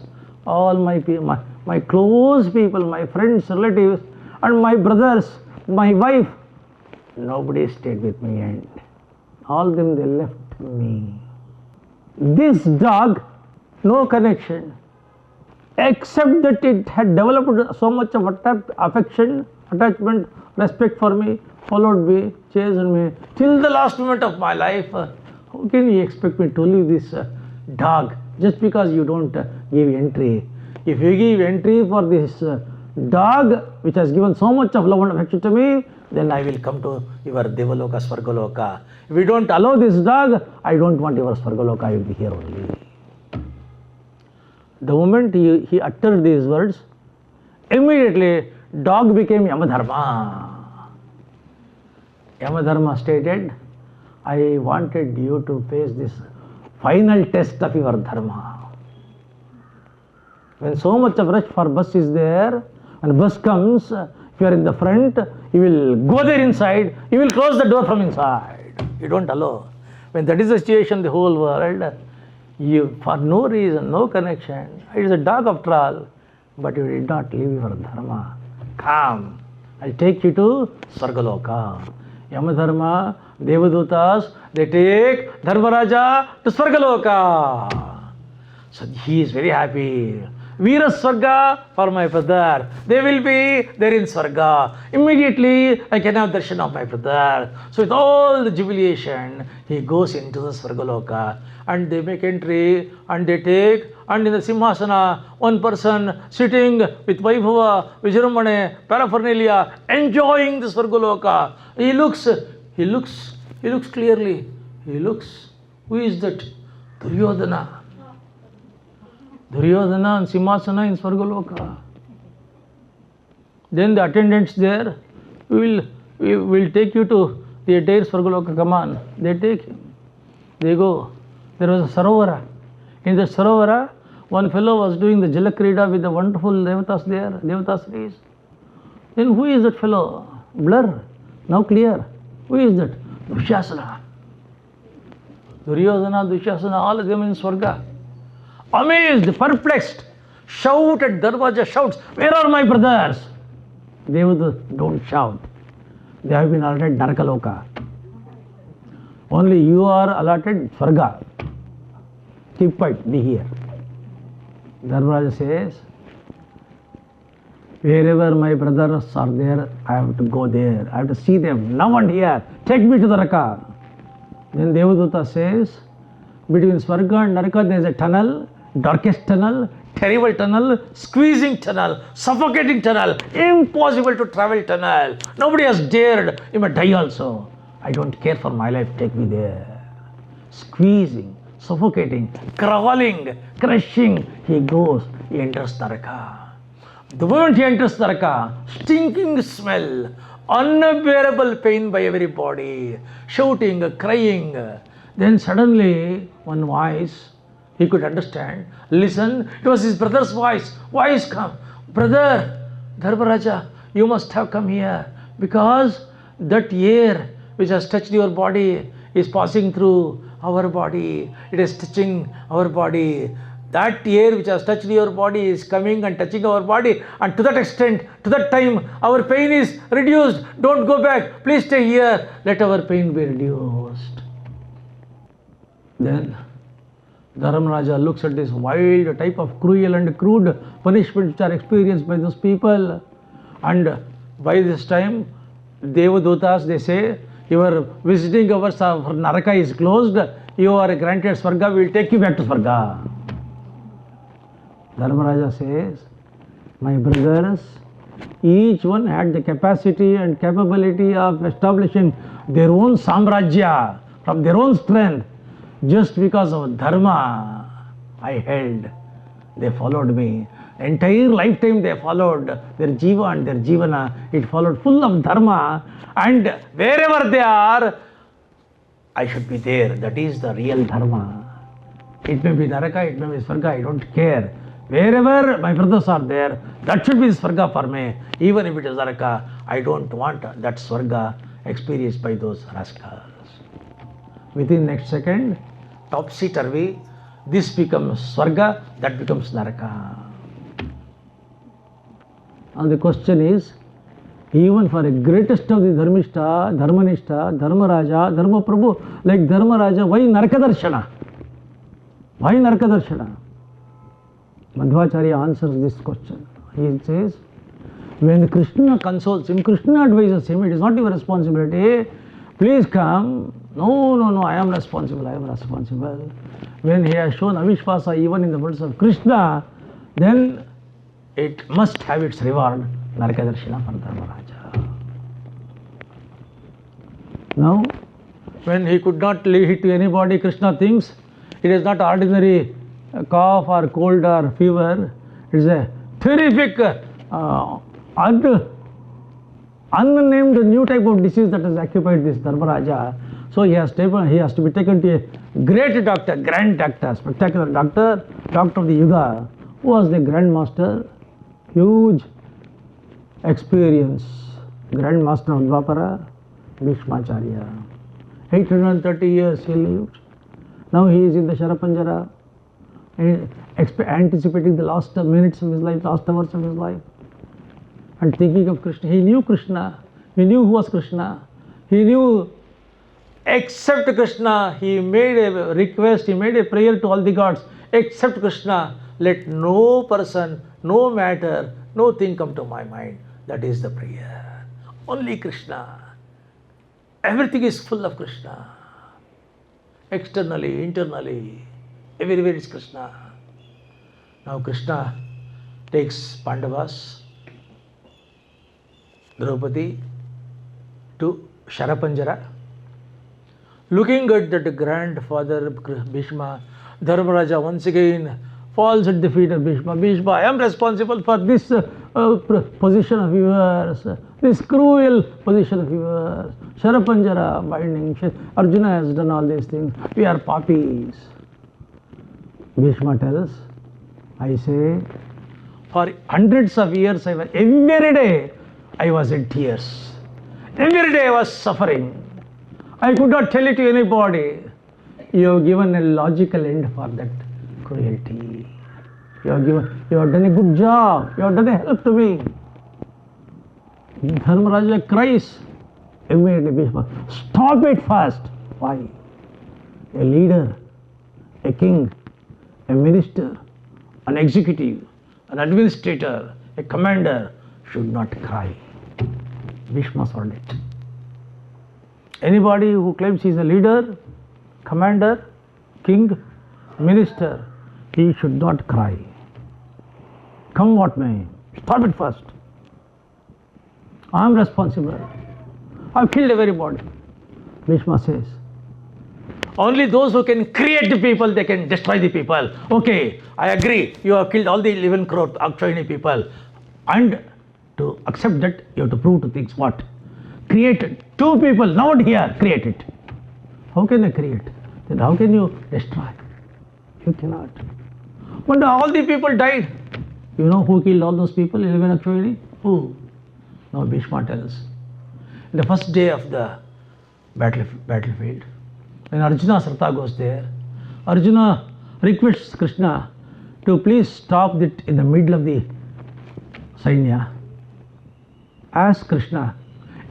all my close people, my friends, relatives, and my brothers, my wife, nobody stayed with me, and all them they left me. This dog, no connection, except that it had developed so much of affection, attachment, respect for me, followed me, chased me till the last moment of my life. How can you expect me to leave this dog just because you don't give entry? If you give entry for this dog which has given so much of love and affection to me, then I will come to your Devaloka, Svargaloka. If you don't allow this dog, I don't want your Svargaloka, I will be here only. The moment he uttered these words, immediately dog became Yamadharma. Yamadharma stated, I wanted you to face this final test of your dharma. When so much of rush for bus is there, and bus comes, if you are in the front, you will go there inside, you will close the door from inside. You don't allow. When that is the situation, the whole world, you, for no reason, no connection, it is a dog after all, but you did not leave your dharma. Come, I'll take you to Svargaloka. Yamadharma, Devadutas, they take Dharmaraja to Svargaloka. So he is very happy. Veera Swarga for my brother. They will be there in Swarga. Immediately I can have darshan of my brother. So with all the jubilation, he goes into the Svargaloka and they make entry and they take, and in the Simhasana, one person sitting with Vaibhava, with Shiromani, paraphernalia, enjoying the Svargaloka. He looks clearly. He looks, who is that? Duryodhana. Duryodhana and Simhasana in Svargaloka. Then the attendants there, we will take you to the entire Svargaloka, come on. They take him. They go. There was a Sarovara. In the Sarovara, one fellow was doing the Jalakrida with the wonderful Devatas there, Devatasris. Then who is that fellow? Blur. Now clear. Who is that? Dushyasana. Duryodhana, Dushyasana, all of them in Swarga. Amazed, perplexed, shout at Dharmaraja, shouts, where are my brothers? Devadu, don't shout. They have been allotted Narakaloka. Only you are allotted Swarga. Keep quiet, be here. Dharmaraja says, wherever my brothers are there, I have to go there. I have to see them now and here. Take me to the Naraka. Then Devaduta says, between Swarga and Naraka there is a tunnel, darkest tunnel, terrible tunnel, squeezing tunnel, suffocating tunnel, impossible to travel tunnel. Nobody has dared. You may die also. I don't care for my life, take me there. Squeezing, suffocating, crawling, crushing. He goes, he enters Naraka. The moment he enters Naraka, stinking smell, unbearable pain by everybody, shouting, crying. Then suddenly, one voice, he could understand. Listen, it was his brother's voice. Voice come. Brother, Dharmaraja, you must have come here because that air which has touched your body is passing through our body. It is touching our body. That air which has touched your body is coming and touching our body, and to that extent, to that time, our pain is reduced. Don't go back. Please stay here. Let our pain be reduced. Then Dharmaraja looks at this wild type of cruel and crude punishments which are experienced by those people. And by this time, Devadutas, they say, your visiting hours for Naraka is closed. you are granted Swarga, we will take you back to Swarga. Dharmaraja says, my brothers, each one had the capacity and capability of establishing their own samrajya from their own strength. Just because of dharma I held, they followed me. Entire lifetime they followed their jiva and their jivana. It followed full of dharma, and wherever they are, I should be there. That is the real dharma. It may be Naraka, it may be Swarga, I don't care. Wherever my brothers are there, that should be Swarga for me. Even if it is Naraka, I don't want that Swarga experienced by those rascals. Within next second, topsy-turvy, this becomes Swarga, that becomes Naraka. And the question is, even for the greatest of the Dharmishta, Dharmanishta, Dharmaraja, Dharma Prabhu, like Dharmaraja, why Naraka Darshana? Why Naraka Darshana? Madhvacharya answers this question. He says, when Krishna consoles him, Krishna advises him, it is not your responsibility, please come. No, I am responsible. When he has shown Avishvasa even in the words of Krishna, then it must have its reward, Naraka Darshana for Dharmaraja. Now, when he could not leave it to anybody, Krishna thinks it is not ordinary cough or cold or fever. It is a terrific, unnamed new type of disease that has occupied this Dharmaraja. So he has to be taken to a great doctor, grand doctor, spectacular doctor, doctor of the Yuga, who was the Grand Master, huge experience, Grand Master of Dwapara, Bhishmacharya. 830 years he lived. Now he is in the Sharapanjara, anticipating the last minutes of his life, last hours of his life, and thinking of Krishna. He knew Krishna. He knew who was Krishna. He knew, except Krishna, he made a request, he made a prayer to all the gods, except Krishna, let no person, no matter, no thing come to my mind. That is the prayer. Only Krishna. Everything is full of Krishna. Externally, internally, everywhere is Krishna. Now Krishna takes Pandavas, Draupadi to Sharapanjara. Looking at that grandfather Bhishma, Dharmaraja once again falls at the feet of Bhishma. Bhishma, I am responsible for this position of yours, this cruel position of yours. Sharapanjara binding, Arjuna has done all these things. We are papis. Bhishma tells, I say, for hundreds of years, every day I was in tears. Every day I was suffering. I could not tell it to anybody. You have given a logical end for that cruelty. You have done a good job. You have done a help to me. Dharmaraja cries. Immediately Bhishma, stop it first. Why? A leader, a king, a minister, an executive, an administrator, a commander should not cry. Bhishma heard it. Anybody who claims he is a leader, commander, king, minister, he should not cry. Come what may, stop it first. I am responsible. I have killed everybody. Bhishma says, only those who can create the people, they can destroy the people. Okay, I agree. You have killed all the 11 crore Akshayani people. And to accept that, you have to prove two things. What? Create two people, not here, create it. How can I create? Then how can you destroy? You cannot. But all the people died. You know who killed all those people, 11 Akshayani? Who? Now Bhishma tells. The first day of the battlefield, when Arjuna's Ratha goes there, Arjuna requests Krishna to please stop it in the middle of the Sainya. Ask Krishna,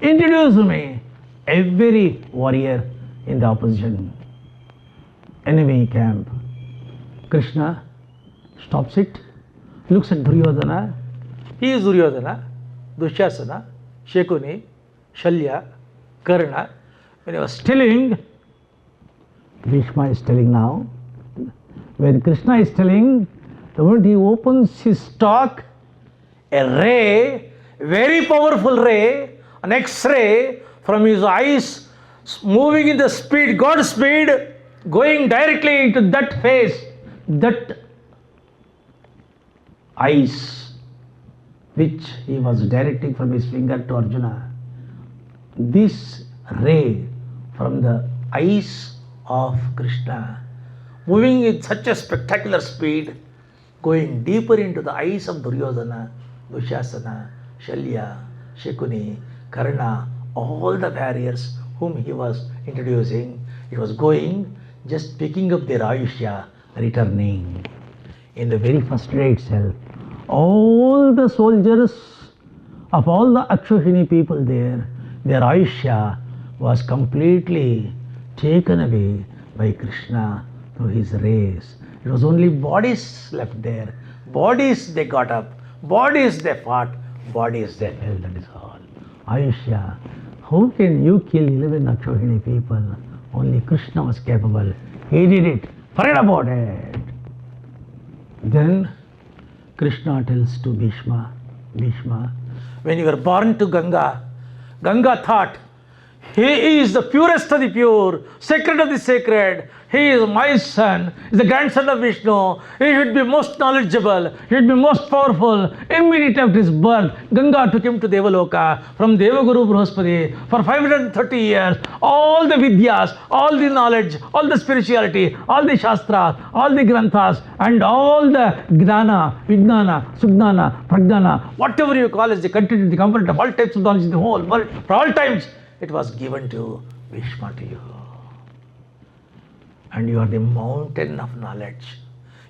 introduce me every warrior in the opposition enemy camp. Krishna stops it, looks at Duryodhana. He is Duryodhana, Dushyasana, Shekuni, Shalya, Karna. When he was telling, Bhishma is telling now. When Krishna is telling, the moment he opens his talk, a ray, very powerful ray, an X-ray from his eyes, moving in the speed, God's speed, going directly into that face, that eyes, which he was directing from his finger to Arjuna. This ray from the eyes of Krishna, moving with such a spectacular speed, going deeper into the eyes of Duryodhana, Dushasana, Shalya, Shakuni, Karna, all the warriors whom he was introducing, it was going, just picking up their Ayushya, returning. In the very first day itself, all the soldiers of all the Akshohini people there, their Ayushya was completely taken away by Krishna through his rays. It was only bodies left there. Bodies they got up, bodies they fought, bodies they fell, that is all. Ayushya, how can you kill 11 Akshohini people? Only Krishna was capable. He did it. Forget about it. Then Krishna tells to Bhishma, Bhishma, when you were born to Ganga, Ganga thought, he is the purest of the pure, sacred of the sacred. He is my son, he is the grandson of Vishnu. He should be most knowledgeable, he should be most powerful. Immediately after his birth, Ganga took him to Devaloka from Devaguru Brahaspati for 530 years. All the Vidyas, all the knowledge, all the spirituality, all the Shastras, all the Granthas, and all the Gnana, Vijnana, Sugnana, Pragnana, whatever you call as the content, the component of all types of knowledge in the whole world, for all times, it was given to Bhishma, to you. And you are the mountain of knowledge.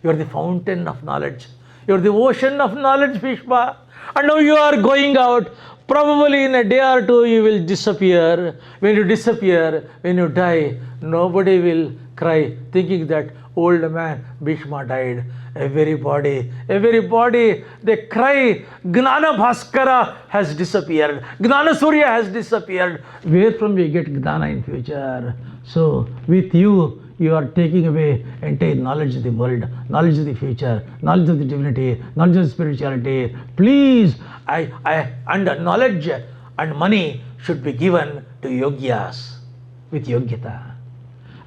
You are the fountain of knowledge. You are the ocean of knowledge, Bhishma. And now you are going out. Probably in a day or two you will disappear. When you disappear, when you die, nobody will cry thinking that old man Bhishma died. Everybody, they cry, Gnana Bhaskara has disappeared. Gnana Surya has disappeared. Where from we get Gnana in future? So with you, you are taking away entire knowledge of the world, knowledge of the future, knowledge of the divinity, knowledge of spirituality. Please, and knowledge and money should be given to yogyas with yogyata.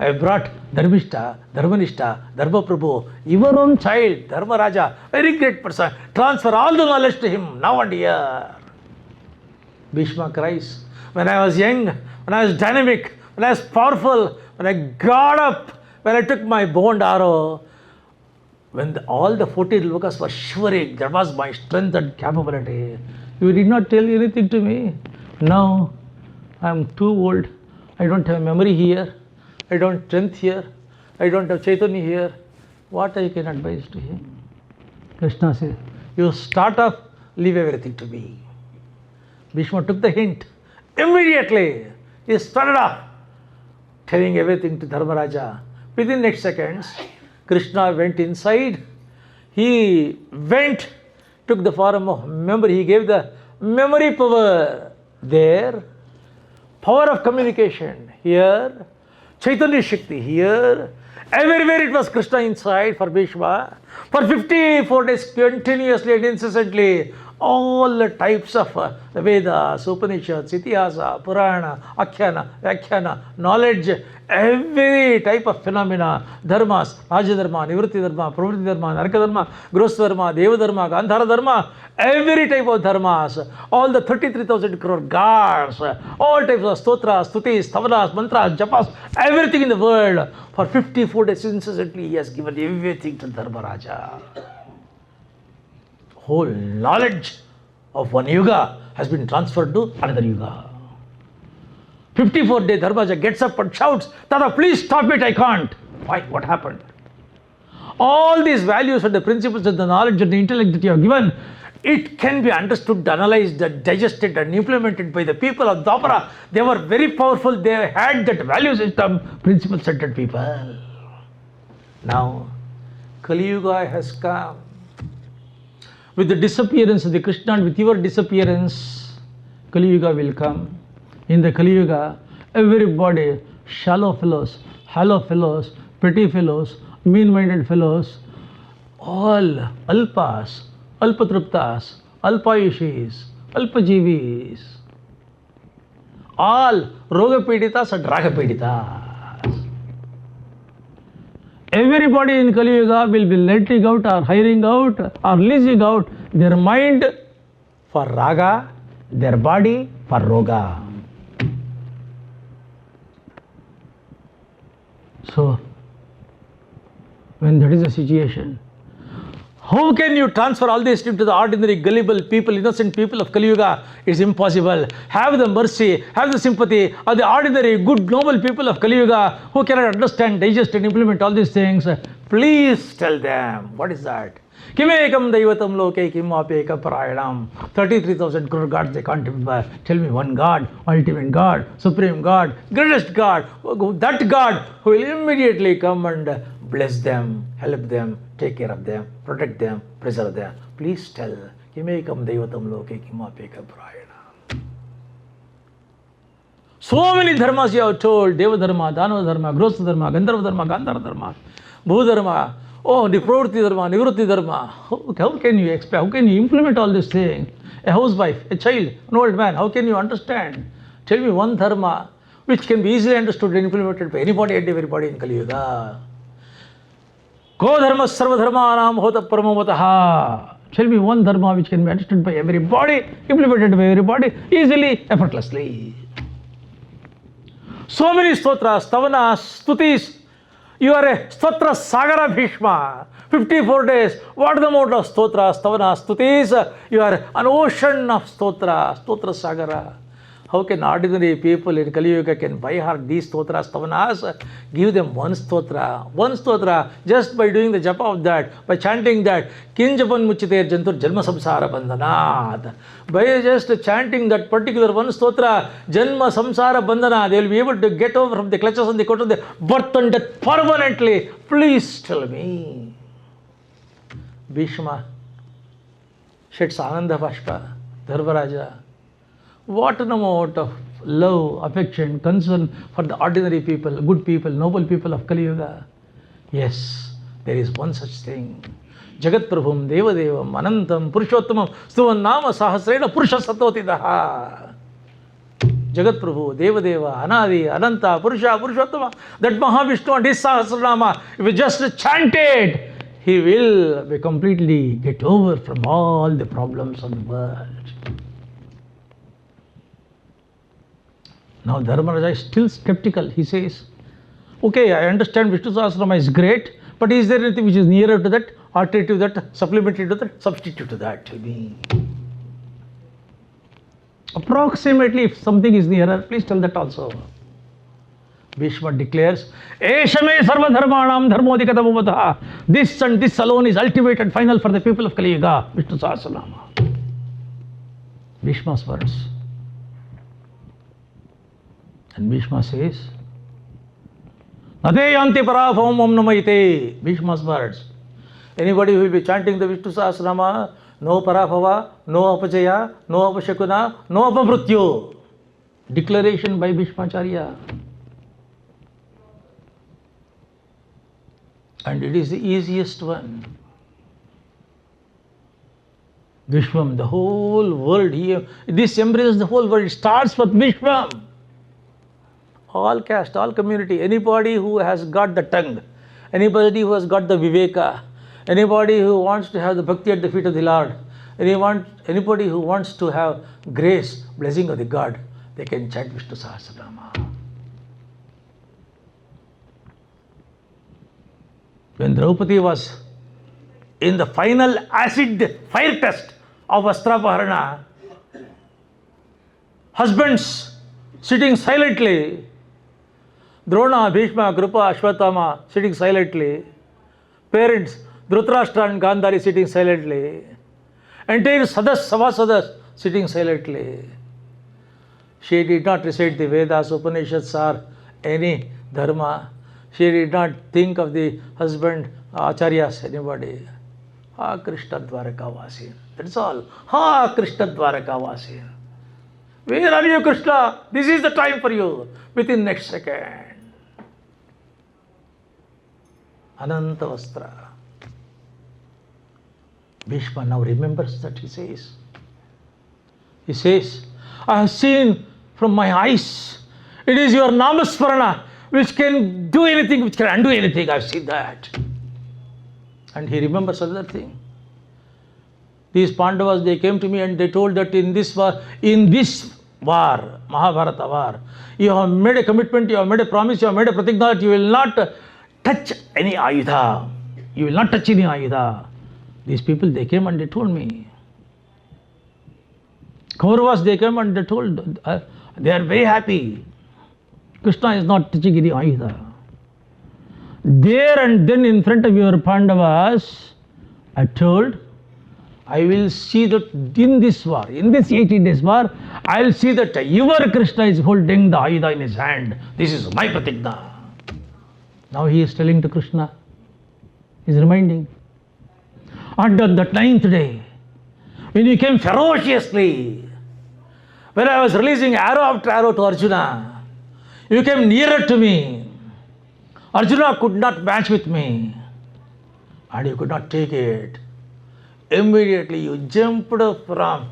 I brought Dharmishta, Dharmanishta, Dharma Prabhu, your own child, Dharma Raja, very great person. Transfer all the knowledge to him now and here. Bhishma cries, when I was young, when I was dynamic, when I was powerful, when I got up, when I took my bow and arrow, when all the 40 lokas were shivering, that was my strength and capability. You did not tell anything to me. Now I am too old. I don't have memory here. I don't have strength here. I don't have Chaitanya here. What I can advise to him? Krishna says, you start off, leave everything to me. Bhishma took the hint. Immediately, he started off telling everything to Dharmaraja. Within next seconds, Krishna went inside. He went, took the form of memory. He gave the memory power there. Power of communication here. Chaitanya Shakti here. Everywhere it was Krishna inside for Bhishma. For 54 days continuously and incessantly, all the types of the Vedas, Upanishads, Itihasa, Purana, Akhyana, Vyakhyana, knowledge, every type of phenomena, dharmas, Raja Dharma, Nivritti Dharma, Pravritti Dharma, Naraka Dharma, Gross Dharma, Deva Dharma, Gandhara Dharma, every type of dharmas, all the 33,000 crore gods, all types of stotras, stutis, tavanas, mantras, japas, everything in the world. For 54 days incessantly he has given everything to Dharmaraja. Whole knowledge of one yuga has been transferred to another yuga. 54-day Dharmaraja gets up and shouts, Tata, please stop it, I can't. Why? What happened? All these values and the principles and the knowledge and the intellect that you have given, it can be understood, analyzed, digested and implemented by the people of Dwapara. They were very powerful, they had that value system, principle-centered people. Now, Kali Yuga has come. With the disappearance of the Krishna and with your disappearance, Kali Yuga will come. In the Kali Yuga, everybody, shallow fellows, hollow fellows, petty fellows, mean-minded fellows, all alpas, alpatruptas, alpayushis, alpajivis, all rogapiditas and ragapiditas. Everybody in Kali Yuga will be letting out or hiring out or leasing out their mind for raga, their body for roga. So, when that is the situation, how can you transfer all this into the ordinary, gullible people, innocent people of Kali Yuga? It's impossible. Have the mercy, have the sympathy of the ordinary, good, noble people of Kali Yuga who cannot understand, digest and implement all these things. Please tell them. What is that? Kimekam daivatam loke kim apeka parayanam. 33,000 crore gods they can't remember. Tell me one God, ultimate God, supreme God, greatest God, that God who will immediately come and bless them, help them, take care of them, protect them, preserve them. Please tell. Kimekam daivatam loke kim apeka parayanam. So many dharmas you have told. Deva dharma, Dhanava dharma, Grostha dharma, Gandharva dharma, Gandhara dharma, Bhu dharma. Oh, Pravritti dharma, Nivritti dharma. How can you expect, how can you implement all these things? A housewife, a child, an old man, how can you understand? Tell me one dharma which can be easily understood and implemented by anybody and everybody in Kali Yuga. Ko dharma sarva dharmanam hota paramavataha. Tell me one dharma which can be understood by everybody, implemented by everybody, easily, effortlessly. So many stotras, stavanas, stutis. You are a stotra sagara bhishma. 54 days. What is the amount of stotra, stavana, stutis? You are an ocean of stotra sagara. How can ordinary people in Kali Yuga can by heart these stotras, stavanas? Give them one stotra, just by doing the japa of that, by chanting that, kinjapan muchite jantur janma samsara bandhanat. By just chanting that particular one stotra, janma samsara bandhana, they will be able to get over from the clutches and the coat of the birth and death permanently. Please tell me. Bhishma sheds Ananda Bashpa, Dharmaraja. What an amount of love, affection, concern for the ordinary people, good people, noble people of Kali Yuga. Yes, there is one such thing. Jagat Prabhum Devadevam Anantam Purushottamam Stuvan Nama Sahasrena Purusha Satotidaha. Jagat Prabhu Devadeva Anadi Ananta Purusha Purushottama. That Mahavishnu and his Sahasranama, if we just chant it, he will be completely get over from all the problems of the world. Now Dharmaraja is still skeptical. He says, okay, I understand Vishnu Sahasranama is great, but is there anything which is nearer to that, alternative to that, supplementary to that, substitute to that? Tell me. Approximately, if something is nearer, please tell that also. Bhishma declares, Eshame sarva dharmanam dharmodikata bhavataha. This and this alone is ultimate and final for the people of Kali Yuga. Vishnu Sahasranama. Bhishma's words. And Bhishma says, Nate yanti parabhavam om namayite. Bhishma's words. Anybody who will be chanting the Vishnu Sahasranama, no parabhava, no apajaya, no apashakuna, no apamrutyu. Declaration by Bhishmacharya. And it is the easiest one. Vishwam, the whole world here, this embraces the whole world. It starts with Vishwam. All caste, all community, anybody who has got the tongue, anybody who has got the viveka, anybody who wants to have the bhakti at the feet of the Lord, anybody who wants to have grace, blessing of the God, they can chant Vishnu Sahasranama. When Draupadi was in the final acid fire test of Astrapaharana, husbands sitting silently, Drona, Bhishma, Krupa, Ashwatthama sitting silently, parents, Dhritarashtra and Gandhari sitting silently, entire Sabhasadas sitting silently. She did not recite the Vedas, Upanishads or any dharma. She did not think of the husband, Acharyas, anybody. Ha Krishna Dvarakavasi. That's all. Ha Krishna Dvarakavasi. Where are you, Krishna? This is the time for you. Within next second. Ananta Vastra. Bhishma now remembers that he says, I have seen from my eyes, it is your Namasmarana which can do anything, which can undo anything. I have seen that. And he remembers another thing. These Pandavas, they came to me and they told that in this war, Mahabharata war, you have made a commitment, you have made a promise, you have made a pratigna that you will not touch any ayudha. You will not touch any ayudha. These people, they came and they told me. Kauravas, they came and they told, they are very happy. Krishna is not touching any ayudha. There and then in front of your Pandavas, I told, I will see that in this war, in this 18 days war, I will see that your Krishna is holding the ayudha in his hand. This is my pratigna. Now he is telling to Krishna, he is reminding. And on that 9th day, when you came ferociously, when I was releasing arrow after arrow to Arjuna, you came nearer to me. Arjuna could not match with me, and you could not take it. Immediately you jumped from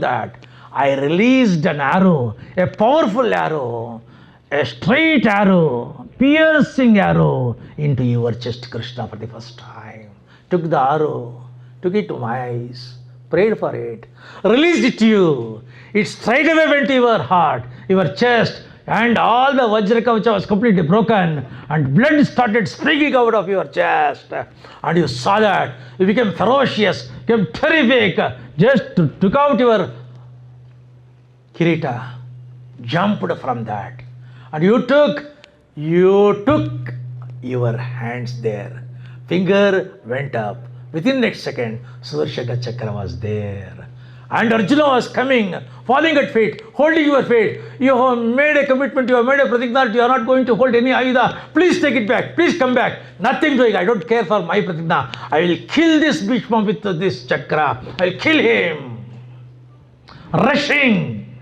that. I released an arrow, a powerful arrow, a straight arrow, piercing arrow into your chest, Krishna, for the first time. Took the arrow, took it to my eyes, prayed for it, released it to you. It straight away went to your heart, your chest, and all the Vajrakavacha was completely broken, and blood started springing out of your chest. And you saw that. You became ferocious, became terrific, just took out your kirita, jumped from that. And you took your hands there. Finger went up. Within next second, Sudarshana Chakra was there. And Arjuna was coming, falling at feet, holding your feet. You have made a commitment, you have made a pratigna that you are not going to hold any ayudha. Please take it back, please come back. Nothing doing, I don't care for my pratigna. I will kill this Bhishma with this chakra. I will kill him. Rushing.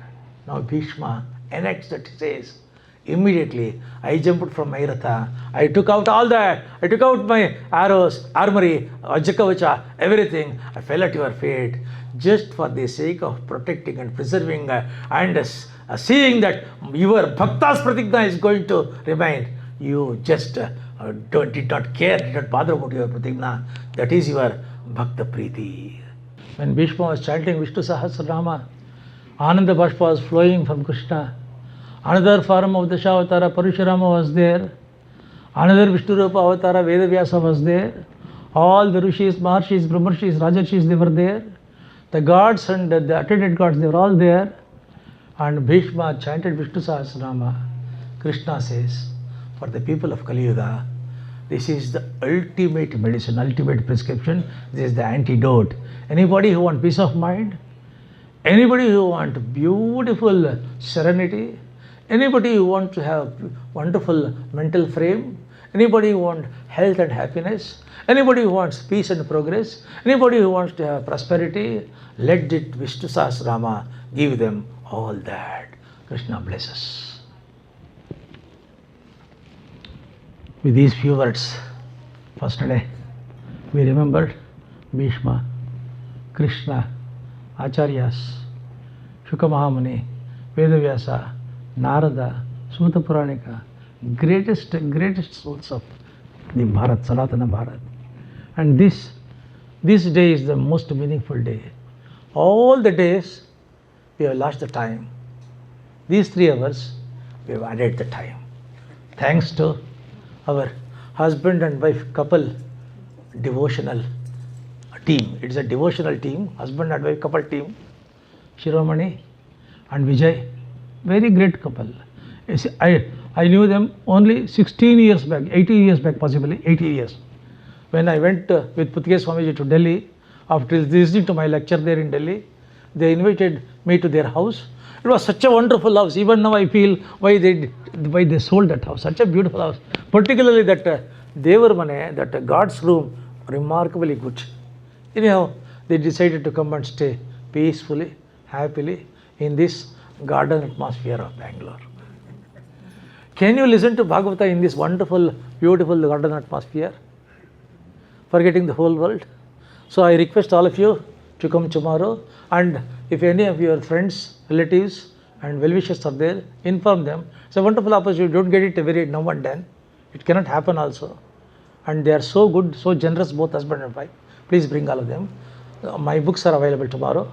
Now Bhishma enacts that, he says, immediately I jumped from my ratha. I took out all that. I took out my arrows, armory, Vajrakavacha, everything. I fell at your feet. Just for the sake of protecting and preserving and seeing that your bhakta's pratigna is going to remain, you just did not care, did not bother about your pratigna. That is your bhakta priti. When Bhishma was chanting Vishnu Sahasranama, Ananda Bashpa was flowing from Krishna. Another form of Dashavatara, Parashurama, was there. Another Vishnu Rupa Avatara, Vedavyasa, was there. All the Rishis, Maharshis, Brahmarshis, Rajarshis, they were there. The gods and the attendant gods, they were all there. And Bhishma chanted Vishnu Sahasranama. Krishna says, for the people of Kali Yuga, this is the ultimate medicine, ultimate prescription. This is the antidote. Anybody who wants peace of mind, anybody who wants beautiful serenity, anybody who wants to have wonderful mental frame, anybody who wants health and happiness, anybody who wants peace and progress, anybody who wants to have prosperity, let it Vishnu Sahasranama give them all that. Krishna blesses. With these few words, first day, we remembered Bhishma, Krishna, Acharyas, Shuka Mahamuni, Vedavyasa, Narada, Suta Puranika, greatest souls of the Bharat, Sanatana Bharat. And this day is the most meaningful day. All the days we have lost the time. These 3 hours we have added the time. Thanks to our husband and wife couple devotional team. It is a devotional team, husband and wife couple team. Shiromani and Vijay, very great couple. I knew them only 16 years back, 18 years back, possibly 18 years. When I went with Putke Swamiji to Delhi, after listening to my lecture there in Delhi, they invited me to their house. It was such a wonderful house. Even now I feel why they sold that house. Such a beautiful house. Particularly that Devar Mane, that God's room, remarkably good. Anyhow, they decided to come and stay peacefully, happily in this garden atmosphere of Bangalore. Can you listen to Bhagavata in this wonderful, beautiful garden atmosphere, forgetting the whole world? So I request all of you to come tomorrow, and if any of your friends, relatives and well-wishers are there, inform them. It's a wonderful opportunity. Don't get it very now and then. It cannot happen also. And they are so good, so generous, both husband and wife. Please bring all of them. My books are available tomorrow.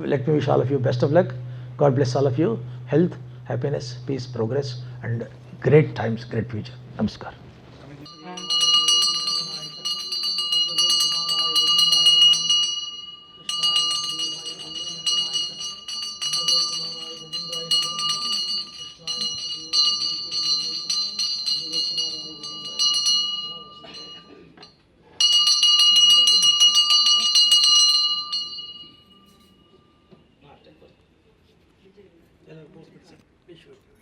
Let me wish all of you best of luck. God bless all of you. Health, happiness, peace, progress, and great times, great future. Namaskar. Vijay.